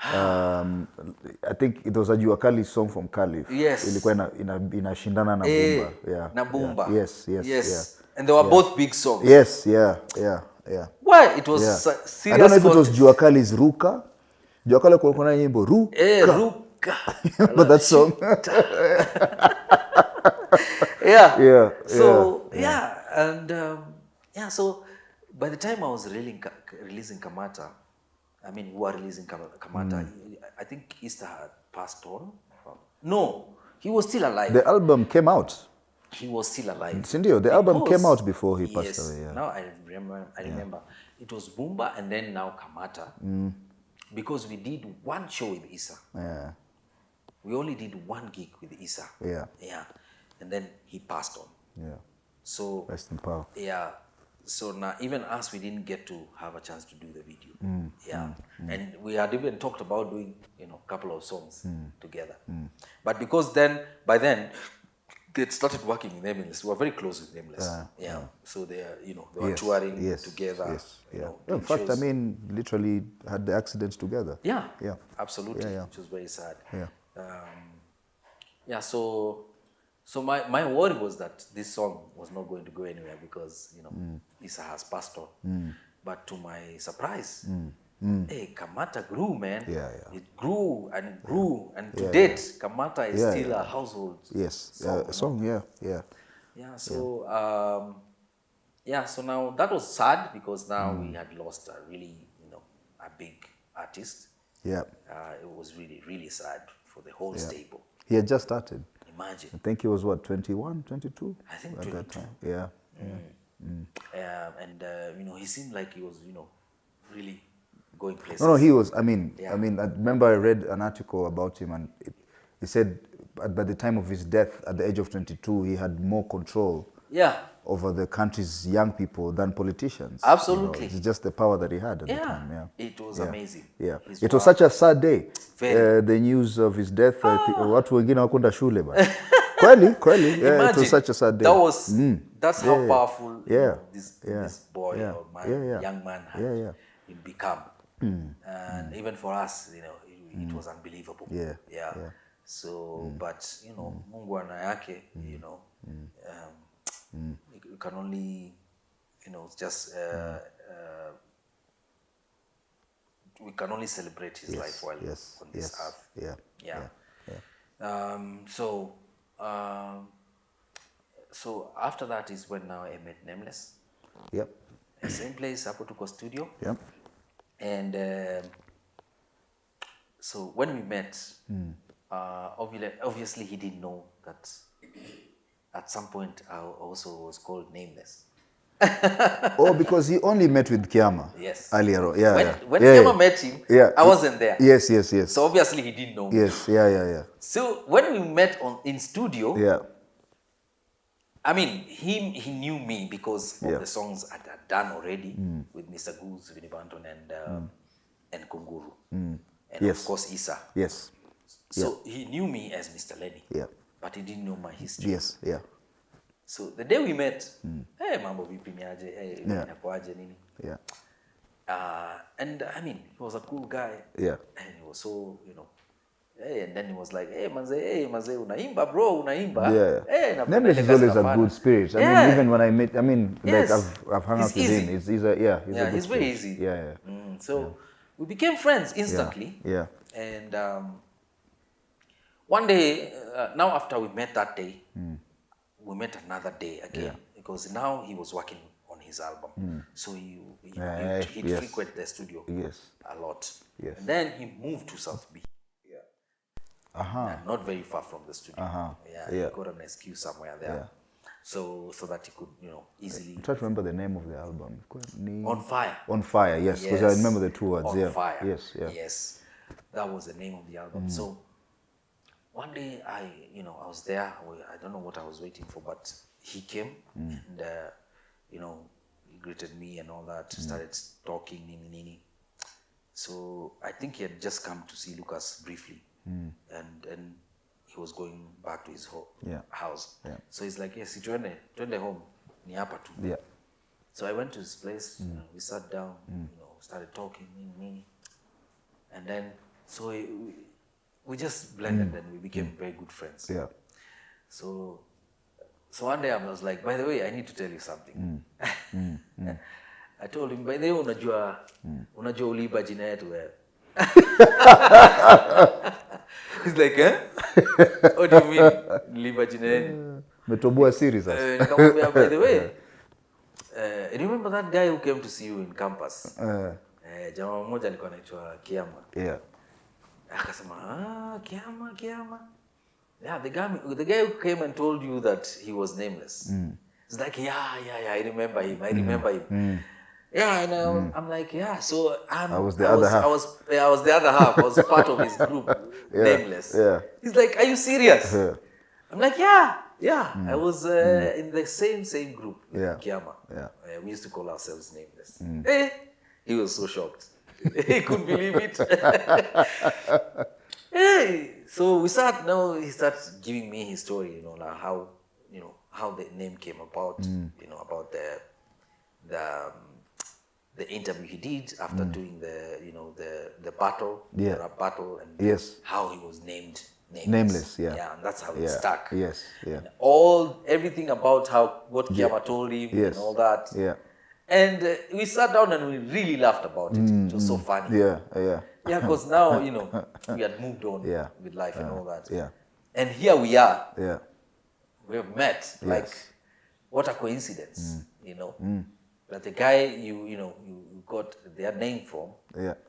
I think it was a Jua Kali song from Calif. Yes. Ilikuwa inashindana na Bumba. Yeah. Na Bumba. Yeah. Yes. Yeah. And they were both big songs. Yes, yeah. Why? It was serious. I don't know if it was Jua Kali's Ruka. Jua Kali kulikuwa na nyimbo Ruka. Ruka. But that song. Yeah. So, and so by the time I was releasing Kamata, we were releasing Kamata, I think Easter had passed on. No, he was still alive. The album came out. He was still alive. Sindio, the album came out before he passed away. Yeah. Now I remember. It was Bumba and then now Kamata. Because we did one show with Isa. Yeah. We only did one gig with Isa. Yeah. And then he passed on. Yeah. So rest in power. Yeah. So now even us, we didn't get to have a chance to do the video. And we had even talked about doing, a couple of songs together. But because by then, they started working with Nameless. We were very close with Nameless. So they were touring together. Yes. In fact, literally had the accidents together. Yeah. Absolutely. Yeah. Which was very sad. Yeah. Yeah, so my worry was that this song was not going to go anywhere because, Isa has passed on. But to my surprise, hey, Kamata grew, man. Yeah. It grew and grew, and to date, Kamata is still a household song. Yeah. Yeah, so so now that was sad because now we had lost a really, a big artist. Yeah. It was really, really sad for the whole stable. He had just started. Imagine. I think he was what, 21, 22? I think at 22. that time. Yeah. And he seemed like he was, really going places. No, he was. I remember I read an article about him, and he said by the time of his death, at the age of 22, he had more control over the country's young people than politicians. Absolutely. It's just the power that he had at the time. Yeah. It was amazing. Yeah. It was such a sad day. The news of his death, watu wengine wakunda shule ba. Kweli. Yeah, it was such a sad day. That's how powerful this boy or young man had become. And even for us, it was unbelievable. Yeah. So, but Mungu ana yake, you can only, just we can only celebrate his life while on this earth. So after that is when now I met Nameless. Yep. Same place, hapo tuko studio. Yep. And so when we met, obviously he didn't know that at some point I also was called Nameless. Because he only met with Kiama. Yes. Earlier on. When Kiama met him, I wasn't there. Yes. So obviously he didn't know me. Yes. Yeah. So when we met in studio, he knew me because of the songs I had done already with Mr. Goose, Vinny Banton, and Kunguru. And of course Isa. Yes. So he knew me as Mr.Lenny. Yeah. But he didn't know my history. Yes. Yeah. So the day we met, hey, mambo vipi niaje, hey, inakuaje nini? Yeah. And he was a cool guy. Yeah. And he was so, hey, and then he was like, hey, manze, unaimba, bro, unaimba. Yeah. Hey, Nameless is always a good spirit. Even when I met, like I've hung out with him. He's he's very easy. Yeah. So we became friends instantly. Yeah. And one day, now after we met that day, we met another day again because now he was working on his album. So he'd frequent the studio a lot. Yes. And then he moved to South B. Not very far from the studio. He got an SQ somewhere there. So that he could, easily... I'm trying to remember the name of the album. On Fire. On Fire, yes. Because I remember the two words. On Fire. Yes. That was the name of the album. So one day I was there. I don't know what I was waiting for, but he came and, he greeted me and all that. Started talking, nini. So I think he had just come to see Lucas briefly. And he was going back to his house. So he's like, yes, twende home, ni hapa tu. Yeah. So I went to his place, we sat down, started talking, and then so we just blended and we became very good friends. Yeah. So one day I was like, by the way, I need to tell you something. I told him, by the way, unajua uliiba jina yetu wewe. He's like, what do you mean, liba jina yenu? Metoboa siri sasa. Nikamwambia, by the way, remember that guy who came to see you in campus? Jamaa mmoja alikuwa anaitwa Kiama. Yeah. Akasema, Kiama. Yeah, the guy who came and told you that he was nameless. It's like, yeah, I remember him. Yeah, and I'm like, yeah. So I was the other half. I was the other half. I was part of his group, Nameless. Yeah. He's like, are you serious? I'm like, yeah. I was in the same group with Kiama. We used to call ourselves Nameless. Hey, he was so shocked. He couldn't believe it. Hey, so we start. Now he starts giving me his story. Like how the name came about. About the interview he did after doing the battle, the rap battle, and how he was named Nameless, yeah. Yeah, and that's how it stuck. Yes, yeah. And everything about what Kiama told him and all that. Yeah. And we sat down and we really laughed about it. It was so funny. Yeah, yeah. Yeah, because now, we had moved on with life and all that. Yeah. And here we are. Yeah. We have met. Like, what a coincidence, That the guy you got their name from,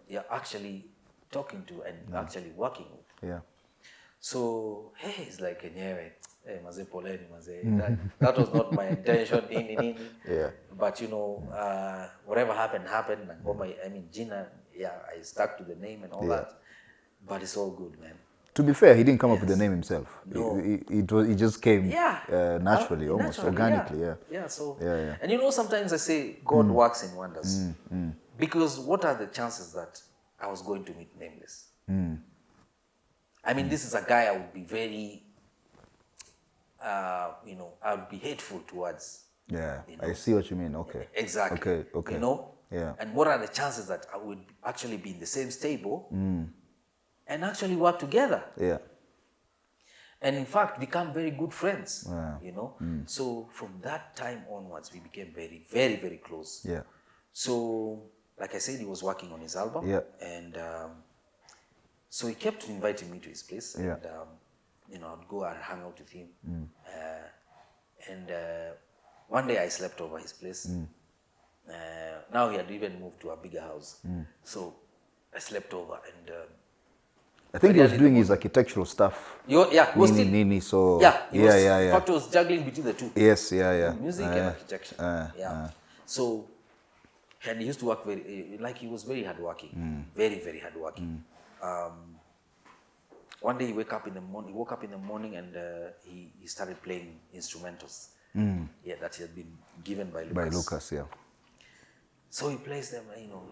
you're actually talking to and actually working with. Yeah. So, hey, it's like, hey, maze poleni, maze. That was not my intention. Yeah. But, whatever happened. I mean, Gina, I stuck to the name and all that. But it's all good, man. To be fair, he didn't come up with the name himself. No. It just came naturally, almost organically. Yeah. So, yeah. And sometimes I say God works in wonders. Because what are the chances that I was going to meet Nameless? I mean, this is a guy I would be very, I would be hateful towards. Yeah, I see what you mean. Okay. Exactly. Okay. Yeah. And what are the chances that I would actually be in the same stable and actually work together? Yeah. And in fact, become very good friends. Yeah. So from that time onwards, we became very, very, very close. Yeah. So, like I said, he was working on his album. Yeah. And so he kept inviting me to his place. Yeah. And, I'd go and hang out with him. And one day I slept over his place. Now he had even moved to a bigger house. So I slept over and... I think he was doing his architectural stuff. He was still... Nini, so... Yeah. In fact, he was juggling between the two. Yes, yeah. Music and architecture. So, and he used to work he was very hardworking. Very, very hardworking. One day he woke up in the morning and he started playing instrumentals. That he had been given by Lucas. By Lucas, yeah. So he plays them,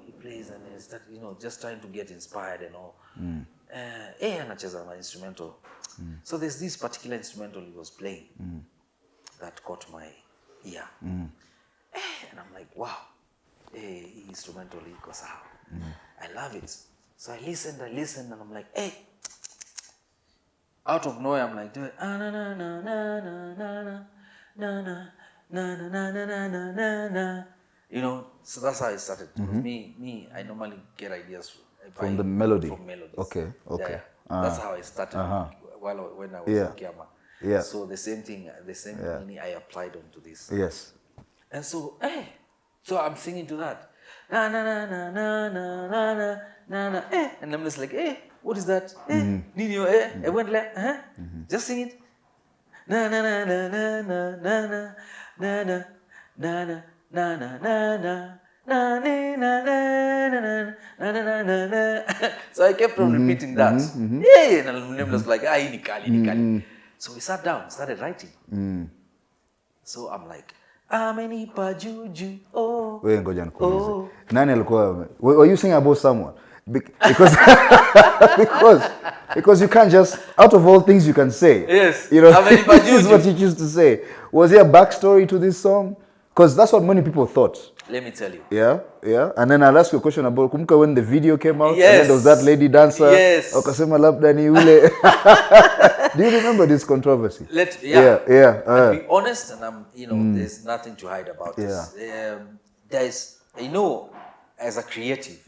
he plays and he started, just trying to get inspired and all. Anacheza my instrumental. So there's this particular instrumental he was playing that caught my ear. And I'm like, wow, instrumental iko sawa. I love it. So I listened and I'm like, hey. Out of nowhere, I'm like, na na na na na na na na na na na na na na. So that's how it started. Me, I normally get ideas from the melody. From melodies. Okay. Yeah. That's how I started when I was in Kiama. Yeah. So the same meaning I applied onto this. Yes. And so, so I'm singing to that. Na na na na na na na na na. And I'm just like, what is that? Nino, I went like, just sing it. Na na na na na na na na na na na na na na na. So I kept on repeating that. And I was like, ini. So we sat down, started writing. So I'm like, amenipa juju, oh. Wewe ngoja nikuulize. Nani alikuwa? Were you singing about someone? Because because you can't just, out of all things you can say. Yes. This is what you choose to say. Was there a backstory to this song? Because that's what many people thought. Let me tell you. Yeah. And then I'll ask you a question about kumbuka when the video came out. Yes. And then there was that lady dancer. Yes. Okasema labda ni ule. Do you remember this controversy? Yeah. I'll be honest, and there's nothing to hide about this. There's, as a creative,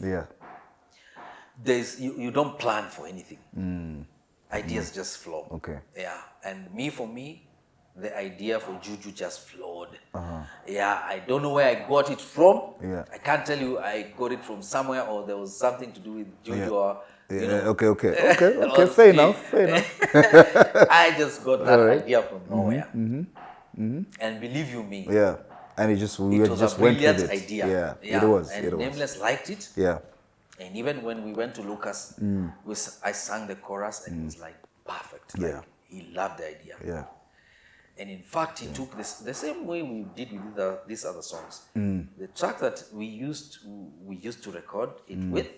you don't plan for anything. Ideas just flow. Okay. Yeah. And for me, the idea for Juju just flowed. I don't know where I got it from. I can't tell you I got it from somewhere or there was something to do with Juju or Okay. Fair enough. I just got that idea from nowhere. And believe you me. Yeah. And it just was a brilliant idea. Yeah. It was. And Nameless liked it. Yeah. And even when we went to Lucas, I sang the chorus and it was like perfect. Like, he loved the idea. Yeah. And in fact, he took this the same way we did with these other songs. The track that we used to record it with,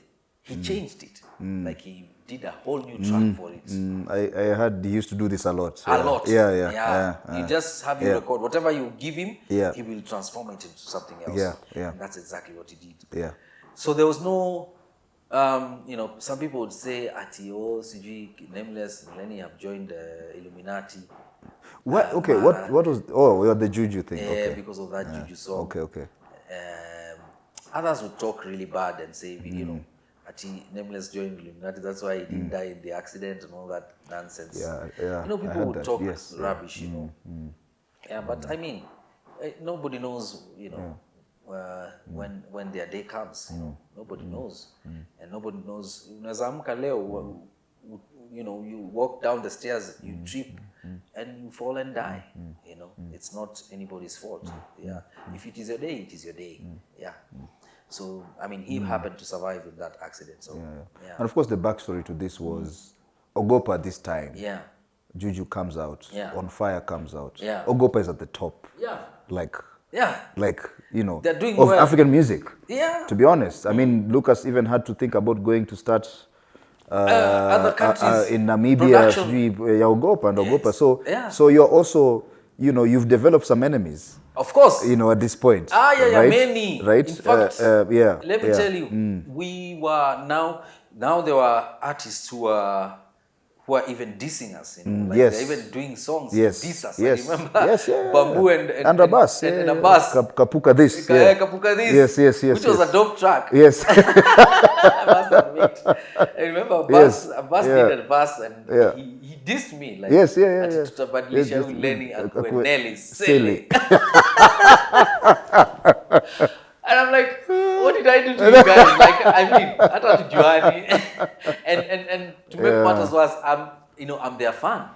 he changed it. Like he did a whole new track for it. I heard he used to do this a lot. A lot. Yeah. You just have him record whatever you give him. He will transform it into something else. Yeah. And that's exactly what he did. Yeah. So there was no You know, some people would say, "Atio, CG, Nameless, Lenny have joined Illuminati." What? Okay. What was? Oh, the juju thing. Yeah, okay. because of that juju song. Okay. Others would talk really bad and say, you know, Ati Nameless joined Illuminati. That's why he didn't die in the accident and all that nonsense. Yeah. You know, people would talk yes, rubbish. You know. Yeah, but I mean, nobody knows. You know. When their day comes, you know, nobody knows, and nobody knows. You know, you walk down the stairs, you trip, and you fall and die. You know, it's not anybody's fault. Yeah, if it is your day, it is your day. Yeah. So I mean, he happened to survive in that accident. So yeah. And of course, the backstory to this was Ogopa this time. Yeah. Juju comes out. Yeah. On Fire comes out. Yeah. Ogopa is at the top. Yeah. Like, you know, they're doing of well. African music. Yeah. To be honest, I mean, Lucas even had to think about going to start other countries in Namibia, Ogopa and Ogopa. So you're also, you know, you've developed some enemies. Of course. You know, at this point. Right? Many. Right? In fact, let me tell you, we were now there were artists who are even dissing us, you know, like they're even doing songs to diss us. Yes. I remember Yeah. Bamboo and Abbas. And Abbas. Kapuka this. Kapuka this. Yes. Which was a dope track. Yes. I must admit. I remember Abbas did a verse and he dissed me. Like, yes. Tutabadilisha Lenny akuwe Nelly silly. And I'm like, what did I do to you guys? Like, I mean, I thought to Joanny. And to make matters worse, I'm their fan.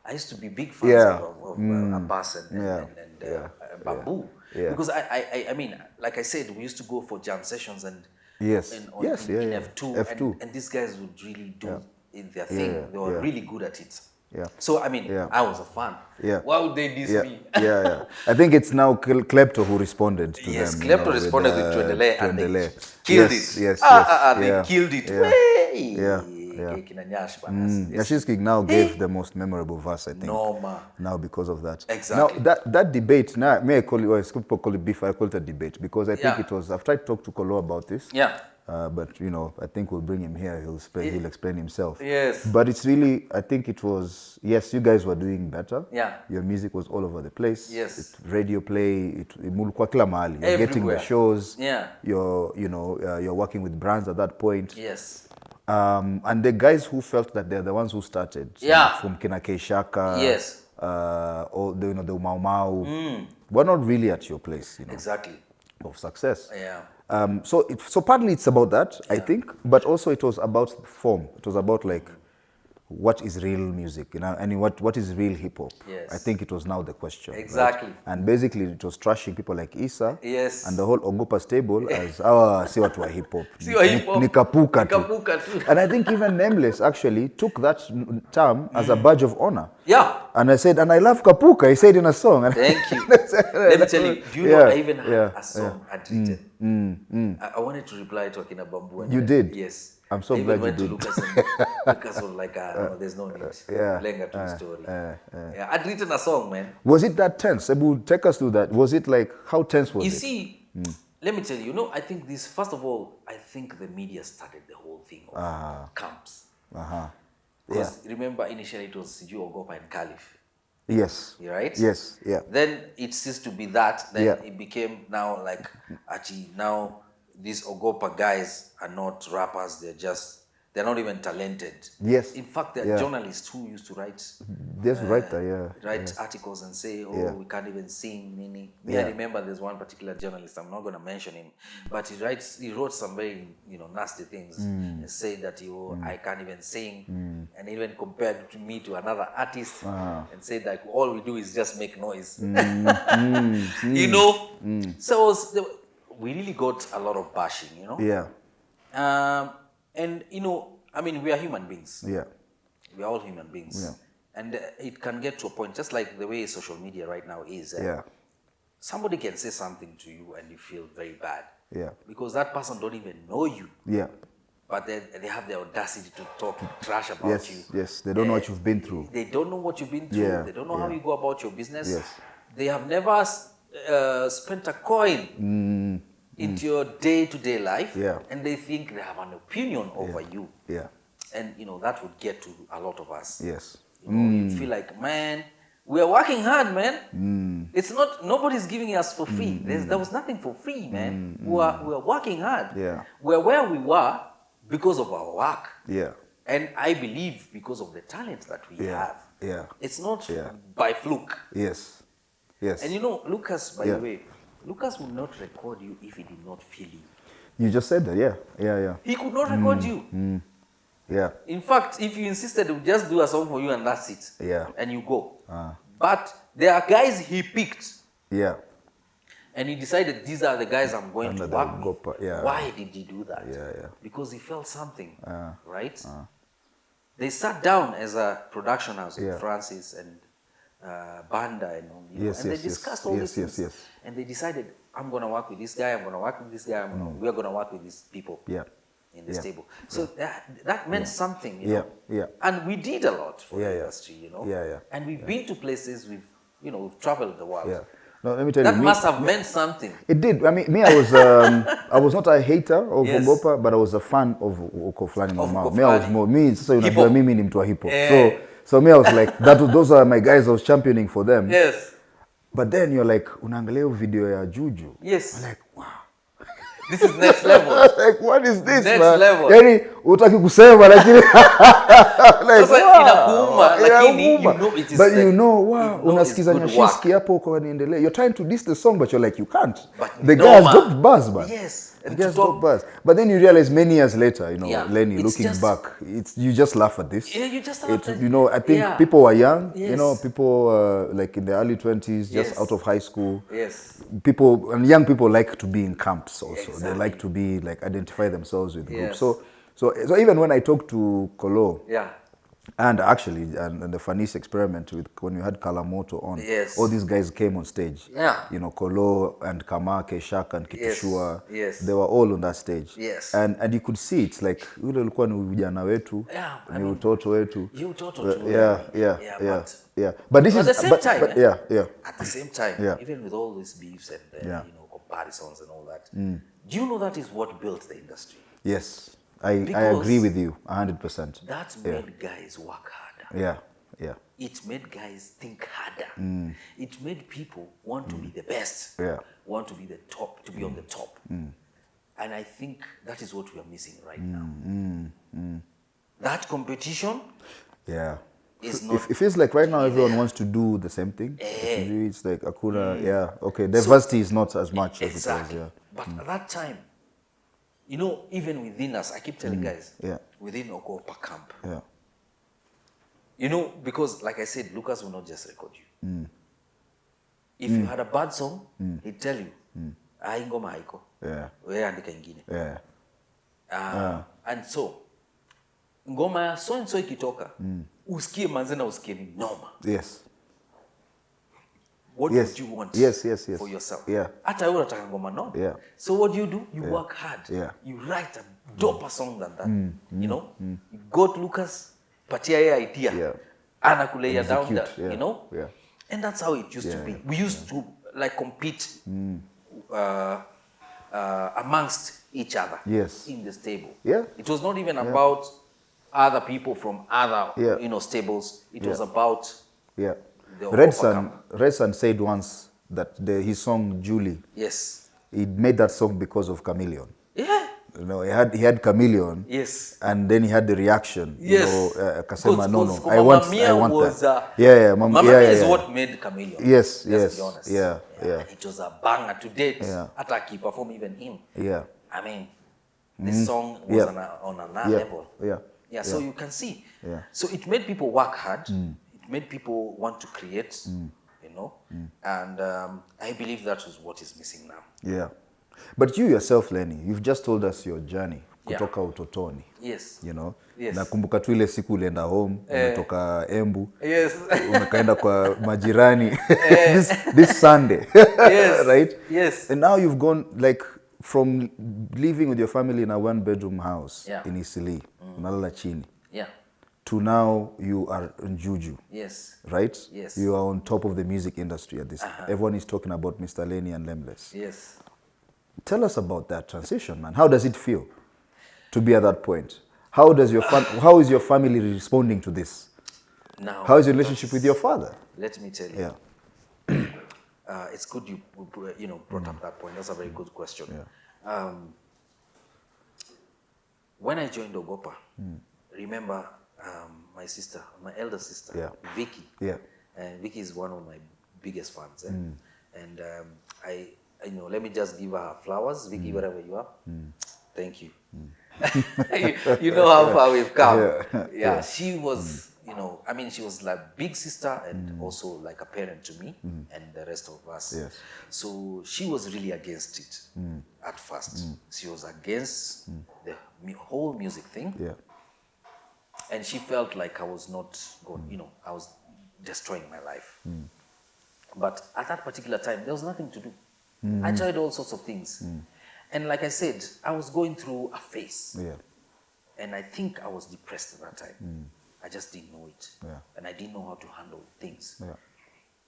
I used to be big fans of Abbas and Bamboo. Yeah. Because I mean, like I said, we used to go for jam sessions and in F2. And these guys would really do in their thing. They were really good at it. Yeah. So I mean, I was a fan. Yeah. Why would they diss me? I think it's now Klepto who responded to them. Yes, Klepto responded with Tuendele and they killed it. Yes. They killed it. Nyashinski now gave the most memorable verse, I think. Now because of that. Exactly. Now that debate, now may I call it, or some people call it beef, I call it a debate because I think it was. I've tried to talk to Kolo about this. Yeah. But you know, I think we'll bring him here. He'll explain himself. Yes. But it's really, I think it was. Yes, you guys were doing better. Yeah. Your music was all over the place. Yes. Radio play. You're getting the shows. Yeah. You're working with brands at that point. Yes. And the guys who felt that they're the ones who started. From Kina Keishaka. Yes. Or the Mau Mau. Were not really at your place. You know. Exactly. Of success. Yeah. So partly it's about that, I think, but also it was about form. It was about like what is real music, you know, and what is real hip hop. Yes. I think it was now the question. Exactly. Right? And basically it was trashing people like Issa. Yes. And the whole Ogopa stable as see what were hip hop. Nikapuka too. And I think even Nameless actually took that term as a badge of honor. Yeah. And I said, and I love Kapuka. He said in a song. And thank you. Let me tell you, do you know I even had a song I'd written. I wanted to reply talking about Bamboo. You did? Yes. I'm so glad you did. To Lucas was like, no, there's no need. Playing a true story. I'd written a song, man. Was it that tense? Abu, take us through that. Was it like, how tense was it? You see, let me tell you, I think this, first of all, I think the media started the whole thing of camps. Because remember, initially it was Ogopa and Calif. Yes. Right? Yes, yeah. Then it ceased to be that. Then it became now like, actually, now these Ogopa guys are not rappers. They're not even talented. Yes. In fact, they're journalists who used to write. Write articles and say, we can't even sing. I remember there's one particular journalist, I'm not going to mention him, but he wrote some very, nasty things and said that, I can't even sing. And even compared me to another artist and said that all we do is just make noise. So we really got a lot of bashing, Yeah. And, we are human beings. Yeah. We are all human beings. Yeah. And it can get to a point, just like the way social media right now is. Somebody can say something to you and you feel very bad. Yeah. Because that person don't even know you. Yeah. But they have the audacity to talk trash about you. Yes, they don't know what you've been through. They don't know what you've been through. Yeah. They don't know how you go about your business. Yes. They have never spent a coin. into your day-to-day life, and they think they have an opinion over you. And, that would get to a lot of us. You feel like, man, we are working hard, man. It's not, nobody's giving us for free. There was nothing for free, man. We are working hard. We're where we were because of our work. And I believe because of the talent that we have. It's not by fluke. And Lucas, by the way, Lucas would not record you if he did not feel you. You just said that, He could not record you. In fact, if you insisted, he would just do a song for you and that's it. And you go. But there are guys he picked. And he decided, these are the guys I'm going to work with. Why did he do that? Because he felt something, right? They sat down as a production house with Francis and Banda and they discussed all these things. And they decided, I'm going to work with this guy, I'm going to work with this guy, we're going to work with these people in this table. So that meant something, And we did a lot for the industry, And we've been to places, we've traveled the world. No, let me tell that you. That must have meant something. It did. I mean, I was I was not a hater of Ogopa, but I was a fan of Okoflani Mama. I was more so mimi ni mtu wa hip hop. So me I was like those are my guys I was championing for them. But then you're like unaangalia video ya Juju. I'm like, wow. This is next level. Like, what is this, next man? Level. Yani utaki kusema lakini like, inakuuma lakini you know it is. But wow, unasikiza nyashiski hapo kwa niendelee. You're trying to diss the song but you're like you can't. But the guy has dropped buzz, man. The guy has dropped buzz. But then you realize many years later, Lenny looking back, you just laugh at this. You just laugh at it. I think people were young, people like in the early 20s, just out of high school. People and young people like to be in camps also. They like to be like identify themselves with groups. So even when I talked to Kolo, and actually and the Fanisi experiment with when you had Kalamoto on, all these guys came on stage. Kolo and Kamake, Shaka and Kitushua, they were all on that stage. And you could see it's like ule ulikuwa ni vijana wetu, ni utoto wetu. But this is at the same time, at the same time, even with all these beefs and comparisons and all that, do you know that is what built the industry? Yes. I agree with you 100%. That made guys work harder. It made guys think harder. It made people want to be the best. Want to be the top, to be on the top. And I think that is what we are missing right now. That competition is not... It feels like right now everyone wants to do the same thing. It's like Akuna, diversity is not as much as it was. But at that time, even within us, I keep telling guys, within Ogopa camp, because like I said, Lucas will not just record you. If you had a bad song, he'd tell you, ngoma haiko, wewe andika ingine. And so, ngoma ya so and so ikitoka, usikie manzena usikie ni noma. What would you want for yourself? Hata wewe unataka ngoma noma. So what do? You work hard. You write a doper song than that. You go to Lucas, patia yeye idea. Anakulea down that, And that's how it used to be. We used to like compete amongst each other in the stable. It was not even about other people from other stables. It was about Red Sun said once that his song Julie. He made that song because of Chameleon. He had Chameleon. And then he had the reaction. Kasema no. I want that. Mamma Mia is what made Chameleon. Let's be honest. It was a banger to date. Hata he performed even him. I mean, the song was on another level. So you can see. So it made people work hard. Made people want to create, and I believe that is what is missing now. But you yourself, Lenny, you've just told us your journey kutoka utotoni. Nakumbuka tu ile siku ulienda home, umetoka Embu, umekaenda kwa majirani this Sunday, right? And now you've gone like from living with your family in a one-bedroom house in Isili, unalala chini. To now you are in Juju. Right? You are on top of the music industry at this time. Everyone is talking about Mr.Lenny and Lemless. Tell us about that transition, man. How does it feel to be at that point? How is your family responding to this? Now, how is your relationship with your father? Let me tell you. Yeah. It's good you brought up that point. That's a very good question. Yeah. When I joined Ogopa, remember my sister, my elder sister, Vicky. Yeah. And Vicky is one of my biggest fans. And let me just give her flowers. Vicky, wherever you are, thank you. You know how far we've come. Yeah. She was, she was like big sister and also like a parent to me and the rest of us. Yes. So she was really against it at first. She was against the whole music thing. Yeah. And she felt like I was not going, I was destroying my life. But at that particular time, there was nothing to do. I tried all sorts of things. And like I said, I was going through a phase. Yeah. And I think I was depressed at that time. I just didn't know it. Yeah. And I didn't know how to handle things. Yeah.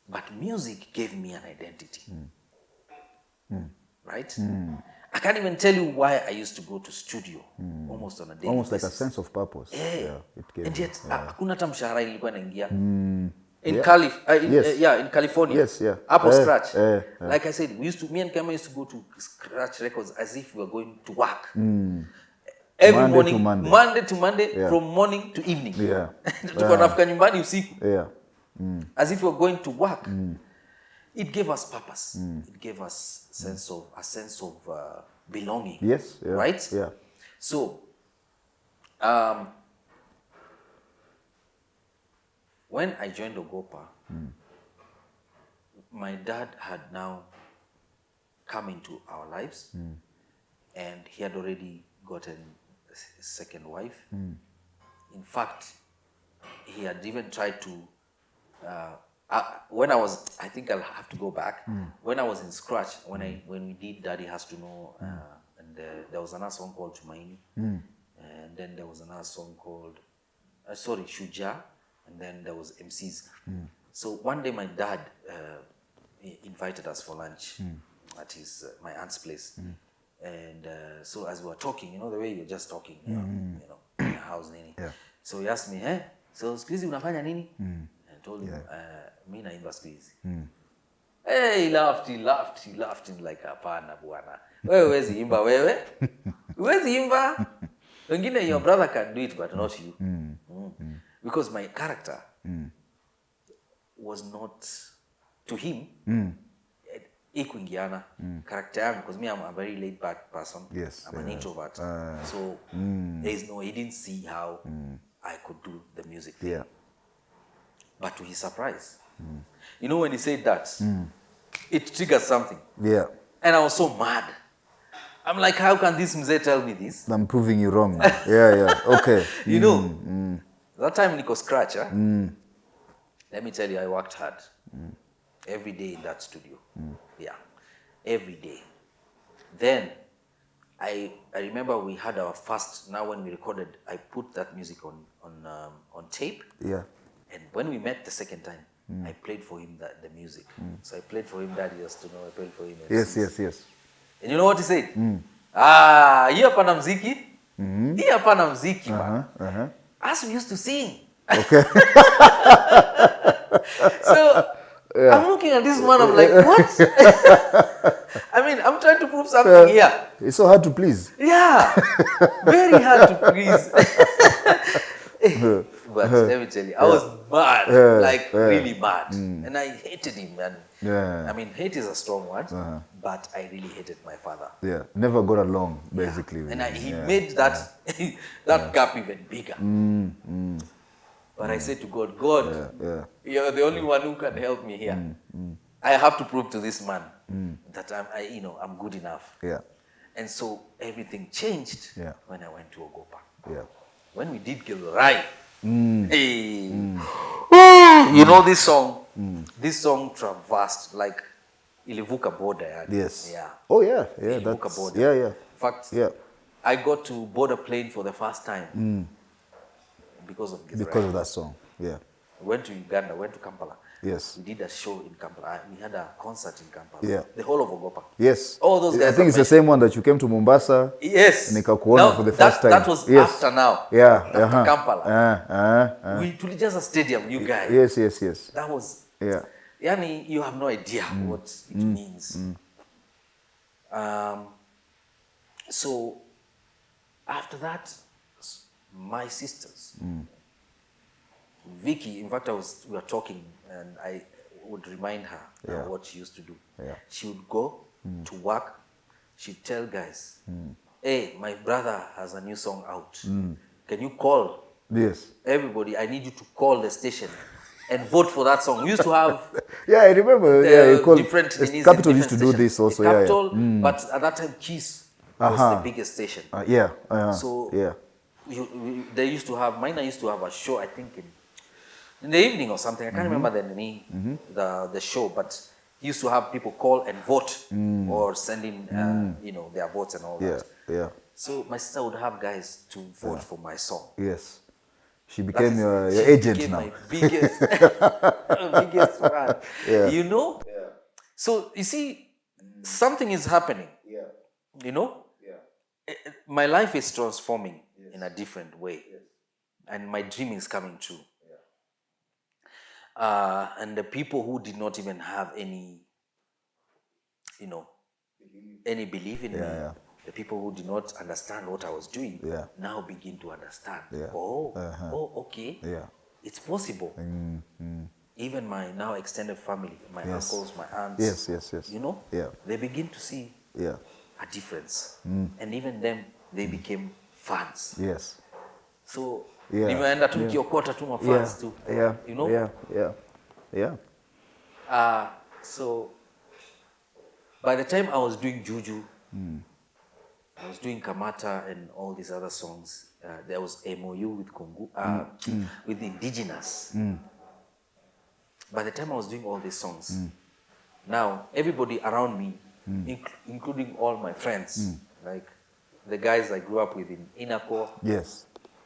But music gave me an identity. Right? I can't even tell you why I used to go to studio almost on a daily Almost basis. like a sense of purpose. Yeah. It gave And yet, hakuna hata mshahara ilikuwa inaingia. In Yes. in California. Yes, yeah. Apple Scratch. Like I said, me and Kema used to go to Scratch Records as if we were going to work. Every morning, Monday to Monday, from morning to evening. Yeah. Tuko nafika nyumbani usiku. Yeah. As if we were going to work. It gave us purpose. It gave us a sense of belonging. Yes. Yeah. Right? Yeah. So, when I joined Ogopa, my dad had now come into our lives, and he had already gotten his second wife. In fact, he had even tried to, I think I'll have to go back. When I was in Scratch, when we did Daddy Has to Know, and there was another song called Tumaini, and then there was another song called, Shuja, and then there was MCs. So one day my dad invited us for lunch at my aunt's place. And so as we were talking, the way you're just talking, in your house, Nini. Yeah. So he asked me, so siku hizi unafanya nini? And I told him, mi naimba siku hizi. Hey, he laughed and like, hapana bwana. Wewe huwezi imba wewe. Huwezi imba. Wengine, your brother can do it, but not you. Because my character was not, to him, ikuingiana. Character yangu, because me, I'm a very laid back person. Yes. I'm an introvert. So he didn't see how I could do the music thing. Yeah. But to his surprise, when he said that, it triggered something. Yeah. And I was so mad. I'm like, how can this mzee tell me this? I'm proving you wrong. Yeah. Okay. That time Nico Scratch, let me tell you, I worked hard. Every day in that studio. Yeah. Every day. Then, I remember we had our first, now when we recorded, I put that music on tape. Yeah. And when we met the second time, I played for him the music. So I played for him Daddy Has to Know, I played for him. Yes. And you know what he said? Hii hapana mziki. Hii hapana mziki. As we used to sing. Okay. So, I'm looking at this man, I'm like, what? I mean, I'm trying to prove something here. It's so hard to please. Yeah. Very hard to please. But let me tell you, I was mad, really mad. And I hated him, man. I mean, hate is a strong word, but I really hated my father. Yeah, never got along, basically. And he made that gap even bigger. But I said to God, you're the only one who can help me here. I have to prove to this man that I'm good enough. Yeah. And so everything changed when I went to Ogopa. Yeah. When we did Gilrai, this song traversed, like, ilivuka border. Yes. Yeah. Oh, yeah. Ilivuka border. Yeah. In fact, I got to board a plane for the first time because of Gilrai. Because of that song, yeah. Went to Uganda, went to Kampala. Yes. We did a show in Kampala. We had a concert in Kampala. Yeah. The whole of Ogopa. Yes. All those guys. I think it's the same one that you came to Mombasa. Yes. Nikakuona for the first time. That was after now. Yeah. After Kampala. We tulijaza a stadium, you guys. Yes. That was. Yeah. Yani, you have no idea what it means. So after that, my sisters, Vicky, in fact, we were talking, and I would remind her what she used to do. Yeah. She would go to work. She'd tell guys, hey, my brother has a new song out. Can you call? Yes. Everybody, I need you to call the station and vote for that song. We used to have I remember. Different Capital used to do this also. Capital, but at that time, Kiss was the biggest station. So they used to have. Mine used to have a show. I think in the evening or something. I can't remember the name, the show, but he used to have people call and vote or send in their votes and all that. Yeah. So my sister would have guys to vote for my song. Yes. She became your agent became now. My biggest, biggest fan. Yeah. You know? Yeah. So, you see, something is happening. Yeah. You know? Yeah. My life is transforming in a different way. Yes. And my dream is coming true. Yeah. And the people who did not even have any, any belief in me, the people who did not understand what I was doing now begin to understand. Yeah. Okay. Yeah. It's possible. Even my now extended family, my uncles, my aunts, they begin to see a difference. And even them, they became fans. Yes. So, nimeenda tu kiokota tu mafans tu. You know? Yeah. So, by the time I was doing Juju, I was doing Kamata and all these other songs. There was MOU with Kongu, with the indigenous. By the time I was doing all these songs, now everybody around me, including all my friends, like the guys I grew up with in Inako,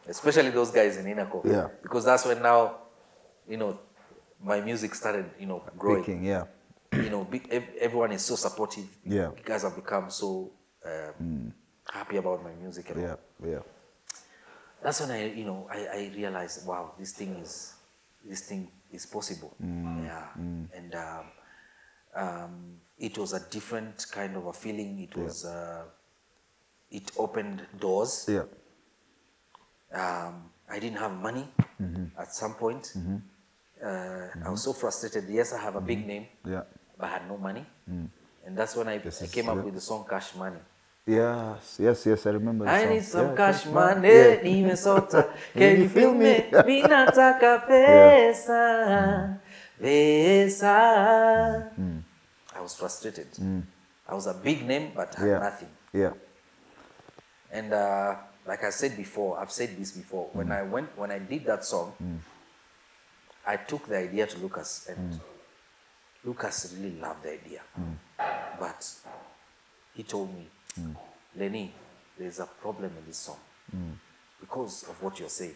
especially those guys in Inako, because that's when now, my music started, growing. Peaking, everyone is so supportive. You guys have become so happy about my music and all. That's when I realized, wow, this thing is possible. And it was a different kind of a feeling. It was it opened doors. I didn't have money at some point. I was so frustrated. Yes, I have a big name, but I had no money. And that's when I came up with the song Cash Money. Yes, I remember. I need some cash money, Minnesota. Can you feel me? Minataka pesa, pesa. I was frustrated. I was a big name, but had nothing. And like I said before, I've said this before. When I did that song, I took the idea to Lucas, and Lucas really loved the idea. But he told me, Lenny, there's a problem in this song because of what you're saying.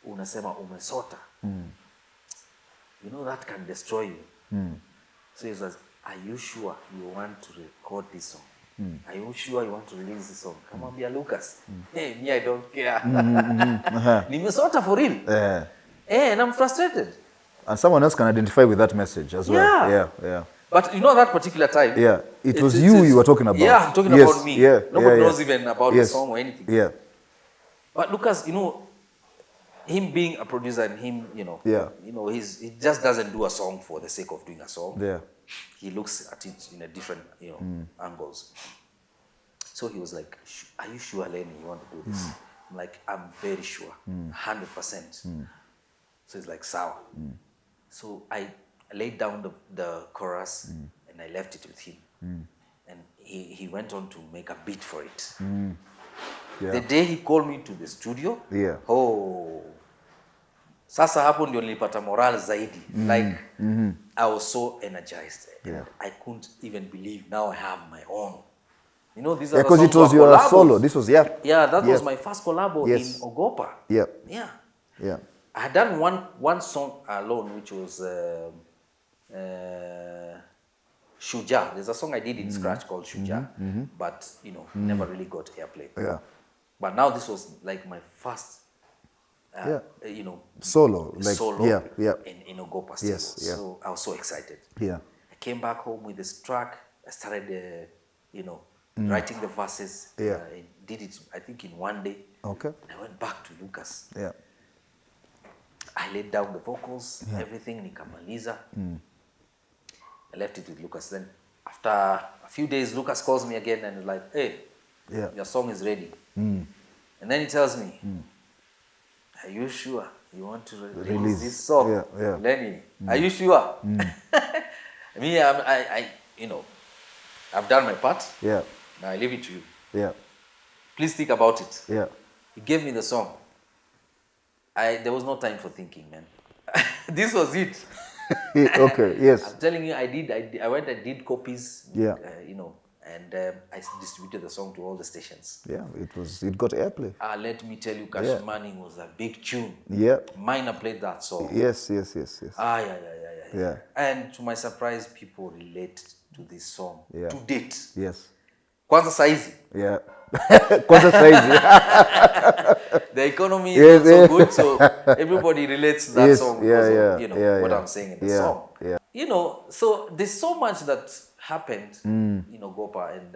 Unasema umesota. That can destroy you. So he says, are you sure you want to record this song? Are you sure you want to release this song? Come on, dear Lucas. Hey, me, I don't care. Nimesota for real. And I'm frustrated. And someone else can identify with that message as well. Yeah. But that particular time. It was you were talking about. Yeah, I'm talking about me. Nobody knows even about the song or anything. But Lucas, him being a producer and him, he just doesn't do a song for the sake of doing a song. He looks at it in a different, angles. So he was like, are you sure, Lenny, you want to do this? I'm like, I'm very sure, 100%. So he's like, sour. So I laid down the chorus and I left it with him. And he went on to make a beat for it. The day he called me to the studio, sasa hapo ndio nilipata moral zaidi. Like, I was so energized. And I couldn't even believe now I have my own. These are because it was your solo. This was, that was my first collabo in Ogopa. I had done one song alone, which was Shuja. There's a song I did in scratch called Shuja, but never really got airplay. Yeah. But now this was like my first, solo, like solo in Ogopa still. Yes, yeah. So I was so excited. Yeah. I came back home with this track. I started, writing the verses. Yeah. I did it, I think, in one day. Okay. I went back to Lucas. Yeah. I laid down the vocals, everything, nikamaliza. I left it with Lucas. Then after a few days, Lucas calls me again and is like, hey, your song is ready. And then he tells me, are you sure you want to release this song? Yeah. Lenny, are you sure? Me, I've done my part. Yeah. Now I leave it to you. Yeah. Please think about it. Yeah. He gave me the song. There was no time for thinking, man. This was it. Okay, yes. I'm telling you, I went and did copies. Yeah. And I distributed the song to all the stations. Yeah, it got airplay. Let me tell you, Kashimani was a big tune. Yeah. Minor played that song. Yes. Yeah. And to my surprise, people relate to this song to date. Yes. Kwanza saizi. Yeah. Kwanza saizi. The economy is not so good, so everybody relates to that song because of what I'm saying in the song. Yeah. So there's so much that happened in Ogopa, and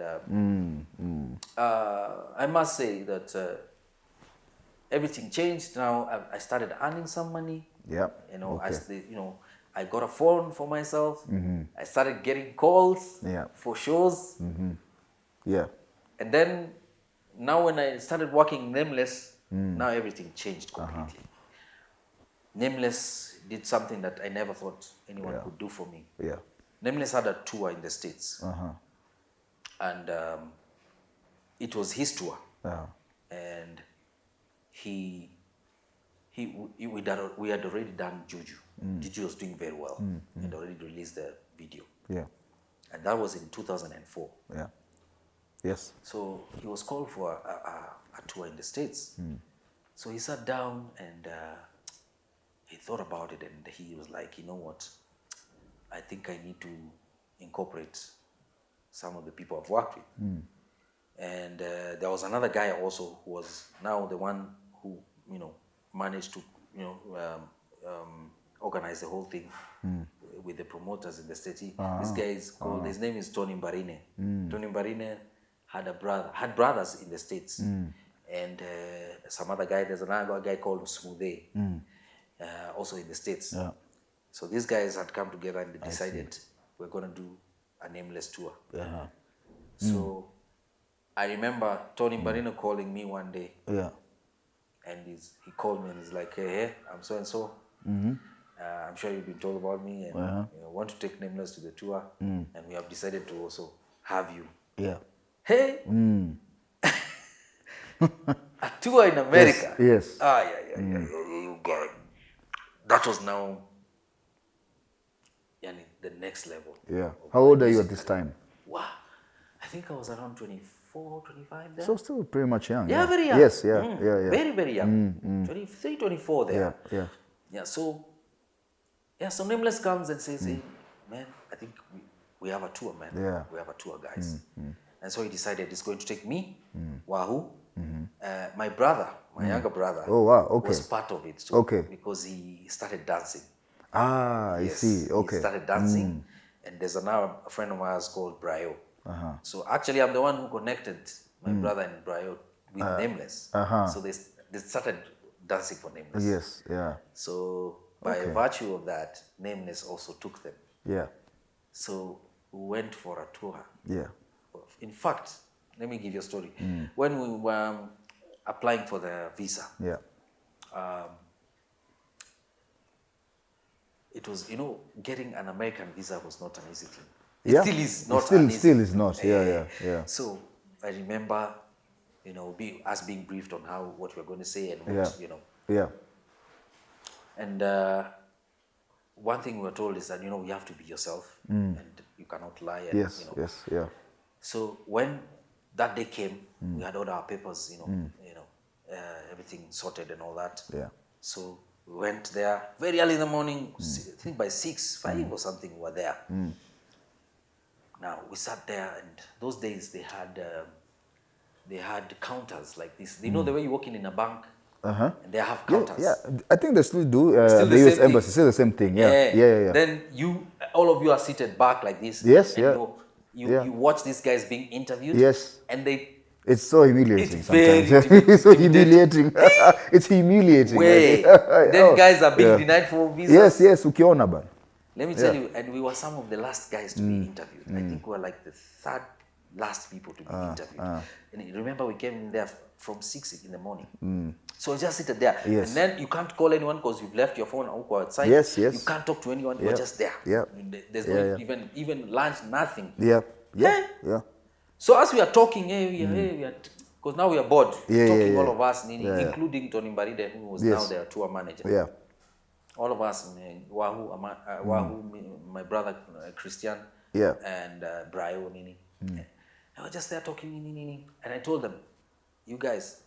I must say that everything changed. Now I started earning some money. Yeah. I got a phone for myself. I started getting calls for shows. Yeah. And then now when I started working Nameless, now everything changed completely. Nameless did something that I never thought anyone could do for me. Yeah. Nameless had a tour in the States. And it was his tour. And we had already done Juju. Juju was doing very well and already released the video. Yeah. And that was in 2004. Yeah. Yes. So he was called for a tour in the States. So he sat down and he thought about it, and he was like, you know what? I think I need to incorporate some of the people I've worked with. And there was another guy also who was now the one who, managed to, organize the whole thing with the promoters in the city. This guy is called, his name is Tony Mbarine. Tony Mbarine had brothers in the States. And some other guy, there's another guy called Smoothie, also in the States. Yeah. So these guys had come together and they decided we're going to do a Nameless tour. So I remember Tony Mbarine calling me one day. Yeah. And he called me and he's like, hey, I'm so-and-so. I'm sure you've been told about me and want to take Nameless to the tour. And we have decided to also have you. Yeah. Hey! A tour in America. Yes. You get it. That was now the next level. Yeah. How old are you at this time? Wow. I think I was around 24, 25 there. So still pretty much young. Yeah, very young. Yes, yeah. Very, very young. 23, 24 there. Yeah. So Nameless comes and says, hey, man, I think we have a tour, man. Yeah. We have a tour, guys. And so he decided it's going to take me, Wahoo, my brother, my younger brother, was part of it too, because he started dancing. I see. Okay. He started dancing, and there's another friend of ours called Brayo. So actually, I'm the one who connected my brother and Brayo with Nameless. So they started dancing for Nameless. Yes. Yeah. So by virtue of that, Nameless also took them. Yeah. So we went for a tour. Yeah. In fact, let me give you a story. When we were applying for the visa, it was, getting an American visa was not an easy thing. It still is not an easy. Still is not. Yeah. So I remember, us being briefed on what we're going to say and what, Yeah. And one thing we were told is that, you have to be yourself and you cannot lie. And, Yes. Yeah. So when that day came, we had all our papers, everything sorted and all that. Yeah. So We went there very early in the morning. I think by 5 or something we were there. Now we sat there, and those days they had counters like this. You know the way you walk in a bank, and they have counters. Yeah, I think they still do. The US Embassy, still the same thing. Yeah. Then all of you are seated back like this. Yes, and you watch these guys being interviewed. Yes. And it's so humiliating sometimes. It's so humiliating. It's humiliating. Then guys are being denied for visas. Yes, ukiona ban. Let me tell you, and we were some of the last guys to be interviewed. I think we were like the third last people to be interviewed. And remember, we came in there from 6 in the morning. So just sit there. Yes. And then you can't call anyone because you've left your phone outside. Yes. You can't talk to anyone. You're just there. There's no even lunch, nothing. Yeah. So as we are talking, because now we are bored, talking all of us, including Tony Mbaride, who was now their tour manager. Yeah. All of us, Wahu, my brother Christian, and Brayo, Nini. I was just there talking, and I told them, you guys,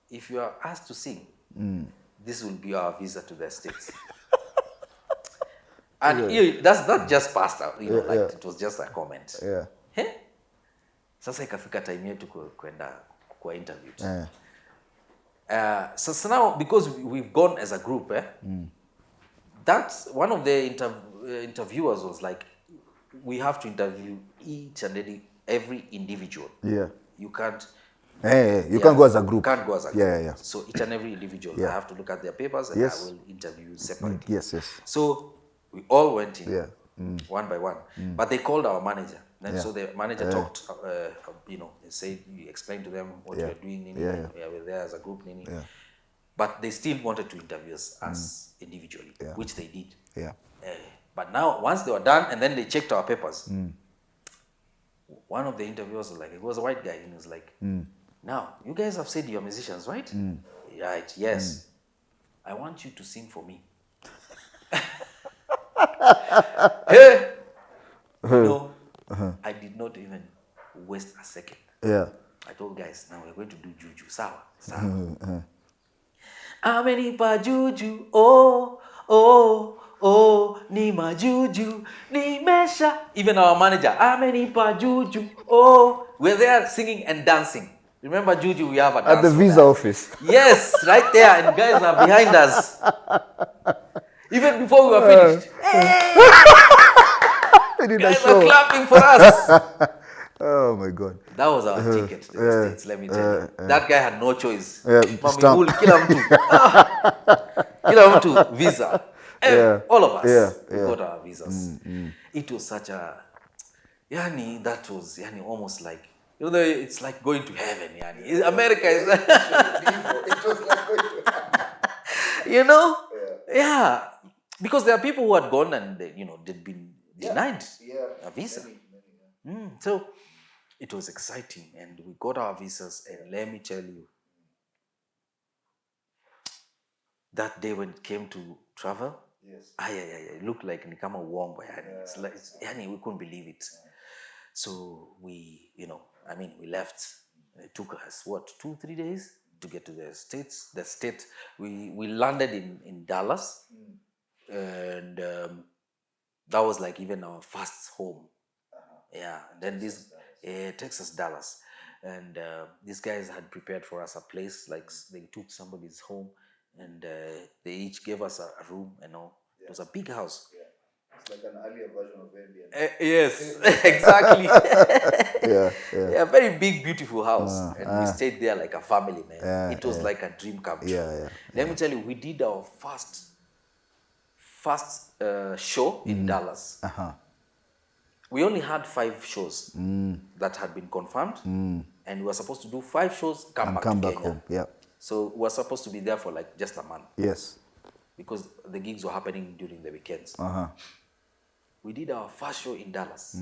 if you are asked to sing, this will be our visa to the States. And that's not just passed out, it was just a comment. Sasa ikafika time yetu kwenda kwa interviews. So now, because we've gone as a group, that's one of the interviewers was like, we have to interview each and every individual. You can't. You can't go as a group. Can't go as a group. Yeah. So each and every individual, I have to look at their papers and I will interview separately. Yes. So we all went in one by one, but they called our manager. And so the manager talked, they said, you explained to them what you are doing, we're there as a group, but they still wanted to interview us as individually, which they did. But now, once they were done, and then they checked our papers, one of the interviewers was like, it was a white guy, and he was like, now, you guys have said you're musicians, right? Right, yes. I want you to sing for me. Hey! I did not even waste a second. I told guys, now we're going to do juju. Sawa. Amenipa juju, ni majuju, ni mesha. Even our manager, amenipa juju, we're there singing and dancing. Remember Juju, we have a dance. At the visa office. Yes, right there, and guys are behind us. Even before we were finished. Guys are clapping for us. Oh my God. That was our ticket to the States, let me tell you. That guy had no choice. Kila mtu visa. All of us, we got our visas. It was such a, that was almost like, it's like going to heaven. America is like, it was like going to heaven. Because there are people who had gone and they'd been denied a visa. So it was exciting, and we got our visas, and let me tell you, that day when it came to travel, it looked like ni kama uongo. It's like, we couldn't believe it. So we, we left. It took us 2-3 days to get to the States. The state, we landed in Dallas, and that was like even our first home. Then this Texas, Dallas, and these guys had prepared for us a place. Like they took somebody's home, and they each gave us a room and all. It was a big house. It's like an earlier version of Airbnb. Yes, exactly. A very big, beautiful house, and we stayed there like a family, man. It was like a dream come true. Let me tell you, we did our first show in Dallas. We only had 5 shows that had been confirmed, and we were supposed to do 5 shows, come back home. So we were supposed to be there for like just a month. Yes. Because the gigs were happening during the weekends. We did our first show in Dallas.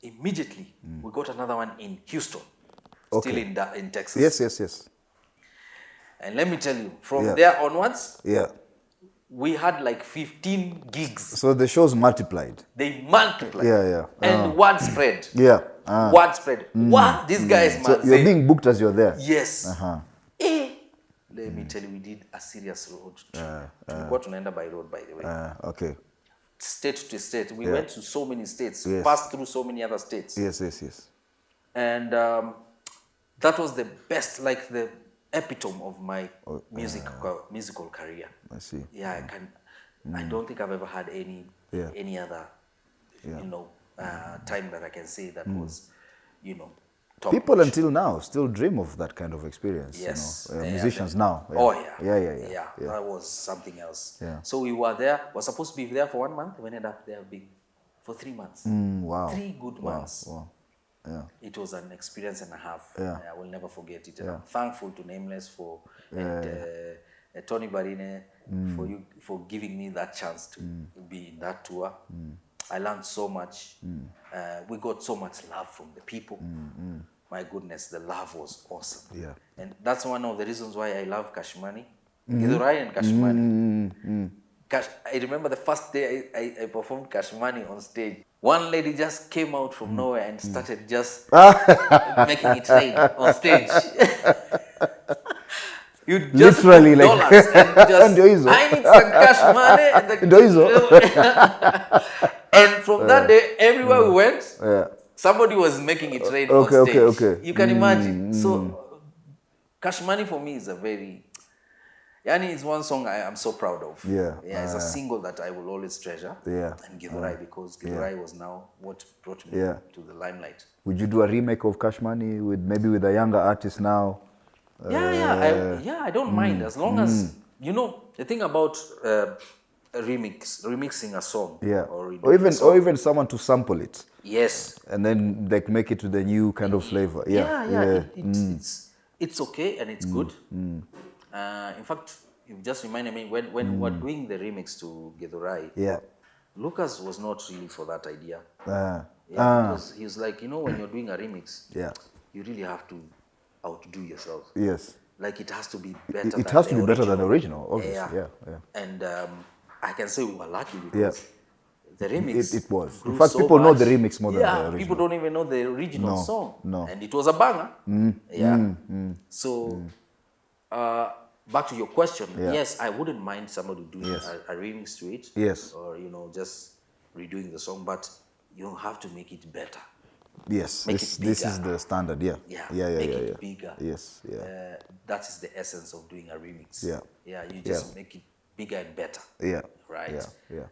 Immediately, we got another one in Houston, still in Texas. Yes. And let me tell you, from there onwards, we had like 15 gigs. So the shows multiplied. They multiplied. And word spread. Word spread. What these guys, man. So you're being booked as you're there. Yes. let me tell you, we did a serious road trip. Tulikuwa tunaenda by road, by the way. Okay. State to state. We went to so many states, passed through so many other states. Yes. And that was the best, like the epitome of my musical career. I see. Yeah, I don't think I've ever had any other, time that I can say that was, top People notch. until now still dream of that kind of experience. Yes. Musicians now. Yeah. That was something else. Yeah. So we were there. We're supposed to be there for 1 month. We ended up there being for 3 months. Wow. 3 good months. Wow. Yeah. It was an experience and a half. Yeah. I will never forget it. And I'm thankful to Nameless and Tony Barine for giving me that chance to be in that tour. I learned so much. We got so much love from the people. My goodness, the love was awesome. Yeah. And that's one of the reasons why I love Kashmani. Githurai and Kashmani. I remember the first day I performed Kashmani on stage. One lady just came out from nowhere and started just making it rain on stage. You just literally like dollars and just, I need some Kashmani. And from that day, everywhere we went, somebody was making it rain on stage. Okay. You can imagine. So Kashmani for me is a very... Yani is one song I am so proud of. It's a single that I will always treasure. And Githurai, because Githurai was now what brought me to the limelight. Would you do a remake of Kashmani with a younger artist now? I don't mind, as long as the thing about remixing a song, or even someone to sample it. Yes. And then like make it to the new kind of flavor. It's okay and it's good. In fact, you just reminded me when we were doing the remix to Githurai. Lucas was not really for that idea. Because he was like, when you're doing a remix, you really have to outdo yourself. Yes. Like it has to be better. It has to be better than the original, obviously. And I can say we were lucky because the remix. It was. In fact, people know the remix more than the original. People don't even know the original song. No. And it was a banger. So, back to your question. Yes, I wouldn't mind somebody doing a remix to it. Yes. Or, just redoing the song, but you have to make it better. Yes, this is the standard. Make it bigger. Yes, that is the essence of doing a remix. You just make it bigger and better. Right.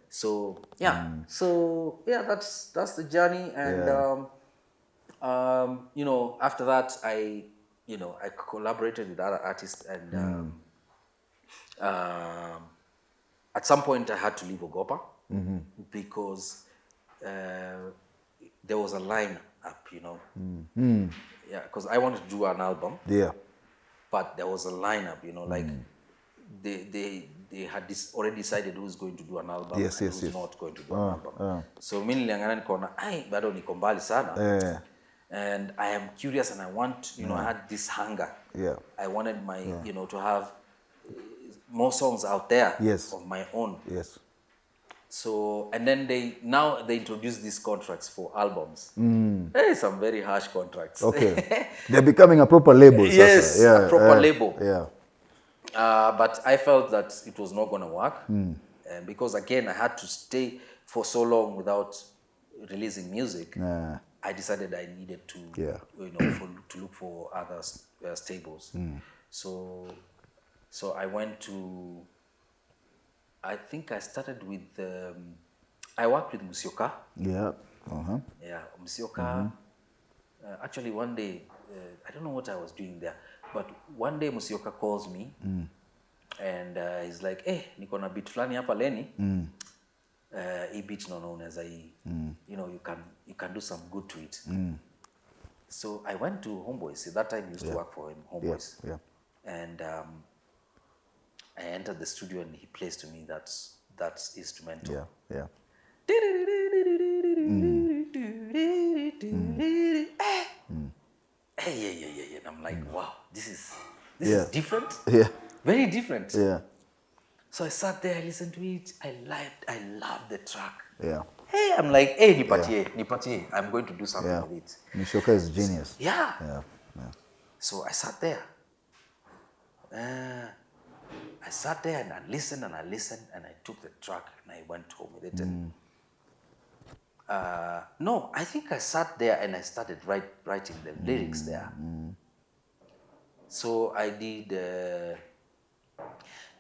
So that's the journey, and after that I collaborated with other artists, and at some point I had to leave Ogopa because there was a line up, because I wanted to do an album. But there was a lineup, like they had already decided who's going to do an album and who's not going to do an album. So mimi niliangana nikaona bado niko mbali sana. And I am curious and I want, I had this hunger. I wanted my, to have more songs out there of my own. So, and then they introduce these contracts for albums. Some very harsh contracts. Okay. They're becoming a proper label. Yes, a proper label. But I felt that it was not going to work. And because again, I had to stay for so long without releasing music. I decided I needed to, to look for other stables. So I went to, I think I started with, I worked with Musyoka. Musyoka. Actually, one day, I don't know what I was doing there, but one day Musyoka calls me, and he's like, niko na beat flani hapa Lenny. Hii beat no unaweza hii, you can do some good to it. So I went to Homeboys. At that time, I used to work for him, Homeboys. And I entered the studio and he plays to me that instrumental. And I'm like, wow, this is different. Very different. So I sat there, I listened to it. I loved the track. I'm like, nipatie. I'm going to do something with it. Musyoka is genius. So I sat there. I sat there and I listened and I took the track and I went home with it. And, no, I think I sat there and I started writing the lyrics there. So I did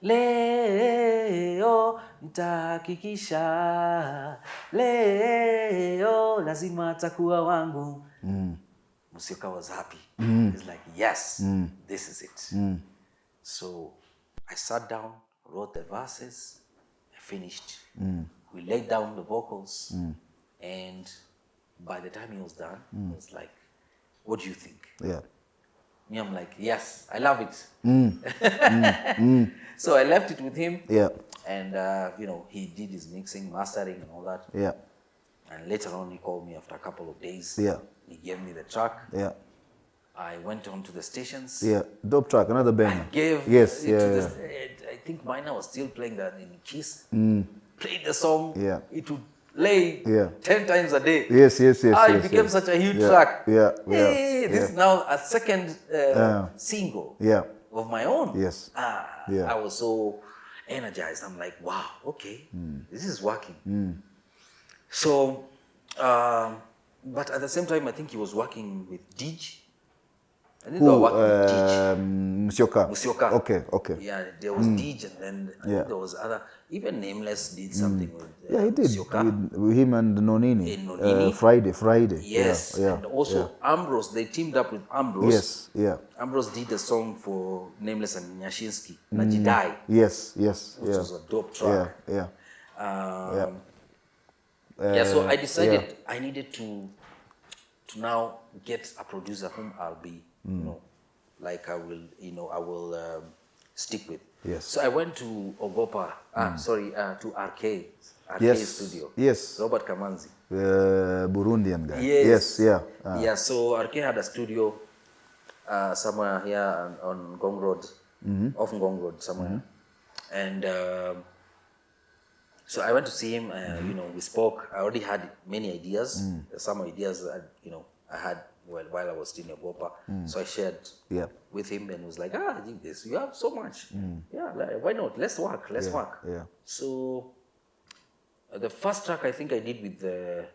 leo nitahakikisha, leo lazima atakuwa wangu. Musyoka was happy. He's like, yes, this is it. So I sat down, wrote the verses, I finished. We laid down the vocals, and by the time he was done, he was like, what do you think? Yeah. Me, I'm like, yes, I love it. So I left it with him. Yeah. And, he did his mixing, mastering and all that. Yeah. And later on, he called me after a couple of days. Yeah. He gave me the track. Yeah. I went on to the stations. Yeah. Dope track, another banger. I gave yes. it to the, I think Minor was still playing that in Kiss. Played the song. Yeah. It would play 10 times a day. Yes. It became such a huge track. Hey, this is now a second single of my own. Yes. I was so energized. I'm like, wow, okay, this is working. So, but at the same time, I think he was working with Dij. I think they were working with Dij. Musyoka. Okay. Yeah, there was Dij, and then I think there was other. Even Nameless did something with he did. Musyoka. With him and Nonini. Friday. Yes. And also Ambrose, they teamed up with Ambrose. Yes. Ambrose did a song for Nameless and Nyashinsky, Najidai. Yes. Which was a dope track. Yeah. So I decided I needed to now get a producer whom I'll be, I will stick with. Yes. So I went to Ogopa, to RK studio. Yes. Robert Kamanzi. Burundian guy. Yes. Yeah. So RK had a studio somewhere here on Ngong Road, off Ngong Road somewhere. And so I went to see him, we spoke. I already had many ideas. Some ideas that, I had while I was still in Ogopa. So I shared with him and was like, I think this, you have so much. Yeah, why not? Let's work. Yeah. So the first track I think I did with the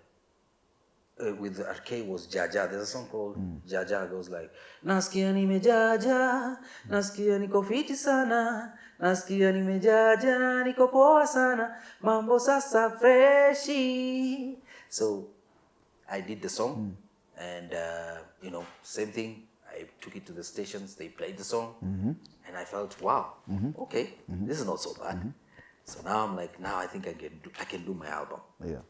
RK was Jaja. There's a song called Jaja. It goes like, nasikia nimejaja, nasikia niko fiti sana, nasikia nimejaja, niko poa sana, mambo sasa freshi. So I did the song, and same thing. I took it to the stations. They played the song, and I felt, wow, okay, this is not so bad. So now I'm like, I think I can do my album. Yeah.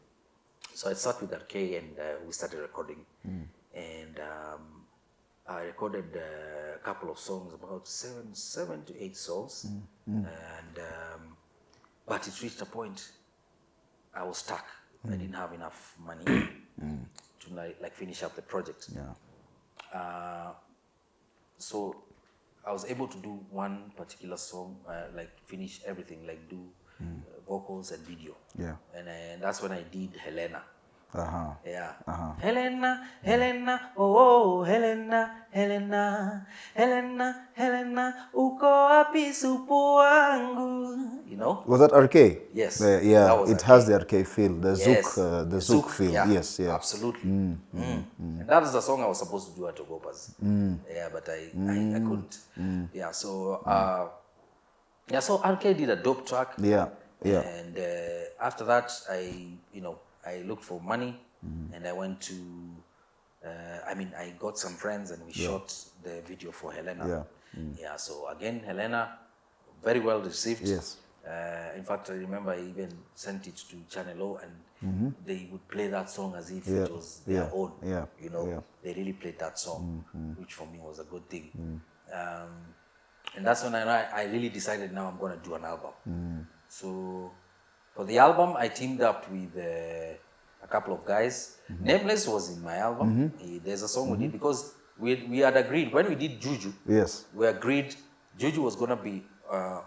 So I sat with RK and we started recording. And I recorded a couple of songs, about 7 to 8 songs. And but it reached a point I was stuck. I didn't have enough money to finish up the project. Yeah. So I was able to do one particular song, finish everything, do vocals and video. Yeah. And that's when I did Helena. Yeah. Helena, oh, Helena, uko wapi supu wangu? Was that RK? Yes. It has the RK feel, the Zouk feel. Yeah. Yes. Absolutely. And that is the song I was supposed to do at Ogopa's. Yeah, but I couldn't. Yeah. So so RK did a dope track. Yeah. And after that, I looked for money, and I went to, I got some friends and we shot the video for Helena. Yeah. So again, Helena, very well received. Yes. In fact, I remember I even sent it to Channel O, and they would play that song as if it was their own. Yeah. They really played that song, which for me was a good thing. And that's when I really decided now I'm going to do an album. So for the album, I teamed up with a couple of guys. Nameless was in my album. There's a song we did because we had agreed, when we did Juju, we agreed Juju was going to be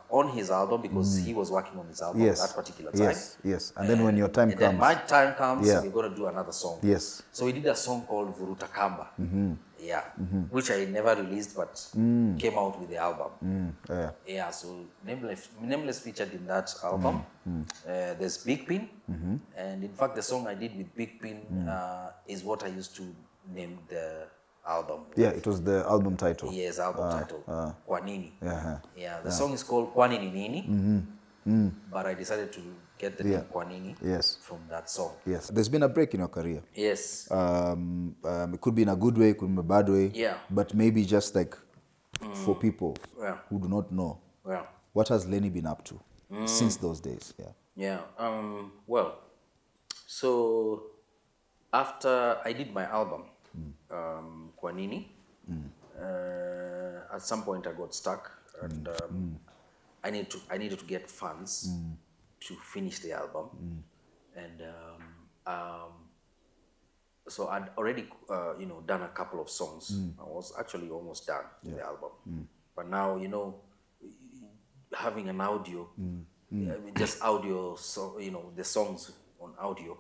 on his album because he was working on his album at that particular time. Yes. And then when your time comes. Then my time comes, we're going to do another song. Yes. So we did a song called Vuruta Kamba. Yeah, which I never released, but came out with the album. Yeah, so Nameless featured in that album. There's Big Pin, and in fact, the song I did with Big Pin is what I used to name the album. Yeah, it was the album title. Yes, album title. Kwa Nini. Yeah. Yeah, the song is called Kwa Nini Nini, but I decided to get the name Kwa Nini from that song. Yes, there's been a break in your career. Yes. It could be in a good way, it could be in a bad way. Yeah. But maybe just like for people who do not know, what has Lenny been up to since those days? Yeah. Well, so after I did my album, Kwa Nini, at some point I got stuck, and I needed to get funds to finish the album, and so I'd already done a couple of songs. I was actually almost done with the album, but now having an audio, just audio, so the songs on audio,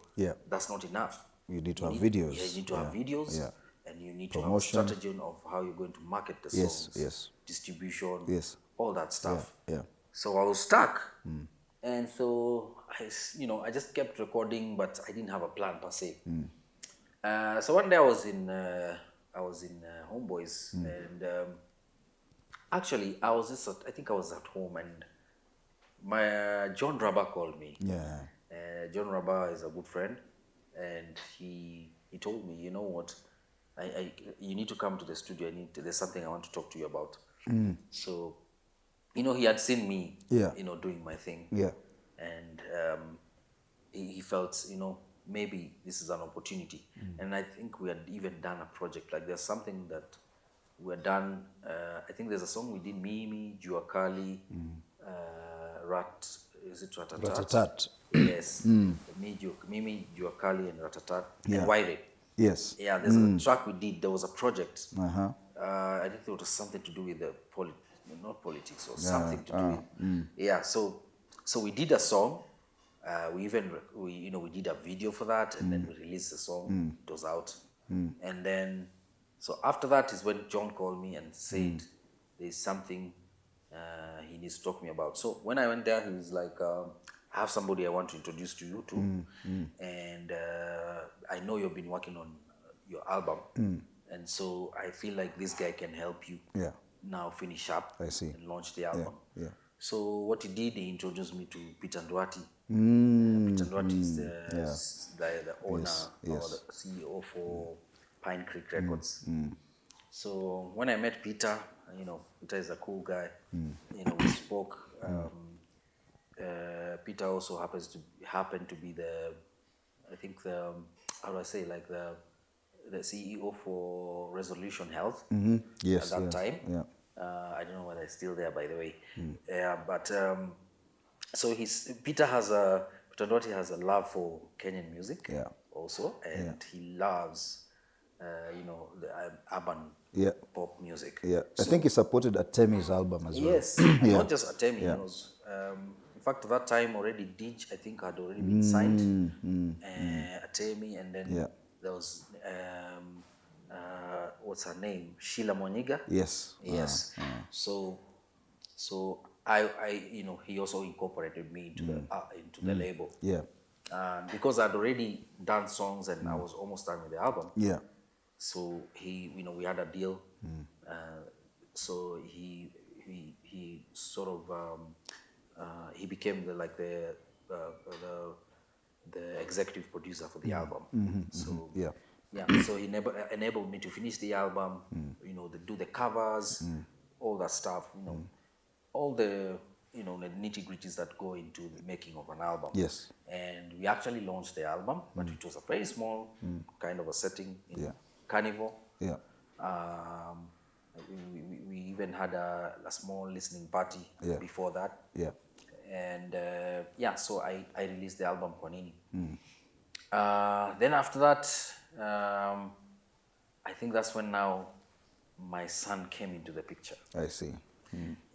that's not enough. You need to have videos. Yeah, you need to have videos, and you need to have a strategy of how you're going to market the songs, distribution, all that stuff. So I was stuck, and so I just kept recording, but I didn't have a plan per se. So one day I was in Homeboys, and actually I think I was at home, and my John Rabba called me. John Rabba is a good friend, and he told me, you know what, you need to come to the studio. There's something I want to talk to you about. So, he had seen me, doing my thing, and he felt, maybe this is an opportunity. And I think we had even done a project, like there's something that we had done. I think there's a song we did, Mimi, Jua Kali, is it Ratatat? Yes. Mimi, Jua Kali, and Ratatat, and Waire. Yes. Yeah, there's a track we did. There was a project. I think it was something to do with the not politics, or something to do with. Yeah, so we did a song. We did a video for that, and then we released the song. It was out, and then so after that is when John called me and said there's something he needs to talk to me about. So when I went there, he was like, I have somebody I want to introduce to you to, and I know you've been working on your album, and so I feel like this guy can help you now finish up and launch the album. So what he did, he introduced me to Peter Ndwati. Peter Ndwati is the owner or the CEO for Pine Creek Records. So when I met Peter, Peter is a cool guy. We spoke. Peter also happened to be the the CEO for Resolution Health at that time. I don't know whether it's still there, by the way. But so Peter Ndwati has a love for Kenyan music also, and he loves the urban pop music. I think he supported Atemi's album as well. Yes, not just Atemi. He was, in fact, at that time already Dij, I think, had already been signed. Atemi, and then there was what's her name? Sheila Mwaniga. Yes. So I he also incorporated me into the label. Because I'd already done songs and I was almost done with the album. So we had a deal. So he sort of he became the executive producer for the album. So so he enabled me to finish the album. Do the covers, all that stuff. All the the nitty-gritties that go into the making of an album. And we actually launched the album, but it was a very small kind of a setting in Carnival. We even had a small listening party before that. And so I released the album Kwa Nini. Then after that, I think that's when now my son came into the picture. I see.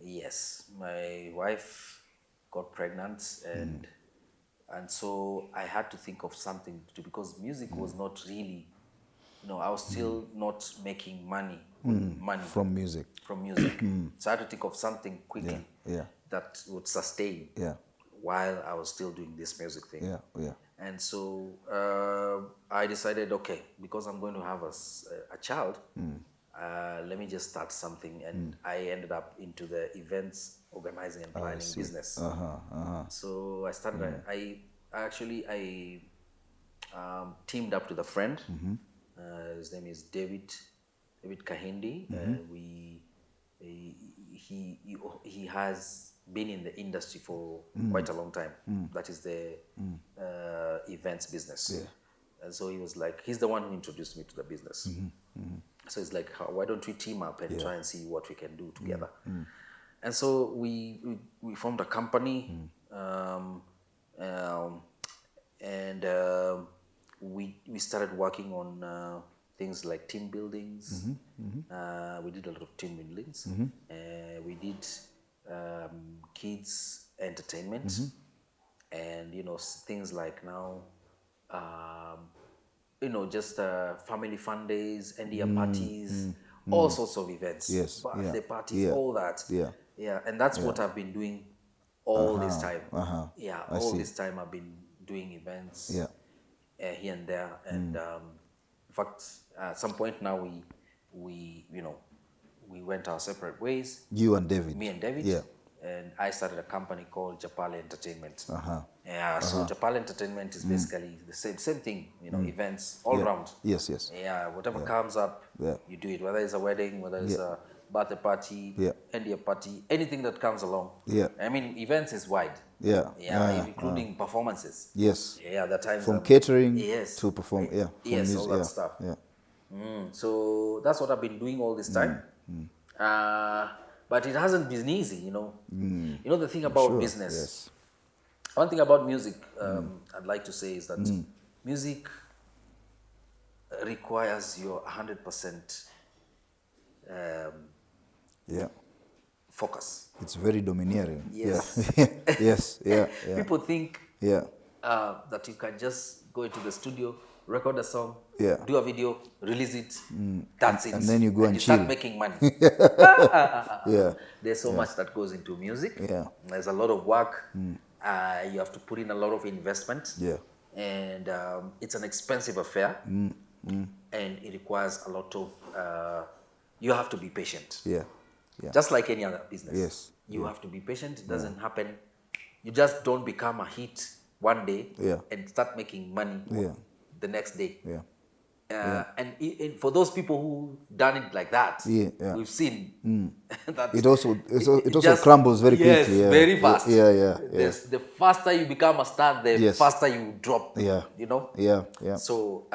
Yes, my wife got pregnant, and so I had to think of something to do, because music was not really I was still not making money from music. So I had to think of something quickly that would sustain while I was still doing this music thing. And so I decided, okay, because I'm going to have a child, let me just start something. And I ended up into the events organizing and planning business. So I started, I teamed up with a friend. His name is David Kahindi. He has been in the industry for quite a long time. That is the events business. And so he was like, he's the one who introduced me to the business. So he's like, why don't we team up and try and see what we can do together? And so we formed a company, and we started working on things like team buildings. We did a lot of team buildings. We did kids entertainment, and things like now, just family fun days, end year parties, all sorts of events, birthday parties, all that. And that's what I've been doing all this time. All this time I've been doing events here and there. And in fact, at some point now we went our separate ways. You and David. Me and David. And I started a company called Japal Entertainment. So Japal Entertainment is basically the same thing, events all around. Yes. Whatever comes up, you do it. Whether it's a wedding, whether it's a birthday party, end year party, anything that comes along. I mean, events is wide. Including performances. That time from catering to perform. Music, all that stuff. So that's what I've been doing all this time. But it hasn't been easy, the thing about business. One thing about music I'd like to say is that music requires your 100% focus. It's very domineering. Yes. Yes. People think that you can just go into the studio, record a song, do a video, release it, that's it. And then you go and chill. Start making money. There's so much that goes into music. There's a lot of work. You have to put in a lot of investment. And it's an expensive affair. And it requires a lot of, you have to be patient. Just like any other business. You have to be patient. It doesn't happen. You just don't become a hit one day and start making money the next day. And for those people who done it like that, we've seen that it also just crumbles very quickly. Very fast. The faster you become a star, the faster you drop. So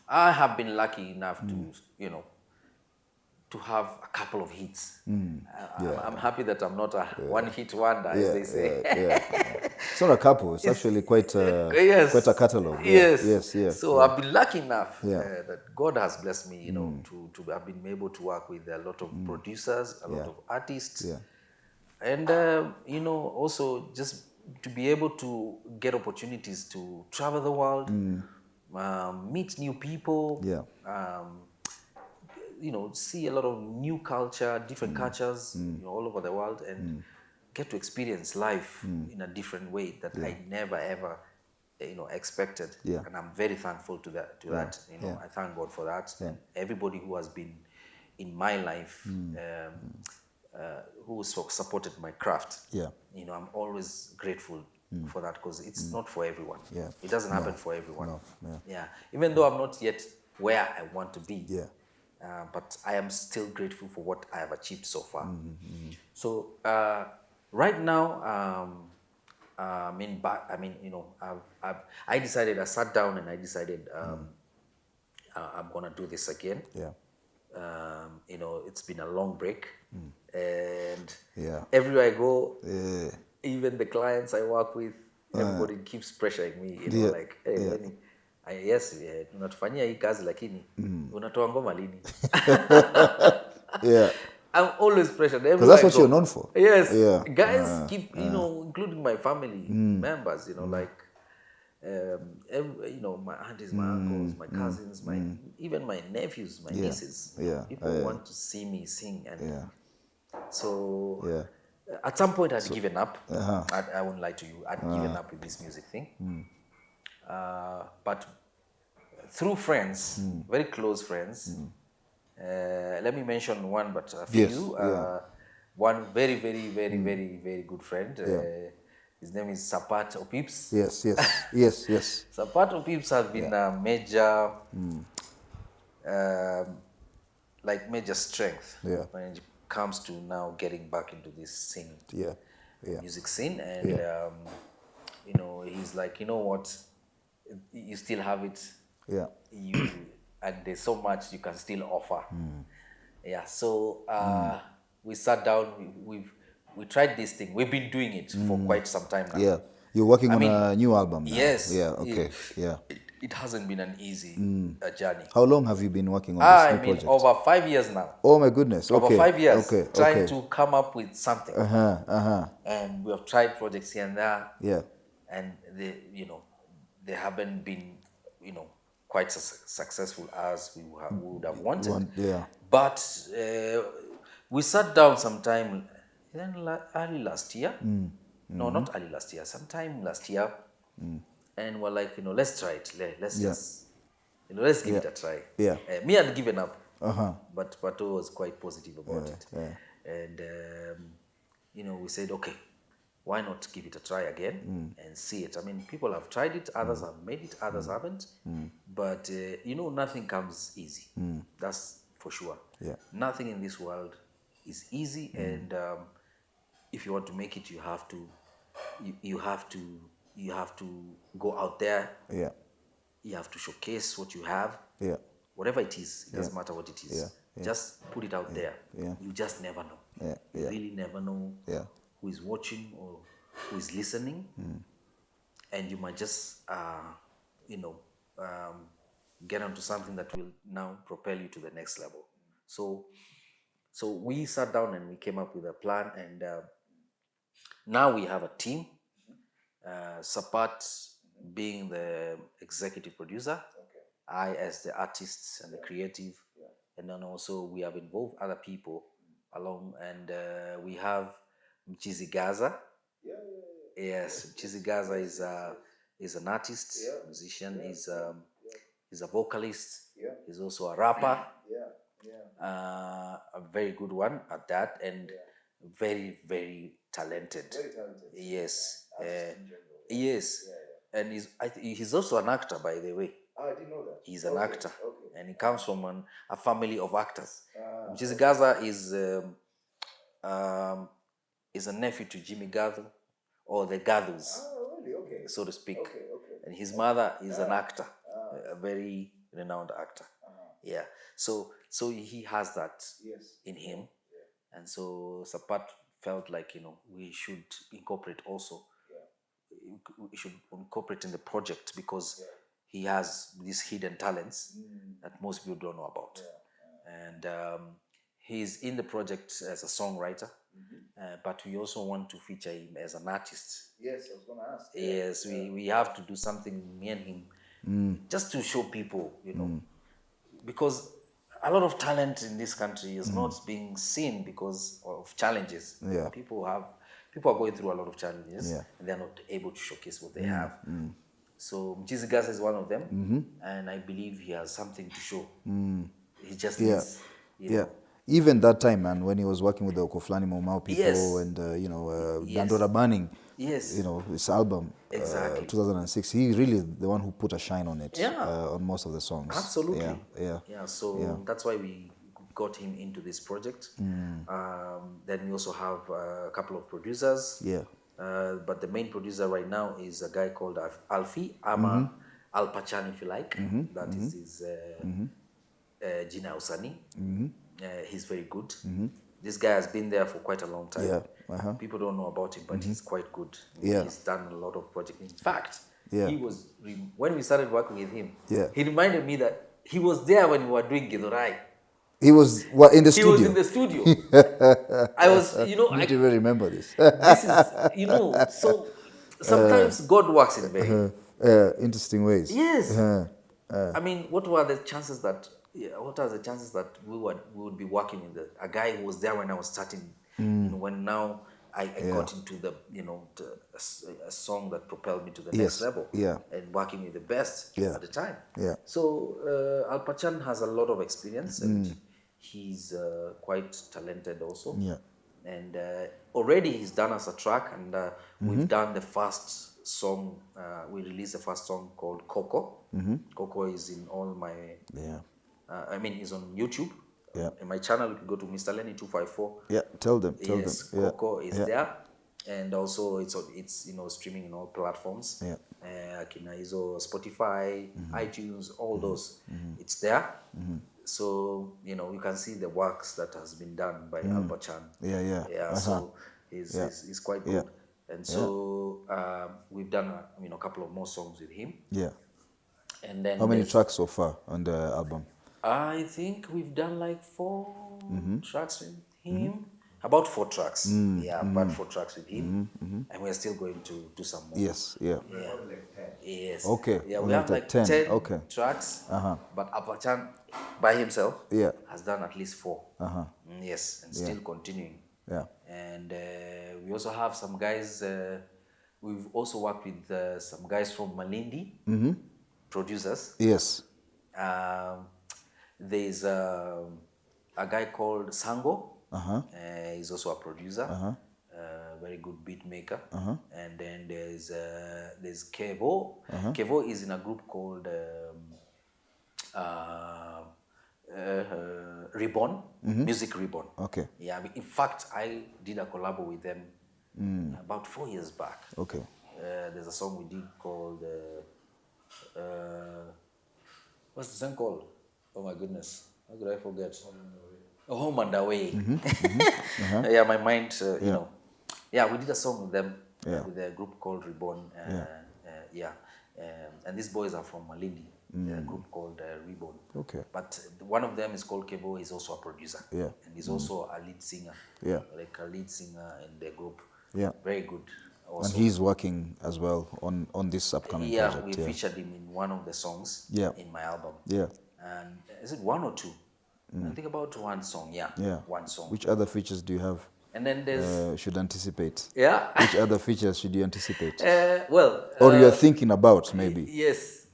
I have been lucky enough to to have a couple of hits. I'm happy that I'm not a one-hit wonder, as they say. It's not a couple. It's actually quite a catalog. Yes. So I've been lucky enough that God has blessed me, to have been able to work with a lot of producers, a lot of artists, and also just to be able to get opportunities to travel the world, meet new people. See a lot of new culture, different cultures, all over the world, and get to experience life in a different way that I never ever, expected. And I'm very thankful to that. I thank God for that. And everybody who has been in my life, who supported my craft. I'm always grateful for that, because it's not for everyone. It doesn't happen for everyone. Even though I'm not yet where I want to be. But I am still grateful for what I have achieved so far. So right now, I sat down and I decided I'm gonna do this again. It's been a long break, and everywhere I go, even the clients I work with, everybody keeps pressuring me. Like, hey, Lenny, tunatufanyia hii kazi lakini unatoa ngoma lini? I'm always pressured. Because that's what you're known for. Yes. Guys keep, including my family members, like, my aunties, my uncles, my cousins, even my nephews, my nieces. People want to see me sing, and so at some point I'd given up. I won't lie to you. I'd given up with this music thing. But through friends, very close friends, let me mention one, but a few. One very, very, very, very, very good friend. His name is Sapat Opips. Yes. Sapat Opips has been a major, major strength when it comes to now getting back into this scene, music scene, and he's like, you know what, you still have it, and there's so much you can still offer. So we sat down, we tried this thing. We've been doing it for quite some time now. You're working on a new album now. Yes. It hasn't been an easy journey. How long have you been working on this new project? Over 5 years now. Oh my goodness. Over 5 years. Trying to come up with something. And we have tried projects here and there. And they haven't been, quite successful as we would have wanted. But we sat down sometime early last year. No, not early last year. Sometime last year. And we're like, let's try it. Let's just, let's give it a try. Me had given up, but Pato was quite positive about it. And, we said, okay, why not give it a try again and see it? I mean, people have tried it, others have made it, others haven't. But, nothing comes easy. That's for sure. Nothing in this world is easy. And if you want to make it, you have to go out there. You have to showcase what you have. Whatever it is, it doesn't matter what it is. Just put it out there. You just never know. You really never know who is watching or who is listening. And you might just, get onto something that will now propel you to the next level. So we sat down and we came up with a plan, and now we have a team. Sapat being the executive producer, I as the artist and the creative, and then also we have involved other people along, and we have Mchizi Gaza. Yes, Mchizi Gaza is an artist, musician. He's a vocalist. He's also a rapper. A very good one at that, and very, very talented. Yes. And he's also an actor, by the way. I didn't know that. He's an actor, and he comes from a family of actors. Mchizi Gaza is a nephew to Jimmy Gathu, or the Gathus, so to speak. And his mother is an actor, a very renowned actor. So he has that in him, and so Sapat felt like we should incorporate also. We should incorporate in the project, because he has these hidden talents that most people don't know about. And he's in the project as a songwriter, but we also want to feature him as an artist. Yes, I was going to ask. Yes, we have to do something, me and him, just to show people, because a lot of talent in this country is not being seen because of challenges. People are going through a lot of challenges, and they're not able to showcase what they have. So Mchizi Gaza is one of them, and I believe he has something to show. He just needs, Even that time, man, when he was working with the Okoflani Momau people and Dandora Banning, this album, 2006, he really the one who put a shine on it, on most of the songs. Absolutely. So that's why we got him into this project. Then we also have a couple of producers. But the main producer right now is a guy called Alfie, Ama Al Pachan, if you like. That is his Jina Usani. He's very good. This guy has been there for quite a long time. People don't know about him, but he's quite good. He's done a lot of projects. In fact, he was when we started working with him, he reminded me that he was there when we were doing Githurai. He was in the studio. He was in the studio. I was, I don't even remember this. This is, so sometimes God works in vain. interesting ways. Yes. I mean, what are the chances that we would be working with a guy who was there when I was starting? When now I got into the a song that propelled me to the next level. And working with the best at the time. So Al Pachan has a lot of experience, and he's quite talented also. And already he's done us a track, and we've done the first song. We released the first song called Coco. Coco is in all my. He's on YouTube. In my channel, you can go to Mr.Lenny 254. Tell them. Coco is there, and also it's streaming in all platforms. Spotify, iTunes, all those. It's there. So you can see the works that has been done by Al Pachan. So he's quite good. And so we've done a couple of more songs with him. And then how many tracks so far on the album? I think we've done like 4 tracks with him. About 4 tracks. About 4 tracks with him. And we're still going to do some more. Yes. Okay. We have like 10 tracks. But Al Pachan by himself has done at least 4. Yes, and still continuing. And we also have some guys. We've also worked with some guys from Malindi, producers. Yes. There's a guy called Sango. He's also a producer, very good beat maker. And then there's Kevo. Kevo is in a group called Reborn, Music Reborn. Okay. In fact, I did a collab with them about 4 years back. Okay. There's a song we did called what's the song called? Oh my goodness, how could I forget? Home and Away. My mind, we did a song with them, with a group called Reborn. And these boys are from Malindi, a group called Reborn. Okay. But one of them is called Kevo. He's also a producer. And he's also a lead singer. Like a lead singer in the group. Very good. Also. And he's working as well on this upcoming project. We featured him in one of the songs in my album. And is it 1 or 2? I think about 1 song. 1 song. Which other features do you have? And then there's should anticipate. Which other features should you anticipate? Or you're thinking about maybe. Yes.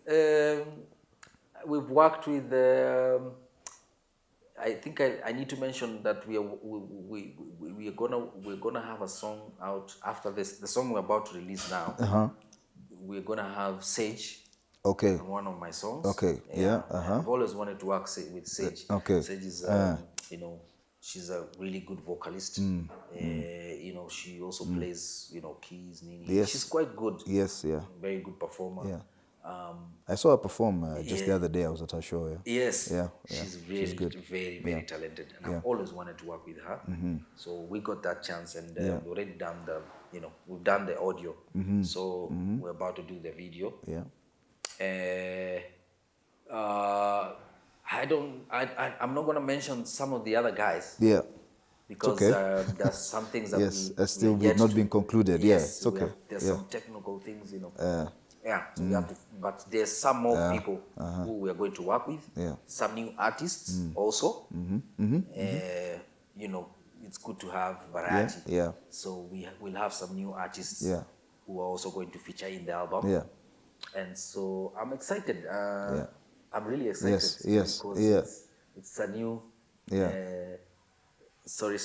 We've worked with. I think I need to mention that we're gonna have a song out after this. The song we're about to release now. We're gonna have Sage. Okay. On one of my songs. Okay. I've always wanted to work with Sage. Okay. Sage is she's a really good vocalist. She also plays keys, nini. Yes. She's quite good. Yes. Very good performer. I saw her perform just the other day. I was at her show. Yes. She's good. Very, very talented, and I've always wanted to work with her. So we got that chance, and we've already done we've done the audio. So we're about to do the video. I'm not going to mention some of the other guys. Because there's some things that still not been concluded. It's okay. There's some technical things, So we have to, but there's some more people who we are going to work with. Some new artists also. It's good to have variety. So we'll have some new artists who are also going to feature in the album. And so I'm excited. I'm really excited. Because it's a new. Sorry.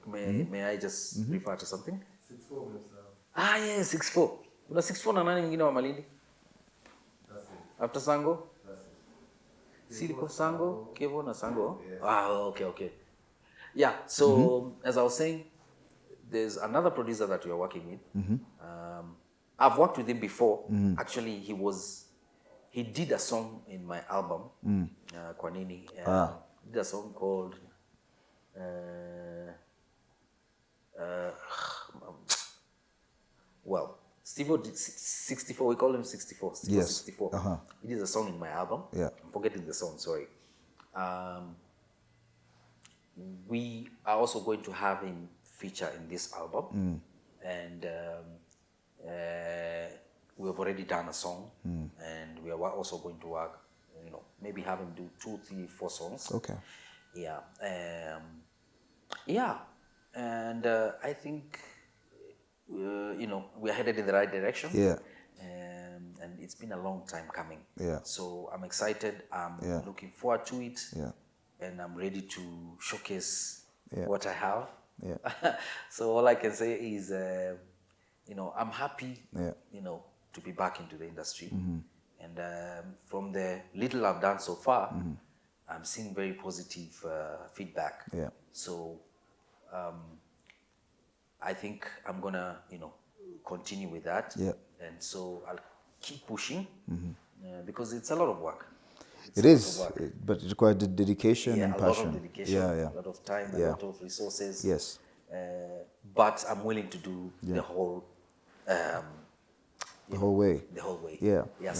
May I just refer to something? 6-4 yes, 6-4. Kuna 6-4 na nani mwingine wa Malindi? After Sango? Siliko Sango, Kevo na Sango. Okay. So as I was saying, there's another producer that we are working with. I've worked with him before. Actually, he did a song in my album, Kwanini. He did a song called Steve did 64. We call him 64. Steve 64. He did a song in my album. I'm forgetting the song. Sorry. We are also going to have him feature in this album, and we have already done a song, and we are also going to work, maybe having do 2, 3, 4 songs. Okay. Yeah. Yeah. And I think, we are headed in the right direction. Yeah. And it's been a long time coming. Yeah. So I'm excited. I'm looking forward to it. Yeah. And I'm ready to showcase Yeah. what I have. Yeah. So all I can say is, I'm happy, Yeah. to be back into the industry. And from the little I've done so far, I'm seeing very positive feedback. Yeah. So I think I'm gonna, continue with that. Yeah. And so I'll keep pushing because it's a lot of work. It is, but it requires dedication and passion. A lot of dedication, a lot of time, a lot of resources. Yes. But I'm willing to do the whole way. The whole way. Yeah.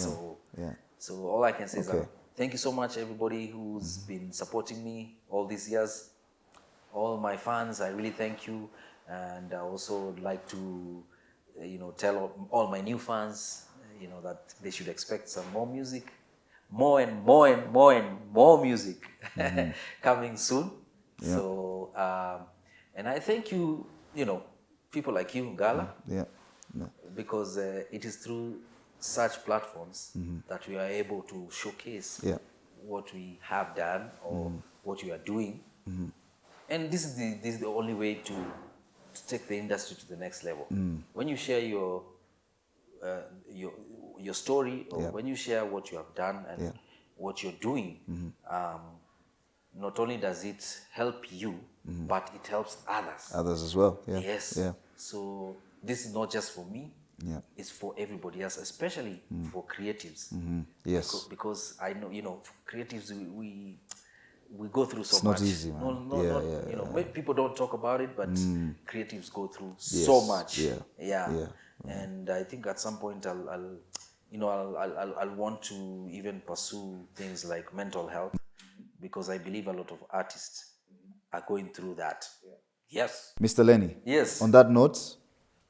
So all I can say is thank you so much, everybody who's been supporting me all these years. All my fans, I really thank you. And I also would like to, tell all my new fans, that they should expect some more music, more and more and more and more music coming soon. Yeah. So, and I thank you, people like you, Gala. Yeah. Because it is through such platforms that we are able to showcase what we have done or what we are doing. And this is the only way to take the industry to the next level. When you share your story, or when you share what you have done and what you're doing, not only does it help you, but it helps others. Others as well. Yeah. Yes. Yeah. So this is not just for me. Yeah. It's for everybody else, especially for creatives. Yes. Because I know, creatives, we go through so it's much. Not easy, man. People don't talk about it, but creatives go through so much. Yeah. And I think at some point I'll want to even pursue things like mental health, because I believe a lot of artists are going through that. Yes. Mr. Lenny. Yes. On that note,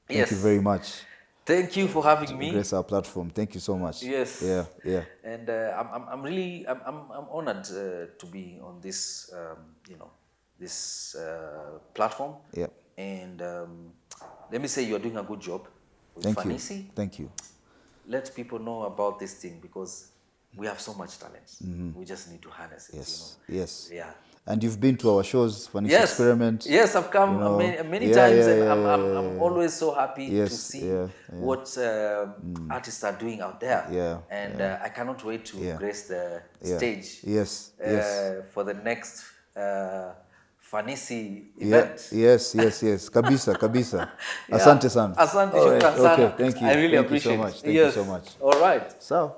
thank you very much. Thank you for having me. Grace our platform. Thank you so much. Yes. Yeah. And I'm really honored to be on this this platform. Yeah. And let me say you're doing a good job with Fanisi. Thank you. Let people know about this thing, because we have so much talent. We just need to harness it. Yes. Yeah. And you've been to our shows, Fanisi Experiment. Yes, I've come many times, and I'm always so happy to see what artists are doing out there. And I cannot wait to grace the stage. Yes. For the next Fanisi event. Yes. Kabisa. Asante sana. Asante, shukran sana. Thank you. I really appreciate it. Thank you so much. All right. So.